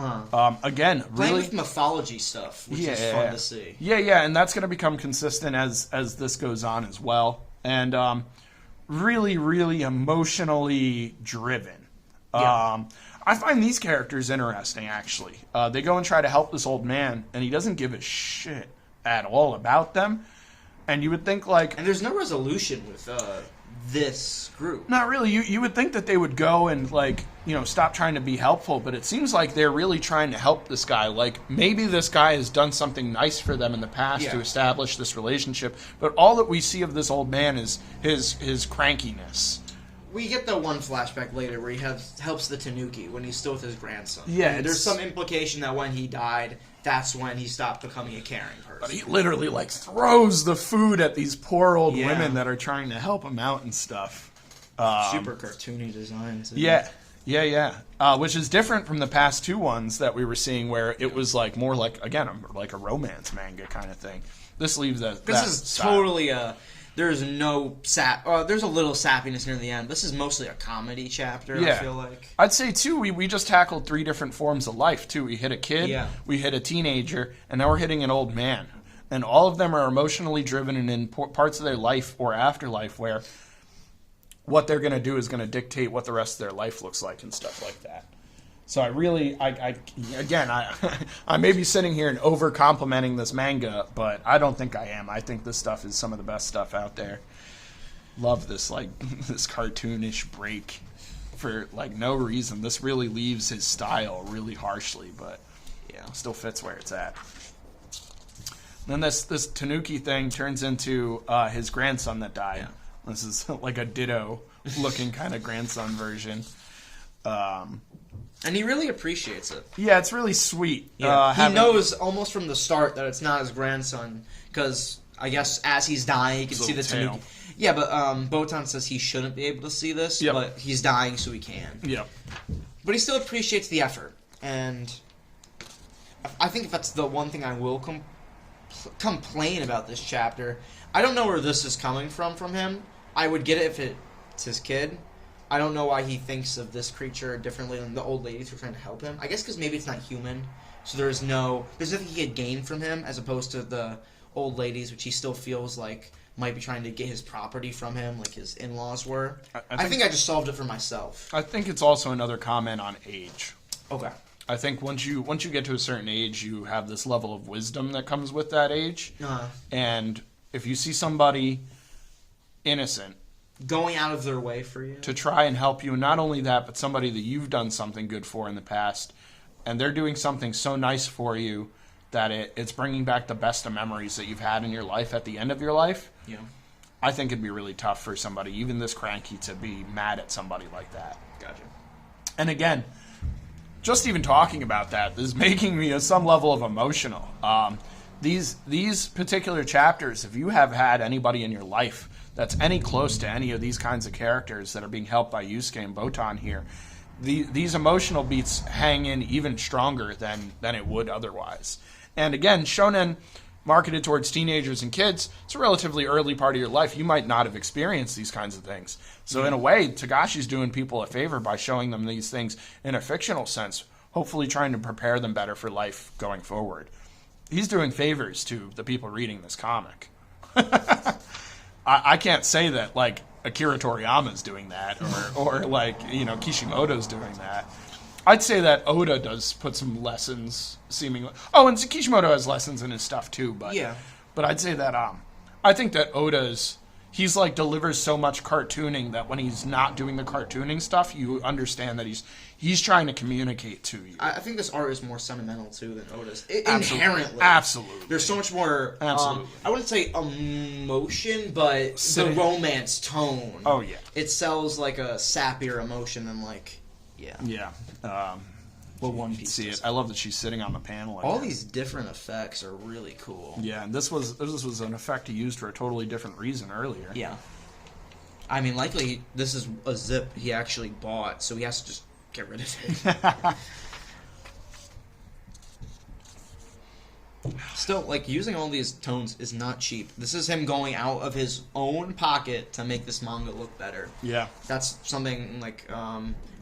Again, Playing really with mythology stuff, which is fun to see. Yeah, and that's going to become consistent as this goes on as well, and really, really emotionally driven. I find these characters interesting, actually. They go and try to help this old man, and he doesn't give a shit at all about them. And you would think, like... And there's no resolution with this group. Not really. You would think that they would go and, like, stop trying to be helpful, but it seems like they're really trying to help this guy. Like, maybe this guy has done something nice for them in the past to establish this relationship, but all that we see of this old man is his crankiness. We get the one flashback later where he helps the Tanuki when he's still with his grandson. Yeah, and there's some implication that when he died, that's when he stopped becoming a caring person. But he literally, like, throws the food at these poor old women that are trying to help him out and stuff. Super cartoony designs. Yeah. Which is different from the past 2 ones that we were seeing, where it was like more like, again, like a romance manga kind of thing. This leaves that. This is style. totally a. There's no sap. There's a little sappiness near the end. This is mostly a comedy chapter. I feel like. I'd say too. We just tackled 3 different forms of life too. We hit a kid, we hit a teenager, and now we're hitting an old man. And all of them are emotionally driven and in parts of their life or afterlife where what they're going to do is going to dictate what the rest of their life looks like and stuff like that. So I really, I may be sitting here and over complimenting this manga, but I don't think I am. I think this stuff is some of the best stuff out there. Love this, like, this cartoonish break for, like, no reason. This really leaves his style really harshly, but still fits where it's at. Then this Tanuki thing turns into his grandson that died. This is like a ditto-looking kind of grandson version. And he really appreciates it. Yeah, it's really sweet. He knows almost from the start that it's not his grandson, because I guess as he's dying, he can see the Tanuki. Yeah, but Botan says he shouldn't be able to see this, but he's dying so he can. Yep. But he still appreciates the effort, and I think that's the one thing I will complain about this chapter. I don't know where this is coming from him. I would get it if it's his kid. I don't know why he thinks of this creature differently than the old ladies who are trying to help him. I guess because maybe it's not human, so there's nothing he could gain from him, as opposed to the old ladies, which he still feels like might be trying to get his property from him, like his in-laws were. I think I just solved it for myself. I think it's also another comment on age. Okay. I think once you get to a certain age, you have this level of wisdom that comes with that age. And if you see somebody innocent, going out of their way for you to try and help you, and not only that, but somebody that you've done something good for in the past, and they're doing something so nice for you that it's bringing back the best of memories that you've had in your life at the end of your life. Yeah. I think it'd be really tough for somebody, even this cranky, to be mad at somebody like that. Gotcha. And again, just even talking about that is making me some level of emotional. These particular chapters, if you have had anybody in your life that's any close to any of these kinds of characters that are being helped by Yusuke and Botan here, these emotional beats hang in even stronger than it would otherwise. And again, shonen marketed towards teenagers and kids, it's a relatively early part of your life. You might not have experienced these kinds of things. So in a way, Togashi's doing people a favor by showing them these things in a fictional sense, hopefully trying to prepare them better for life going forward. He's doing favors to the people reading this comic. I can't say that, like, Akira Toriyama's doing that, or like, Kishimoto's doing that. I'd say that Oda does put some lessons, seemingly. Oh, and Kishimoto has lessons in his stuff too, but yeah. But I'd say that I think that he's like delivers so much cartooning that when he's not doing the cartooning stuff, you understand that he's trying to communicate to you. I think this art is more sentimental too than Oda's. Absolutely. Absolutely. There's so much more. Absolutely. I wouldn't say emotion, but the romance tone. Oh yeah. It sells like a sappier emotion than like. Yeah. Yeah. Well, one can see it. I love that she's sitting on the panel. All these different effects are really cool. Yeah, and this was an effect he used for a totally different reason earlier. Yeah. I mean, likely this is a zip he actually bought, so he has to just get rid of it. Still, like, using all these tones is not cheap. This is him going out of his own pocket to make this manga look better. Yeah. That's something, like,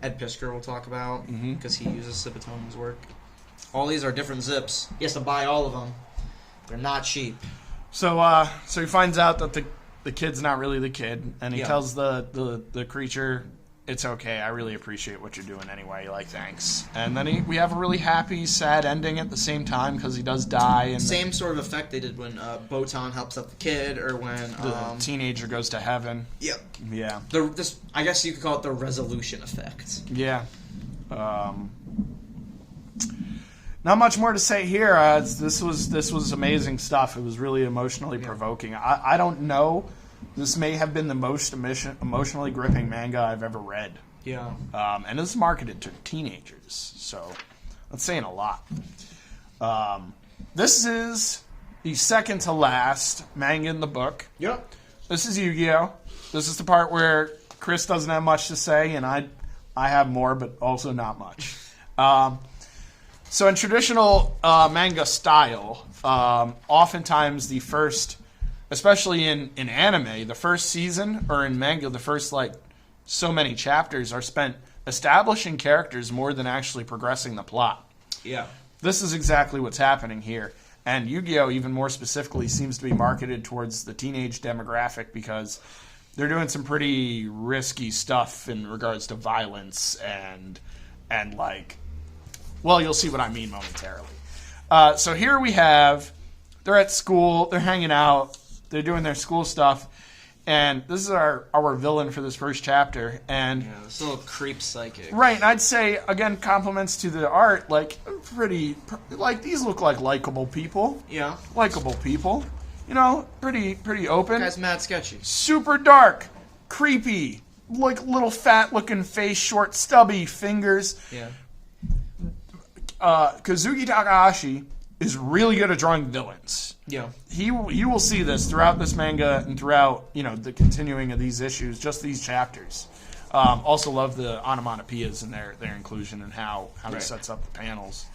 Ed Piskor will talk about, because he uses Zipatone in his work. All these are different zips. He has to buy all of them. They're not cheap. So he finds out that the kid's not really the kid, and he tells the creature, "It's okay. I really appreciate what you're doing anyway. Like, thanks." And then we have a really happy, sad ending at the same time because he does die. And same sort of effect they did when Botan helps out the kid, or when the teenager goes to heaven. Yep. Yeah. I guess you could call it the resolution effect. Yeah. Not much more to say here. This was amazing stuff. It was really emotionally provoking. I don't know. This may have been the most emotionally gripping manga I've ever read. Yeah. And it's marketed to teenagers, so that's saying a lot. This is the second to last manga in the book. Yep. This is Yu-Gi-Oh! This is the part where Chris doesn't have much to say, and I have more, but also not much. So in traditional manga style, oftentimes the first, especially in anime, the first season, or in manga, the first, like, so many chapters are spent establishing characters more than actually progressing the plot. Yeah. This is exactly what's happening here. And Yu-Gi-Oh! Even more specifically seems to be marketed towards the teenage demographic because they're doing some pretty risky stuff in regards to violence and like, well, you'll see what I mean momentarily. So here we have, they're at school, they're hanging out, they're doing their school stuff, and this is our villain for this first chapter. And this little creep psychic. Right, and I'd say, again, compliments to the art, like, these look like likable people. Yeah. Likable people. You know, pretty open. Guy's mad sketchy. Super dark, creepy, like little fat-looking face, short, stubby fingers. Yeah. Kazuki Takahashi is really good at drawing villains. Yeah. You will see this throughout this manga and throughout, the continuing of these issues, just these chapters. Also love the onomatopoeias and their inclusion and how he sets up the panels.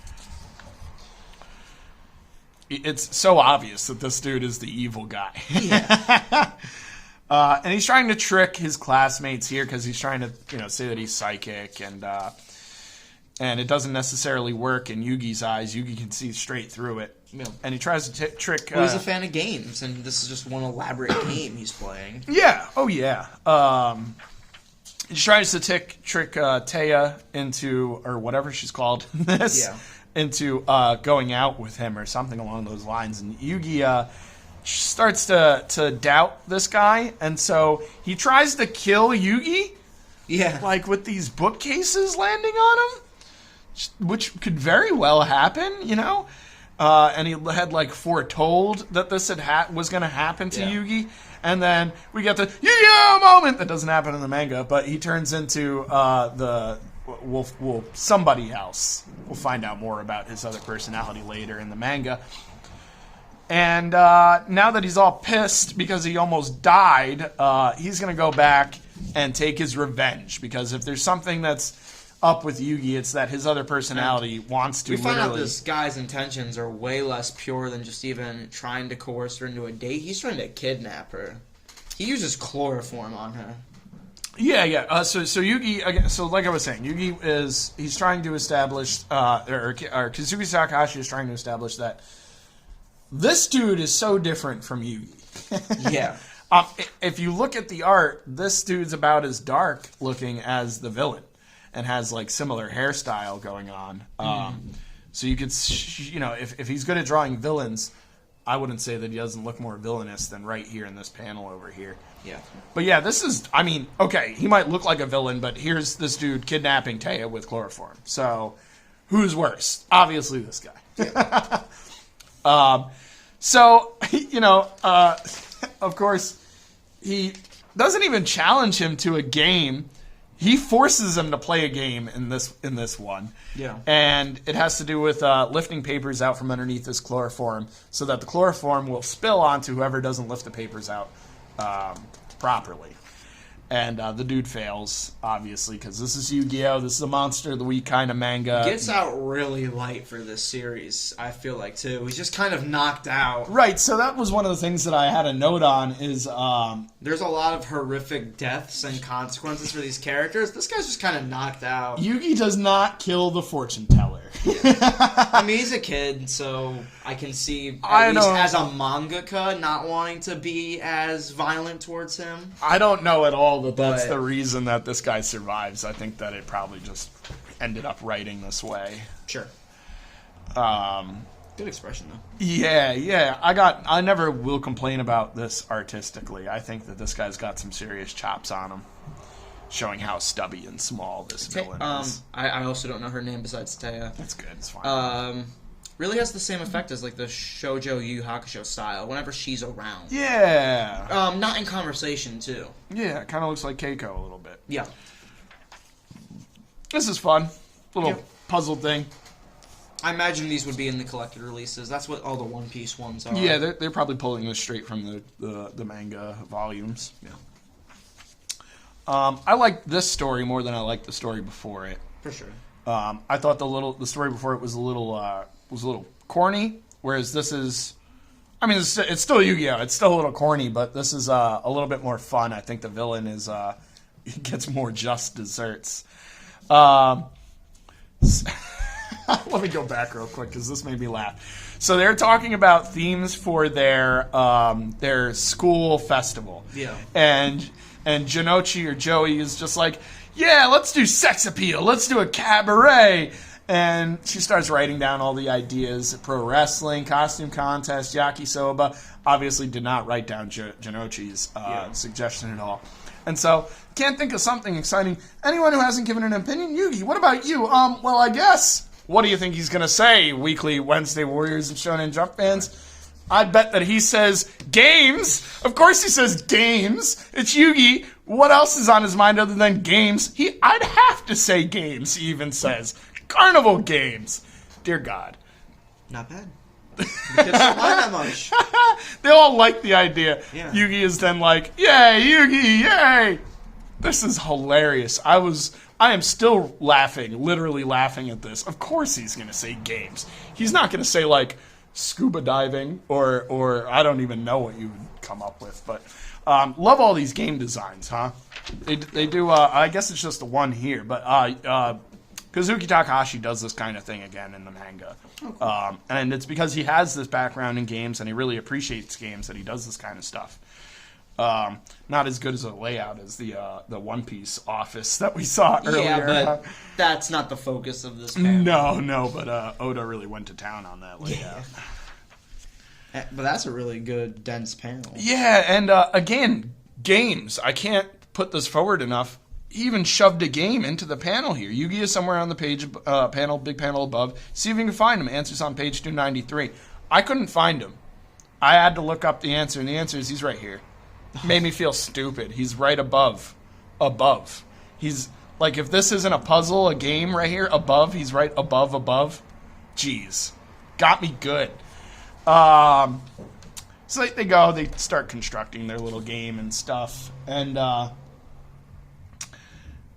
It's so obvious that this dude is the evil guy. Yeah. And he's trying to trick his classmates here because he's trying to, say that he's psychic, and it doesn't necessarily work in Yugi's eyes. Yugi can see straight through it. Yeah. And he tries to trick... Well, he's a fan of games, and this is just one elaborate game he's playing. Yeah. Oh, yeah. He tries to trick Taya into, or whatever she's called in this, into going out with him or something along those lines. And Yugi starts to doubt this guy, and so he tries to kill Yugi. Yeah. Like with these bookcases landing on him, which could very well happen, and he had like foretold that this was going to happen to Yugi, and then we get the Yu-Gi-Oh! Moment that doesn't happen in the manga, but he turns into somebody else. We'll find out more about his other personality later in the manga. And now that he's all pissed because he almost died, he's going to go back and take his revenge, because if there's something that's up with Yugi. It's that his other personality wants to We find out literally... this guy's intentions are way less pure than just even trying to coerce her into a date. He's trying to kidnap her. He uses chloroform on her. Yeah. So Yugi, again, so like I was saying, he's trying to establish, or Kazuki Takahashi is trying to establish that this dude is so different from Yugi. Yeah. If you look at the art, this dude's about as dark looking as the villain, and has like similar hairstyle going on. So you could, if he's good at drawing villains, I wouldn't say that he doesn't look more villainous than right here in this panel over here. Yeah. But yeah, this is, I mean, okay, he might look like a villain, but here's this dude kidnapping Taya with chloroform. So who's worse? Obviously this guy. Yeah. Of course, he doesn't even challenge him to a game. He forces him to play a game in this one. Yeah. And it has to do with lifting papers out from underneath this chloroform so that the chloroform will spill onto whoever doesn't lift the papers out properly. And the dude fails, obviously, because this is Yu-Gi-Oh! This is a Monster of the Week kind of manga. Gets out really light for this series, I feel like, too. He's just kind of knocked out. Right, so that was one of the things that I had a note on is... There's a lot of horrific deaths and consequences for these characters. This guy's just kind of knocked out. Yugi does not kill the fortune teller. I mean, he's a kid, so I can see, at least as a mangaka, not wanting to be as violent towards him. I don't know at all that that's the reason that this guy survives. I think that it probably just ended up writing this way. Sure. Good expression, though. Yeah. I never will complain about this artistically. I think that this guy's got some serious chops on him, showing how stubby and small this villain is. I also don't know her name besides Taya. That's good. It's fine. Really has the same effect as like the shoujo YuYu Hakusho style whenever she's around. Yeah. Not in conversation too. Yeah, it kind of looks like Keiko a little bit. Yeah. This is fun. Little puzzle thing. I imagine these would be in the collected releases. That's what all the One Piece ones are. Yeah, they're probably pulling this straight from the manga volumes. Yeah. I like this story more than I like the story before it. For sure. I thought the story before it was a little corny, whereas this is, I mean, it's still Yu-Gi-Oh! It's still a little corny, but this is a little bit more fun. I think the villain is he gets more just desserts. Let me go back real quick because this made me laugh. So they're talking about themes for their school festival. Yeah. And Jinochi or Joey is just like, yeah, let's do sex appeal. Let's do a cabaret. And she starts writing down all the ideas: pro wrestling, costume contest, yakisoba. Obviously, did not write down Jinochi's suggestion at all. And so, can't think of something exciting. Anyone who hasn't given an opinion? Yugi, what about you? Well, I guess. What do you think he's going to say, weekly Wednesday Warriors of Shonen Jump fans? I bet that he says games. Of course he says games. It's Yugi. What else is on his mind other than games? I'd have to say games, he even says. Carnival games. Dear God. Not bad. Because don't mind that much. They all like the idea. Yeah. Yugi is then like, yay, Yugi, yay. This is hilarious. I am still laughing, literally laughing at this. Of course he's going to say games. He's not going to say, like, scuba diving or I don't even know what you would come up with. But love all these game designs, huh? They do, I guess it's just the one here. But Kazuki Takahashi does this kind of thing again in the manga. Oh, cool. And it's because he has this background in games and he really appreciates games that he does this kind of stuff. Not as good as a layout as the One Piece office that we saw earlier. Yeah, but that's not the focus of this panel. No, but Oda really went to town on that layout. Yeah. But that's a really good, dense panel. Yeah, and again, games. I can't put this forward enough. He even shoved a game into the panel here. Yugi is somewhere on the page, big panel above. See if you can find him. Answer's on page 293. I couldn't find him. I had to look up the answer, and the answer is he's right here. Made me feel stupid. He's right above. He's like, if this isn't a puzzle, a game right here, above, he's right above. Jeez. Got me good. So they go, they start constructing their little game and stuff. And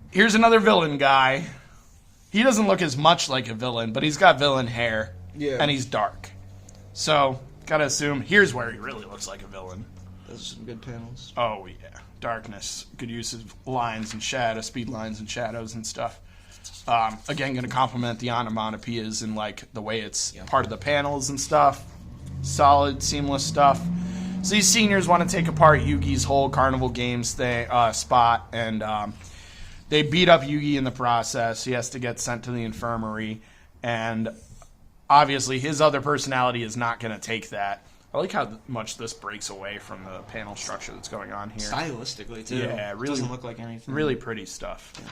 here's another villain guy. he doesn't look as much like a villain, but he's got villain hair, Yeah. and he's dark. So, gotta assume, here's where he really looks like a villain. Those are some good panels. Oh, yeah. Darkness. Good use of lines and shadows, speed lines and shadows and stuff. Again, going to compliment the onomatopoeias and, like, the way it's part of the panels and stuff. Solid, seamless stuff. So these seniors want to take apart Yugi's whole carnival games thing, spot, and they beat up Yugi in the process. He has to get sent to the infirmary, and obviously his other personality is not going to take that. I like how much this breaks away from the panel structure that's going on here. Stylistically, too. Yeah, really. Doesn't look like anything. Really pretty stuff. Yeah.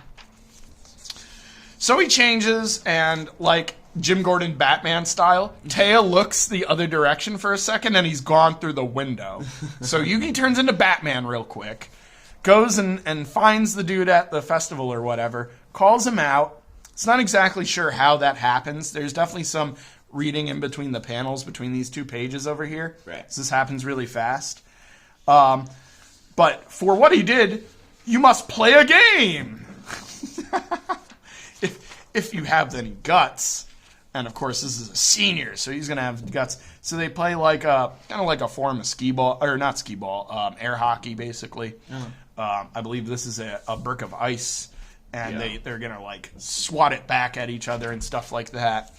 So he changes, and like Jim Gordon Batman style, Taya looks the other direction for a second, and he's gone through the window. So Yugi turns into Batman real quick, goes and finds the dude at the festival or whatever, calls him out. It's not exactly sure how that happens. There's definitely some reading in between the panels between these two pages over here. Right. So this happens really fast. But for what he did, you must play a game. if you have any guts. And of course, this is a senior, so he's gonna have guts. So they play like kind of like a form of skee ball, or not skee ball, air hockey, basically. I believe this is a brick of ice, and they're gonna like swat it back at each other and stuff like that.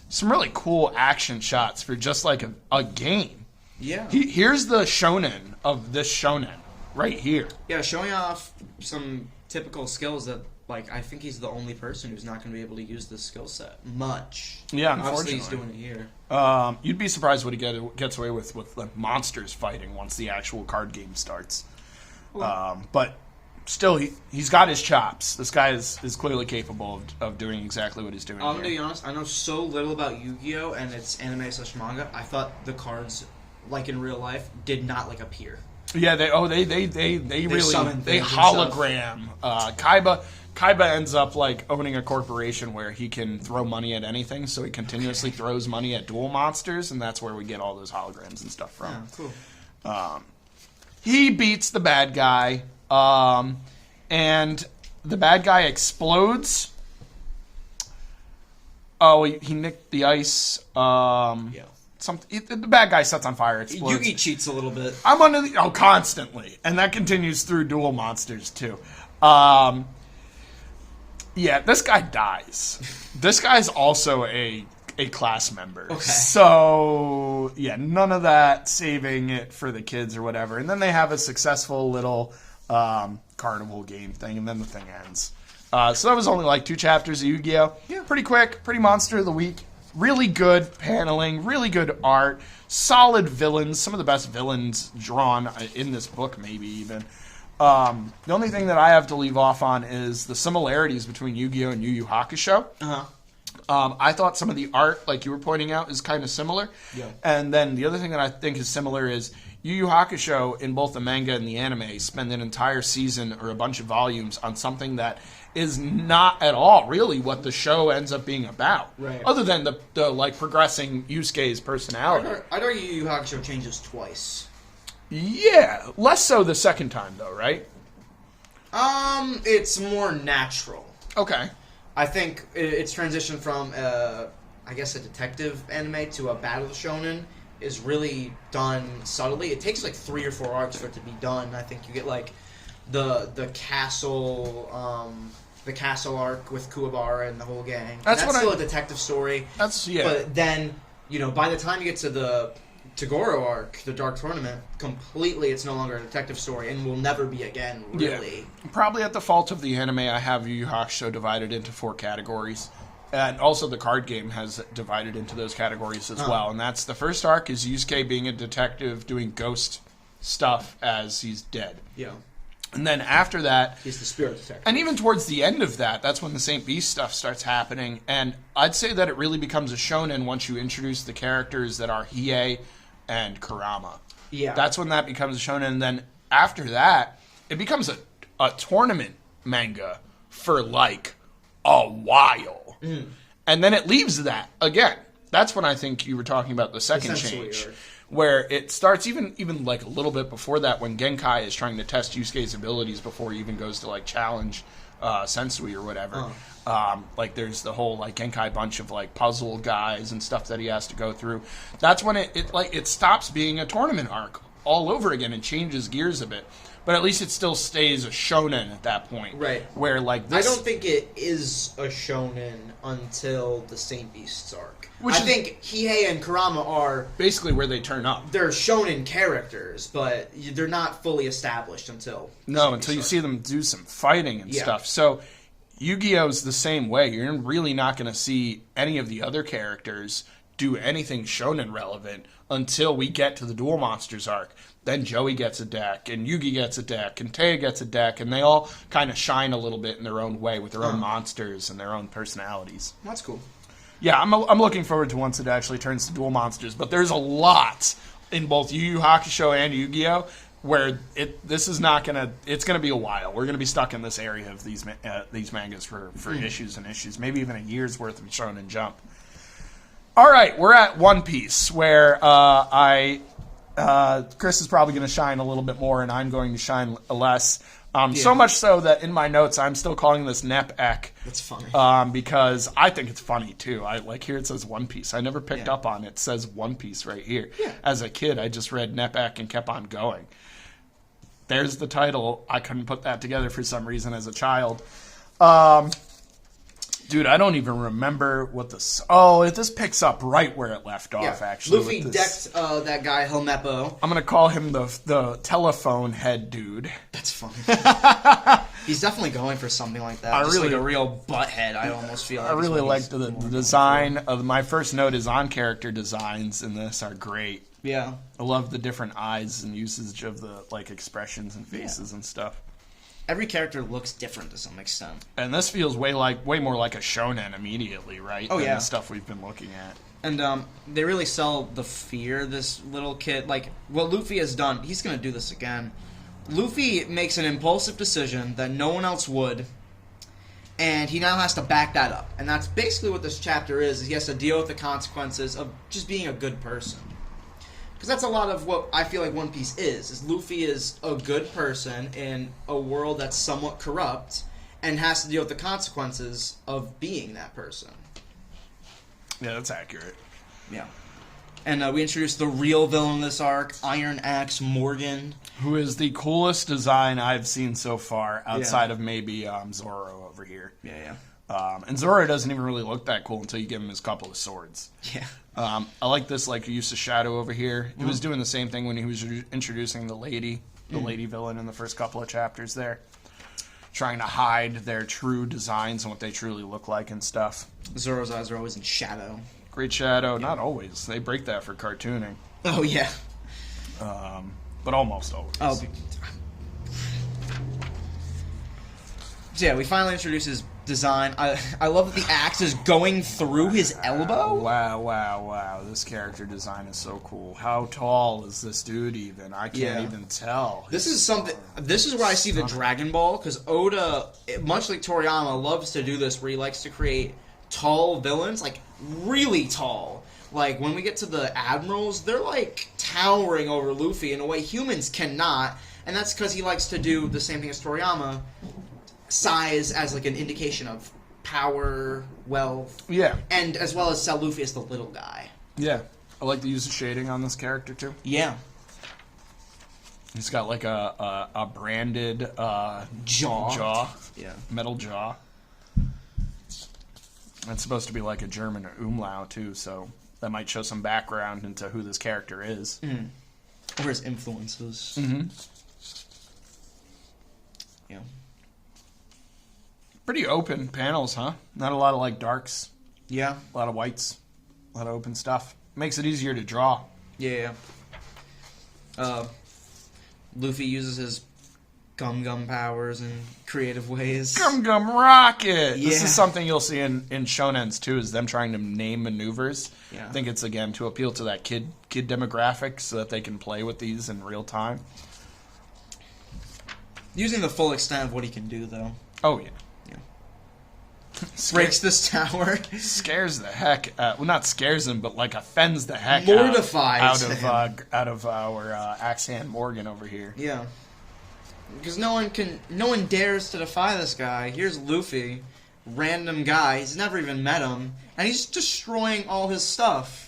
Some really cool action shots for just like a game. Yeah. Here's the shonen of this shonen right here. Yeah, showing off some typical skills that, like, I think he's the only person who's not going to be able to use this skill set much. Yeah, Obviously, unfortunately. he's doing it here. You'd be surprised what he gets away with like monsters fighting once the actual card game starts. But still, he's got his chops. This guy is clearly capable of doing exactly what he's doing I'm here. going to be honest, I know so little about Yu-Gi-Oh! And its anime/manga. I thought the cards, like in real life, did not, like, appear. Yeah, they really summon they things and hologram. Kaiba ends up like owning a corporation where he can throw money at anything, so he continuously throws money at duel monsters, and that's where we get all those holograms and stuff from. Yeah, cool. He beats the bad guy, and the bad guy explodes. Oh, he nicked the ice. Yeah. The bad guy sets on fire, explodes. Yugi cheats a little bit. I'm under the constantly, and that continues through duel monsters too. Yeah, this guy dies. This guy's also a class member. Okay. So yeah, none of that saving it for the kids or whatever. And then they have a successful little carnival game thing, and then the thing ends. So that was only like 2 chapters of Yu-Gi-Oh! Yeah. Pretty quick, pretty monster of the week. Really good paneling, really good art, solid villains, some of the best villains drawn in this book, maybe even. The only thing that I have to leave off on is the similarities between Yu-Gi-Oh! And YuYu Hakusho. I thought some of the art, like you were pointing out, is kind of similar. Yeah. And then the other thing that I think is similar is YuYu Hakusho, in both the manga and the anime, spend an entire season or a bunch of volumes on something that is not at all really what the show ends up being about. Right. Other than the like progressing Yusuke's personality. I'd argue Yu Yu Hakusho changes twice. Yeah, less so the second time though, right? It's more natural. Okay. I think its transition from, I guess, a detective anime to a battle shonen is really done subtly. It takes like 3 or 4 arcs for it to be done. I think you get like the castle arc with Kuwabara and the whole gang. That's still a detective story. But then, by the time you get to the Togoro arc, the Dark Tournament, completely it's no longer a detective story and will never be again, really. Yeah. Probably at the fault of the anime, I have Yu Yu Hakusho divided into 4 categories. And also the card game has divided into those categories as well. And that's the first arc is Yusuke being a detective doing ghost stuff as he's dead. Yeah. And then after that... he's the spirit detective. And even towards the end of that, that's when the St. Beast stuff starts happening. And I'd say that it really becomes a shonen once you introduce the characters that are Hiei and Kurama. Yeah. That's when that becomes a shonen. And then after that, it becomes a tournament manga for like a while. And then it leaves that again. That's when I think you were talking about the second change. where it starts even like a little bit before that when Genkai is trying to test Yusuke's abilities before he even goes to like challenge Sensui or whatever. Like there's the whole like Genkai bunch of like puzzle guys and stuff that he has to go through. That's when it stops being a tournament arc all over again and changes gears a bit. But at least it still stays a shonen at that point. Right. Where like this, I don't think it is a shonen until the Saint Beasts arc. I think Hiei and Kurama are basically where they turn up. They're shonen characters, but they're not fully established until until you see them do some fighting and stuff. So Yu-Gi-Oh's the same way. You're really not going to see any of the other characters do anything shonen relevant until we get to the Duel Monsters arc. Then Joey gets a deck, and Yugi gets a deck, and Taya gets a deck, and they all kind of shine a little bit in their own way with their own monsters and their own personalities. That's cool. Yeah, I'm looking forward to once it actually turns to Duel Monsters, but there's a lot in both Yu Yu Hakusho and Yu-Gi-Oh! Where this is not gonna. It's gonna be a while. We're gonna be stuck in this area of these mangas for issues and issues, maybe even a year's worth of Shonen Jump. All right, we're at One Piece, where Chris is probably going to shine a little bit more, and I'm going to shine less. So much so that in my notes, I'm still calling this Nep-Ek. That's funny. Because I think it's funny, too. I like here it says One Piece. I never picked up on it. It says One Piece right here. Yeah. As a kid, I just read Nep-Ek and kept on going. There's the title. I couldn't put that together for some reason as a child. Dude, I don't even remember what this... Oh, this picks up right where it left off, actually. Luffy decked that guy, Helmeppo. I'm going to call him the telephone head dude. That's funny. He's definitely going for something like that. Just really, like a real butthead, I almost feel like. I really liked the design. Of my first note is on-character designs in this are great. Yeah. I love the different eyes and usage of the like expressions and faces and stuff. Every character looks different to some extent. And this feels way more like a shonen immediately, right? Oh, than yeah. the stuff we've been looking at. And they really sell the fear this little kid... Like, what Luffy has done, he's going to do this again. Luffy makes an impulsive decision that no one else would, and he now has to back that up. And that's basically what this chapter is he has to deal with the consequences of just being a good person. Because that's a lot of what I feel like One Piece is Luffy is a good person in a world that's somewhat corrupt and has to deal with the consequences of being that person. Yeah, that's accurate. Yeah. And we introduced the real villain of this arc, Iron Axe Morgan. Who is the coolest design I've seen so far, outside of maybe Zoro over here. Yeah. And Zoro doesn't even really look that cool until you give him his couple of swords. Yeah. I like this use of shadow over here. He was doing the same thing when he was introducing the lady villain in the first couple of chapters there. Trying to hide their true designs and what they truly look like and stuff. Zoro's eyes are always in shadow. Great shadow. Not always. They break that for cartooning. Oh, yeah. But almost always. Oh, so yeah, we finally introduced his design. I love that the axe is going through his elbow. Wow. This character design is so cool. How tall is this dude even? I can't even tell. This is where I see the Dragon Ball, because Oda, much like Toriyama, loves to do this, where he likes to create tall villains, like really tall. Like, when we get to the Admirals, they're like towering over Luffy in a way humans cannot, and that's because he likes to do the same thing as Toriyama, size as like an indication of power, wealth, and as well as sell Luffy as the little guy. Yeah, I like the use of shading on this character too. Yeah, he's got like a branded jaw, metal jaw. It's supposed to be like a German umlaut too, so that might show some background into who this character is, or his influences. Yeah. Pretty open panels, huh? Not a lot of like darks. Yeah. A lot of whites. A lot of open stuff. Makes it easier to draw. Yeah. Luffy uses his gum powers in creative ways. Gum rocket! Yeah. This is something you'll see in shonens too, is them trying to name maneuvers. Yeah. I think it's again to appeal to that kid demographic so that they can play with these in real time. Using the full extent of what he can do, though. Oh, yeah. breaks this tower. Scares the heck. Well, not scares him, but like offends the heck Mortifies out of our axe hand Morgan over here. Yeah. Because no one dares to defy this guy. Here's Luffy, random guy. He's never even met him, and he's destroying all his stuff.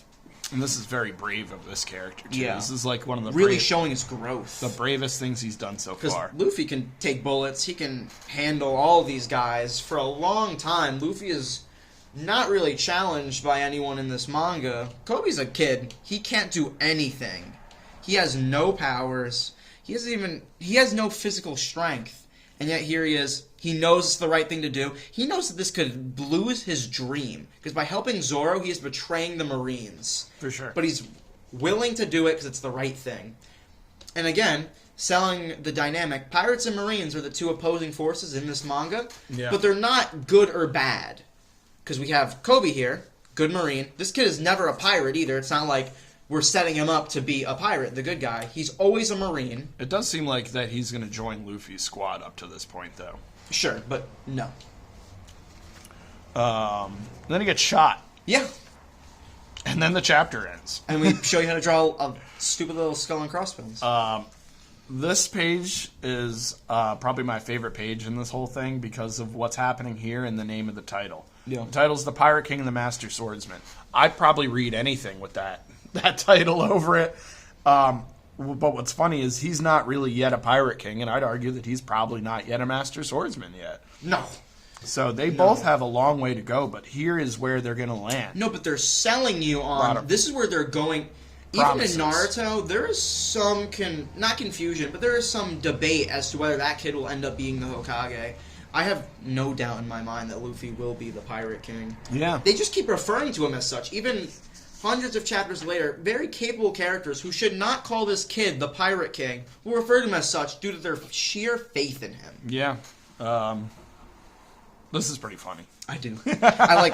And this is very brave of this character, too. Yeah. This is like one of the really showing his growth. the bravest things he's done so far. Because Luffy can take bullets. He can handle all these guys. For a long time, Luffy is not really challenged by anyone in this manga. Kobe's a kid. He can't do anything. He has no powers. He has no physical strength. And yet here he is. He knows it's the right thing to do. He knows that this could lose his dream. Because by helping Zoro, he is betraying the Marines. For sure. But he's willing to do it because it's the right thing. And again, selling the dynamic, pirates and Marines are the two opposing forces in this manga. Yeah. But they're not good or bad. Because we have Kobe here, good Marine. This kid is never a pirate either. It's not like we're setting him up to be a pirate, the good guy. He's always a Marine. It does seem like that he's going to join Luffy's squad up to this point, though. Sure, but no. Then he gets shot, Yeah. and then the chapter ends. And we show you how to draw a stupid little skull and crossbones. This page is probably my favorite page in this whole thing because of what's happening here and the name of the title. Yeah. The title's The Pirate King and the Master Swordsman. I'd probably read anything with that title over it. But what's funny is he's not really yet a Pirate King, and I'd argue that he's probably not yet a Master Swordsman yet. No. So they both have a long way to go, but here is where they're going to land. No, but they're selling you on... This is where they're going... Promises. Even in Naruto, there is some... not confusion, but there is some debate as to whether that kid will end up being the Hokage. I have no doubt in my mind that Luffy will be the Pirate King. Yeah. They just keep referring to him as such. Even hundreds of chapters later, very capable characters who should not call this kid the Pirate King will refer to him as such due to their sheer faith in him. Yeah. This is pretty funny. I do. I like...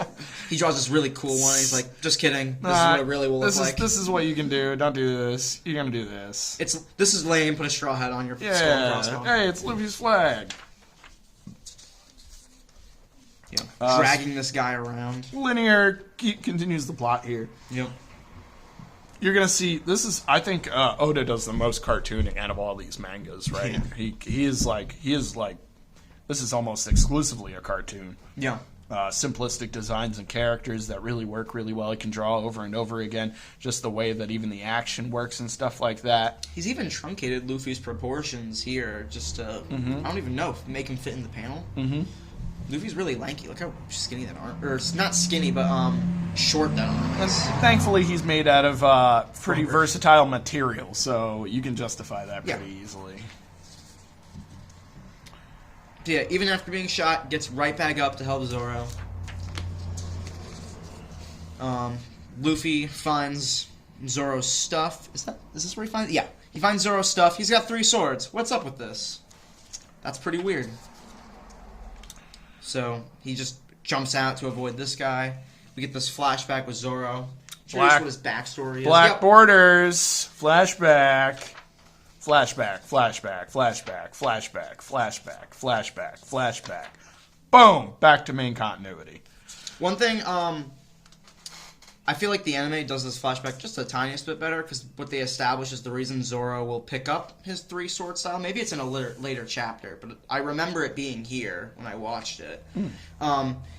He draws this really cool one. He's like, just kidding. This is what it really will look like. This is what you can do. Don't do this. You're going to do this. This is lame. Put a straw hat on your skull and Yeah. crossbones. Hey, it's Luffy's flag. Yeah. Dragging this guy around. Linear continues the plot here. Yep. You're gonna see. This is. I think Oda does the most cartooning out of all these mangas, right? Yeah. He is like. This is almost exclusively a cartoon. Yeah. Simplistic designs and characters that really work really well. He can draw over and over again. Just the way that even the action works and stuff like that. He's even truncated Luffy's proportions here just to, I don't even know, make him fit in the panel. Mm-hmm. Luffy's really lanky. Look how skinny that arm... Or, not skinny, but short that arm is. Thankfully, he's made out of pretty versatile material, so you can justify that pretty easily. Yeah, even after being shot, gets right back up to help Zoro. Luffy finds Zoro's stuff. Is this where he finds... Yeah, he finds Zoro's stuff. He's got 3 swords. What's up with this? That's pretty weird. So, he just jumps out to avoid this guy. We get this flashback with Zoro. Curious what his backstory is. Black borders. Flashback. Flashback. Flashback. Flashback. Flashback. Flashback. Flashback. Flashback. Boom! Back to main continuity. One thing, I feel like the anime does this flashback just the tiniest bit better, because what they establish is the reason Zoro will pick up his 3-sword style. Maybe it's in a later chapter, but I remember it being here when I watched it.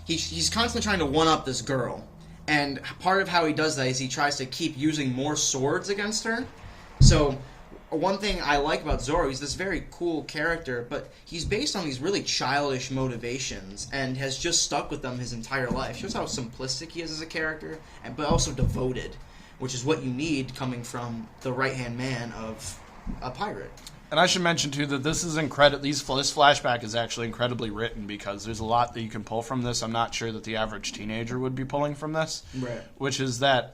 He's constantly trying to one-up this girl, and part of how he does that is he tries to keep using more swords against her. So... One thing I like about Zoro, he's this very cool character, but he's based on these really childish motivations and has just stuck with them his entire life. Shows how simplistic he is as a character, but also devoted, which is what you need coming from the right-hand man of a pirate. And I should mention, too, that this is this flashback is actually incredibly written because there's a lot that you can pull from this. I'm not sure that the average teenager would be pulling from this. Right. Which is that...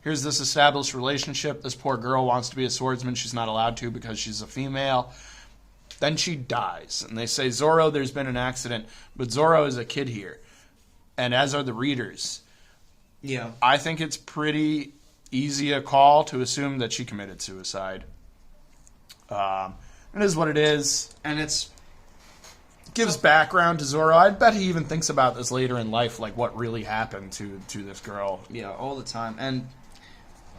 here's this established relationship. This poor girl wants to be a swordsman. She's not allowed to because she's a female. Then she dies. And they say, Zoro, there's been an accident. But Zoro is a kid here. And as are the readers. Yeah. I think it's pretty easy a call to assume that she committed suicide. It is what it is. And it's gives background to Zoro. I bet he even thinks about this later in life, like what really happened to this girl. Yeah, all the time. And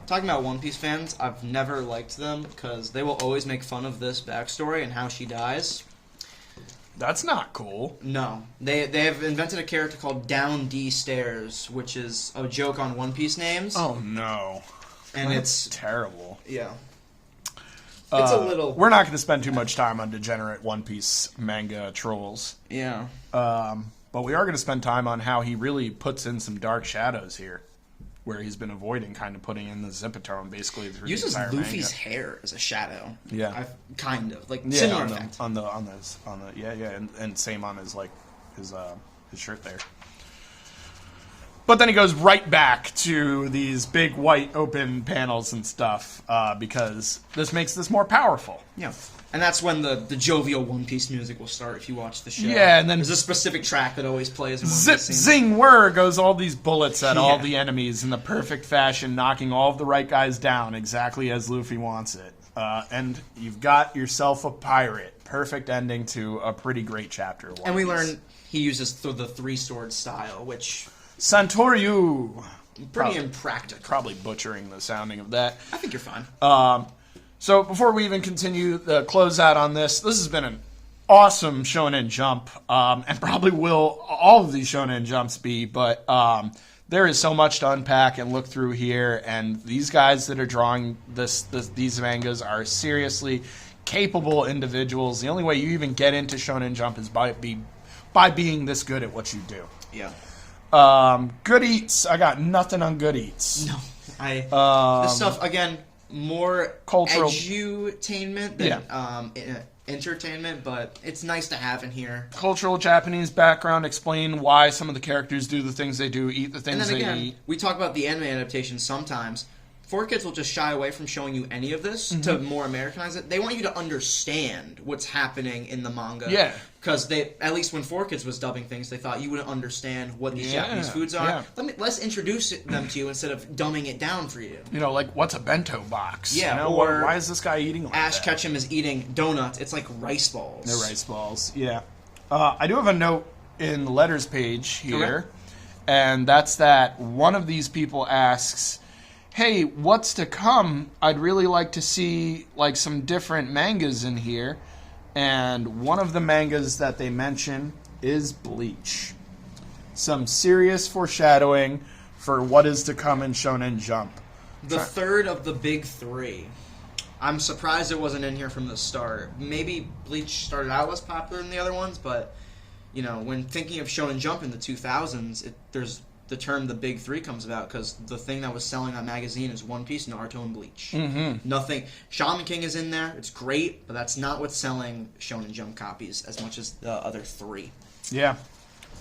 talking about One Piece fans, I've never liked them because they will always make fun of this backstory and how she dies. That's not cool. No. They have invented a character called Down D Stairs, which is a joke on One Piece names. Oh no. And That's terrible. Yeah. It's a little... We're not going to spend too much time on degenerate One Piece manga trolls. Yeah. But we are going to spend time on how he really puts in some dark shadows here, where he's been avoiding kind of putting in the Zipatone basically through Uses the entire Luffy's manga. hair as a shadow. Yeah. Kind of. Like, Yeah, similar on the, effect. on the and same on his his shirt there. But then he goes right back to these big white open panels and stuff because this makes this more powerful. Yeah. And that's when the jovial One Piece music will start if you watch the show. Yeah, and then there's a specific track that always plays in One zip, Piece scenes. zing, whir goes all these bullets at all Yeah. the enemies in the perfect fashion, knocking all of the right guys down exactly as Luffy wants it. And you've got yourself a pirate. Perfect ending to a pretty great chapter. Of One And we Piece. learn he uses the three-sword style, which Santoryu. pretty impractical. Probably butchering the sounding of that. I think you're fine. So before we even continue the closeout on this has been an awesome Shonen Jump, and probably will all of these Shonen Jumps be, but there is so much to unpack and look through here, and these guys that are drawing these mangas are seriously capable individuals. The only way you even get into Shonen Jump is by being this good at what you do. Yeah. Good Eats. I got nothing on Good Eats. No. This stuff, again, more Cultural- edutainment than entertainment, but it's nice to have in here. Cultural Japanese background, explain why some of the characters do the things they do, eat the And things then they again, eat. we talk about the anime adaptations sometimes. 4Kids will just shy away from showing you any of this to more Americanize it. They want you to understand what's happening in the manga. Yeah. Because at least when 4Kids was dubbing things, they thought you wouldn't understand what these Japanese foods are. Yeah. Let's introduce them to you instead of dumbing it down for you. You know, like, what's a bento box? Yeah, You know, or why is this guy eating like Ash that? Ketchum is eating donuts. It's like rice balls. They're rice balls, yeah. I do have a note in the letters page here, Okay. and that's that one of these people asks, hey, what's to come? I'd really like to see, like, some different mangas in here. And one of the mangas that they mention is Bleach. Some serious foreshadowing for what is to come in Shonen Jump. The third of the big three. I'm surprised it wasn't in here from the start. Maybe Bleach started out less popular than the other ones, but, you know, when thinking of Shonen Jump in the 2000s, there's the term the big three comes about because the thing that was selling that magazine is One Piece, Naruto, and Bleach. Mm-hmm. Nothing. Shaman King is in there. It's great, but that's not what's selling Shonen Jump copies as much as the other three. Yeah.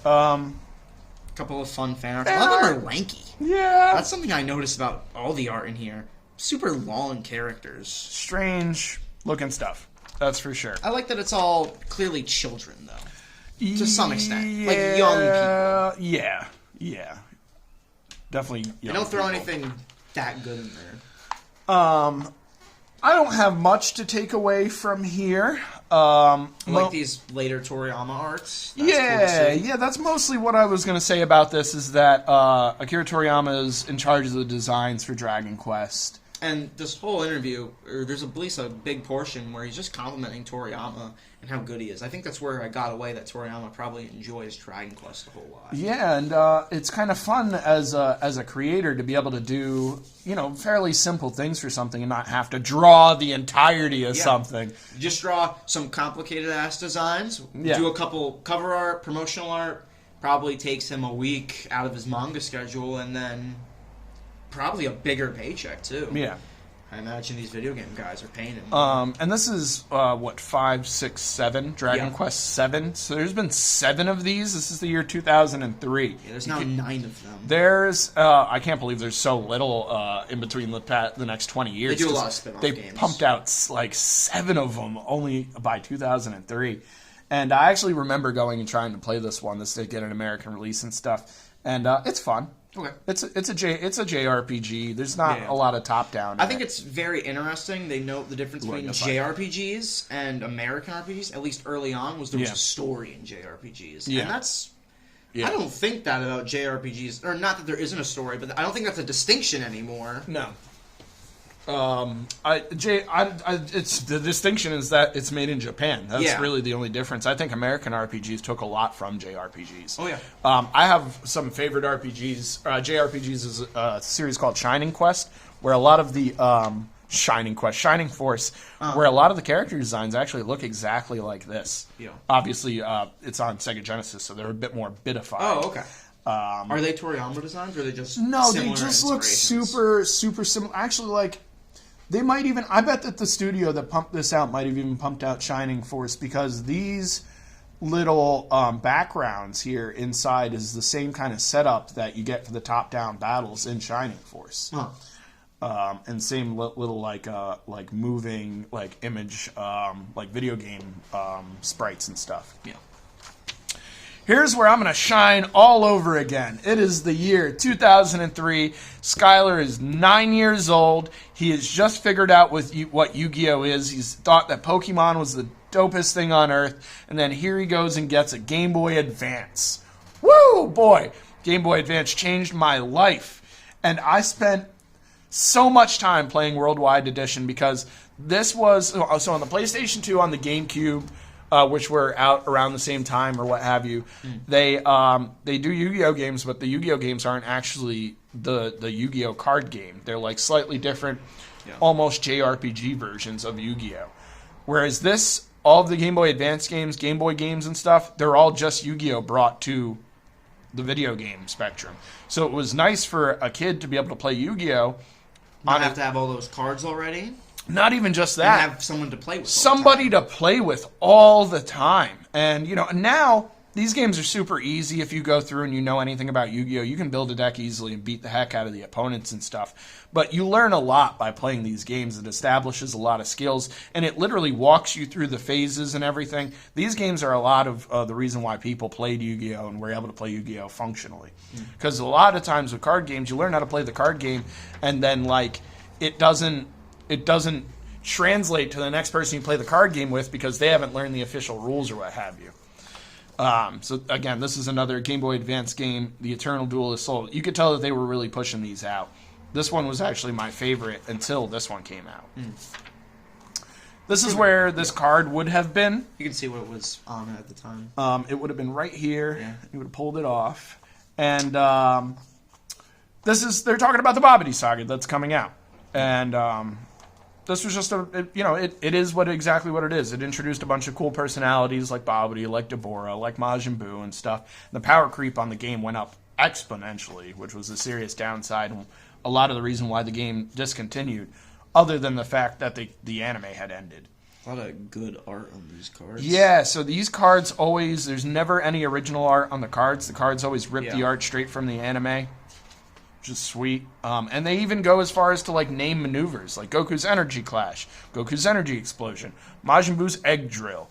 Couple of fun fan arts. A lot of them are lanky. Yeah. That's something I noticed about all the art in here. Super long characters. Strange looking stuff. That's for sure. I like that it's all clearly children, though. To some extent. Like young people. Yeah. Yeah. Definitely young They don't throw people. anything that good in there. I don't have much to take away from here. I like these later Toriyama arts. That's cool to see. Yeah, that's mostly what I was going to say about this is that Akira Toriyama is in charge of the designs for Dragon Quest. And this whole interview, there's at least a big portion where he's just complimenting Toriyama and how good he is. I think that's where I got away that Toriyama probably enjoys Dragon Quest a whole lot. Yeah, and it's kind of fun as a creator to be able to do, you know, fairly simple things for something and not have to draw the entirety of something. Just draw some complicated ass designs, do a couple cover art, promotional art, probably takes him a week out of his manga schedule, and then probably a bigger paycheck too. Yeah. I imagine these video game guys are paying him. And this is, 5, 6, 7, Dragon Quest 7. So there's been 7 of these. This is the year 2003. Yeah, there's now 9 of them. There's, I can't believe there's so little in between the next 20 years. They do a lot of spin-off They games. pumped out like 7 of them only by 2003. And I actually remember going and trying to play this one. This did get an American release and stuff. And it's fun. Okay. It's a JRPG. There's not a lot of top down. I think it's very interesting. They note the difference between JRPGs and American RPGs. At least early on, was there was a story in JRPGs, and that's. I don't think that about JRPGs, or not that there isn't a story, but I don't think that's a distinction anymore. No. It's the distinction is that it's made in Japan. That's really the only difference. I think American RPGs took a lot from JRPGs. Oh yeah. I have some favorite RPGs. JRPGs is a series called Shining Quest, where a lot of the Shining Force, where a lot of the character designs actually look exactly like this. Yeah. Obviously, it's on Sega Genesis, so they're a bit more bitified. Oh, okay. Are they Toriyama designs, or are they just they just look super similar. Actually, like. They might even... I bet that the studio that pumped this out might have even pumped out Shining Force, because these little backgrounds here inside is the same kind of setup that you get for the top-down battles in Shining Force. Huh. And same little like moving like image like video game sprites and stuff. Yeah. Here's where I'm going to shine all over again. It is the year 2003. Skylar is 9 years old. He has just figured out what Yu-Gi-Oh! Is. He's thought that Pokemon was the dopest thing on Earth. And then here he goes and gets a Game Boy Advance. Woo, boy. Game Boy Advance changed my life. And I spent so much time playing Worldwide Edition, because this was... So on the PlayStation 2, on the GameCube... which were out around the same time or what have you. They do Yu-Gi-Oh games, but the Yu-Gi-Oh games aren't actually the Yu-Gi-Oh card game. They're like slightly different, almost JRPG versions of Yu-Gi-Oh. Whereas this, all of the Game Boy Advance games, Game Boy games and stuff, they're all just Yu-Gi-Oh brought to the video game spectrum. So it was nice for a kid to be able to play Yu-Gi-Oh. Not have to have all those cards already. Not even just that. And have someone to play with. Somebody to play with all the time. And, now these games are super easy. If you go through and you know anything about Yu-Gi-Oh, you can build a deck easily and beat the heck out of the opponents and stuff. But you learn a lot by playing these games. It establishes a lot of skills, and it literally walks you through the phases and everything. These games are a lot of the reason why people played Yu-Gi-Oh and were able to play Yu-Gi-Oh functionally. Because a lot of times with card games, you learn how to play the card game, and then, it doesn't translate to the next person you play the card game with, because they haven't learned the official rules or what have you. So again, this is another Game Boy Advance game, The Eternal Duelist Soul. You could tell that they were really pushing these out. This one was actually my favorite until this one came out. This is where this card would have been. You can see what it was on at the time. It would have been right here. Yeah. You would have pulled it off. And they're talking about the Babidi Saga that's coming out. And this was just it is exactly what it is. It introduced a bunch of cool personalities like Babidi, like Deborah, like Majin Buu and stuff. The power creep on the game went up exponentially, which was a serious downside, and a lot of the reason why the game discontinued, other than the fact that the anime had ended. A lot of good art on these cards. Yeah, so these cards always, there's never any original art on the cards. The cards always rip the art straight from the anime. Just sweet. And they even go as far as to name maneuvers, like Goku's Energy Clash, Goku's Energy Explosion, Majin Buu's Egg Drill.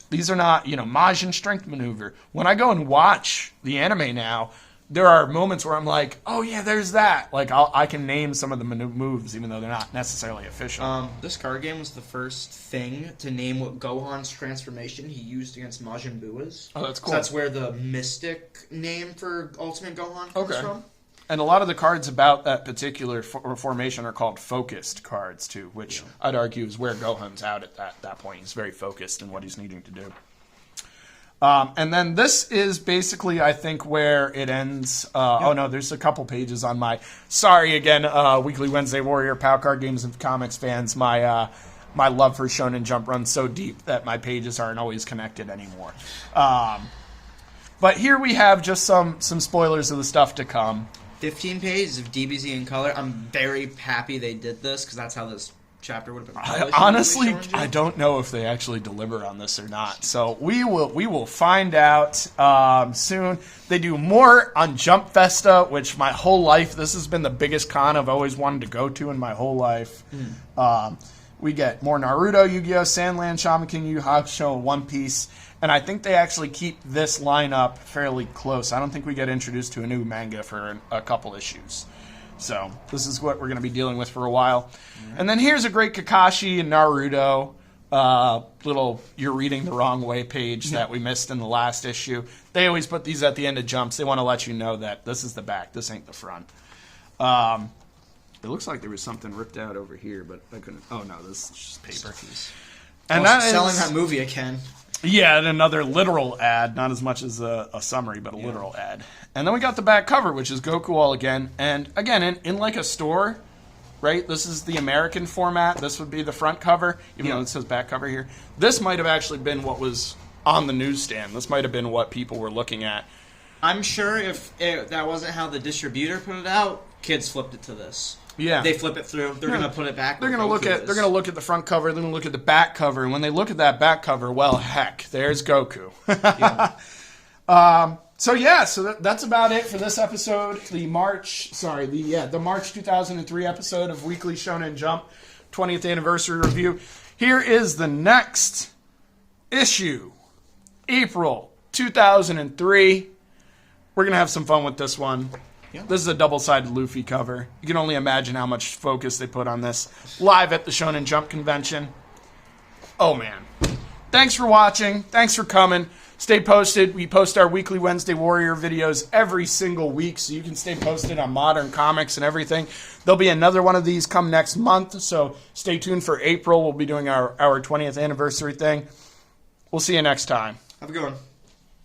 These are not, Majin Strength Maneuver. When I go and watch the anime now, there are moments where I'm like, oh yeah, there's that. I can name some of the moves, even though they're not necessarily official. This card game was the first thing to name what Gohan's transformation he used against Majin Buu is. Oh, that's cool. So that's where the Mystic name for Ultimate Gohan comes from. And a lot of the cards about that particular formation are called focused cards, too, which I'd argue is where Gohan's out at that point. He's very focused in what he's needing to do. And then this is basically, I think, where it ends. Oh, no, there's a couple pages on my... Sorry, again, Weekly Wednesday Warrior, Power Card Games and Comics fans. My love for Shonen Jump runs so deep that my pages aren't always connected anymore. But here we have just some spoilers of the stuff to come. 15 pages of DBZ in color. I'm very happy they did this, because that's how this chapter would have been published. Honestly, I don't know if they actually deliver on this or not. So we will find out soon. They do more on Jump Festa, which my whole life, this has been the biggest con I've always wanted to go to in my whole life. We get more Naruto, Yu-Gi-Oh!, SandLand, Shaman King, YuYu Hakusho, and One Piece. And I think they actually keep this lineup fairly close. I don't think we get introduced to a new manga for a couple issues. So this is what we're going to be dealing with for a while. Mm-hmm. And then here's a great Kakashi and Naruto little "you're reading the wrong way" page that we missed in the last issue. They always put these at the end of jumps. They want to let you know that this is the back. This ain't the front. It looks like there was something ripped out over here, but I couldn't. Oh no, this is just paper. And that selling that movie again. Yeah, and another literal ad, not as much as a summary, but a literal ad. And then we got the back cover, which is Goku all again. And again, in like a store, right? This is the American format. This would be the front cover, even though it says back cover here. This might have actually been what was on the newsstand. This might have been what people were looking at. I'm sure if that wasn't how the distributor put it out, kids flipped it to this. Yeah, they flip it through. They're gonna put it back. They're gonna look at the front cover. They're gonna look at the back cover, and when they look at that back cover, well, heck, there's Goku. So that's about it for this episode. The March 2003 episode of Weekly Shonen Jump 20th anniversary review. Here is the next issue, April 2003. We're gonna have some fun with this one. Yep. This is a double-sided Luffy cover. You can only imagine how much focus they put on this. Live at the Shonen Jump convention. Oh, man. Thanks for watching. Thanks for coming. Stay posted. We post our weekly Wednesday Warrior videos every single week, so you can stay posted on modern comics and everything. There'll be another one of these come next month, so stay tuned for April. We'll be doing our 20th anniversary thing. We'll see you next time. Have a good one.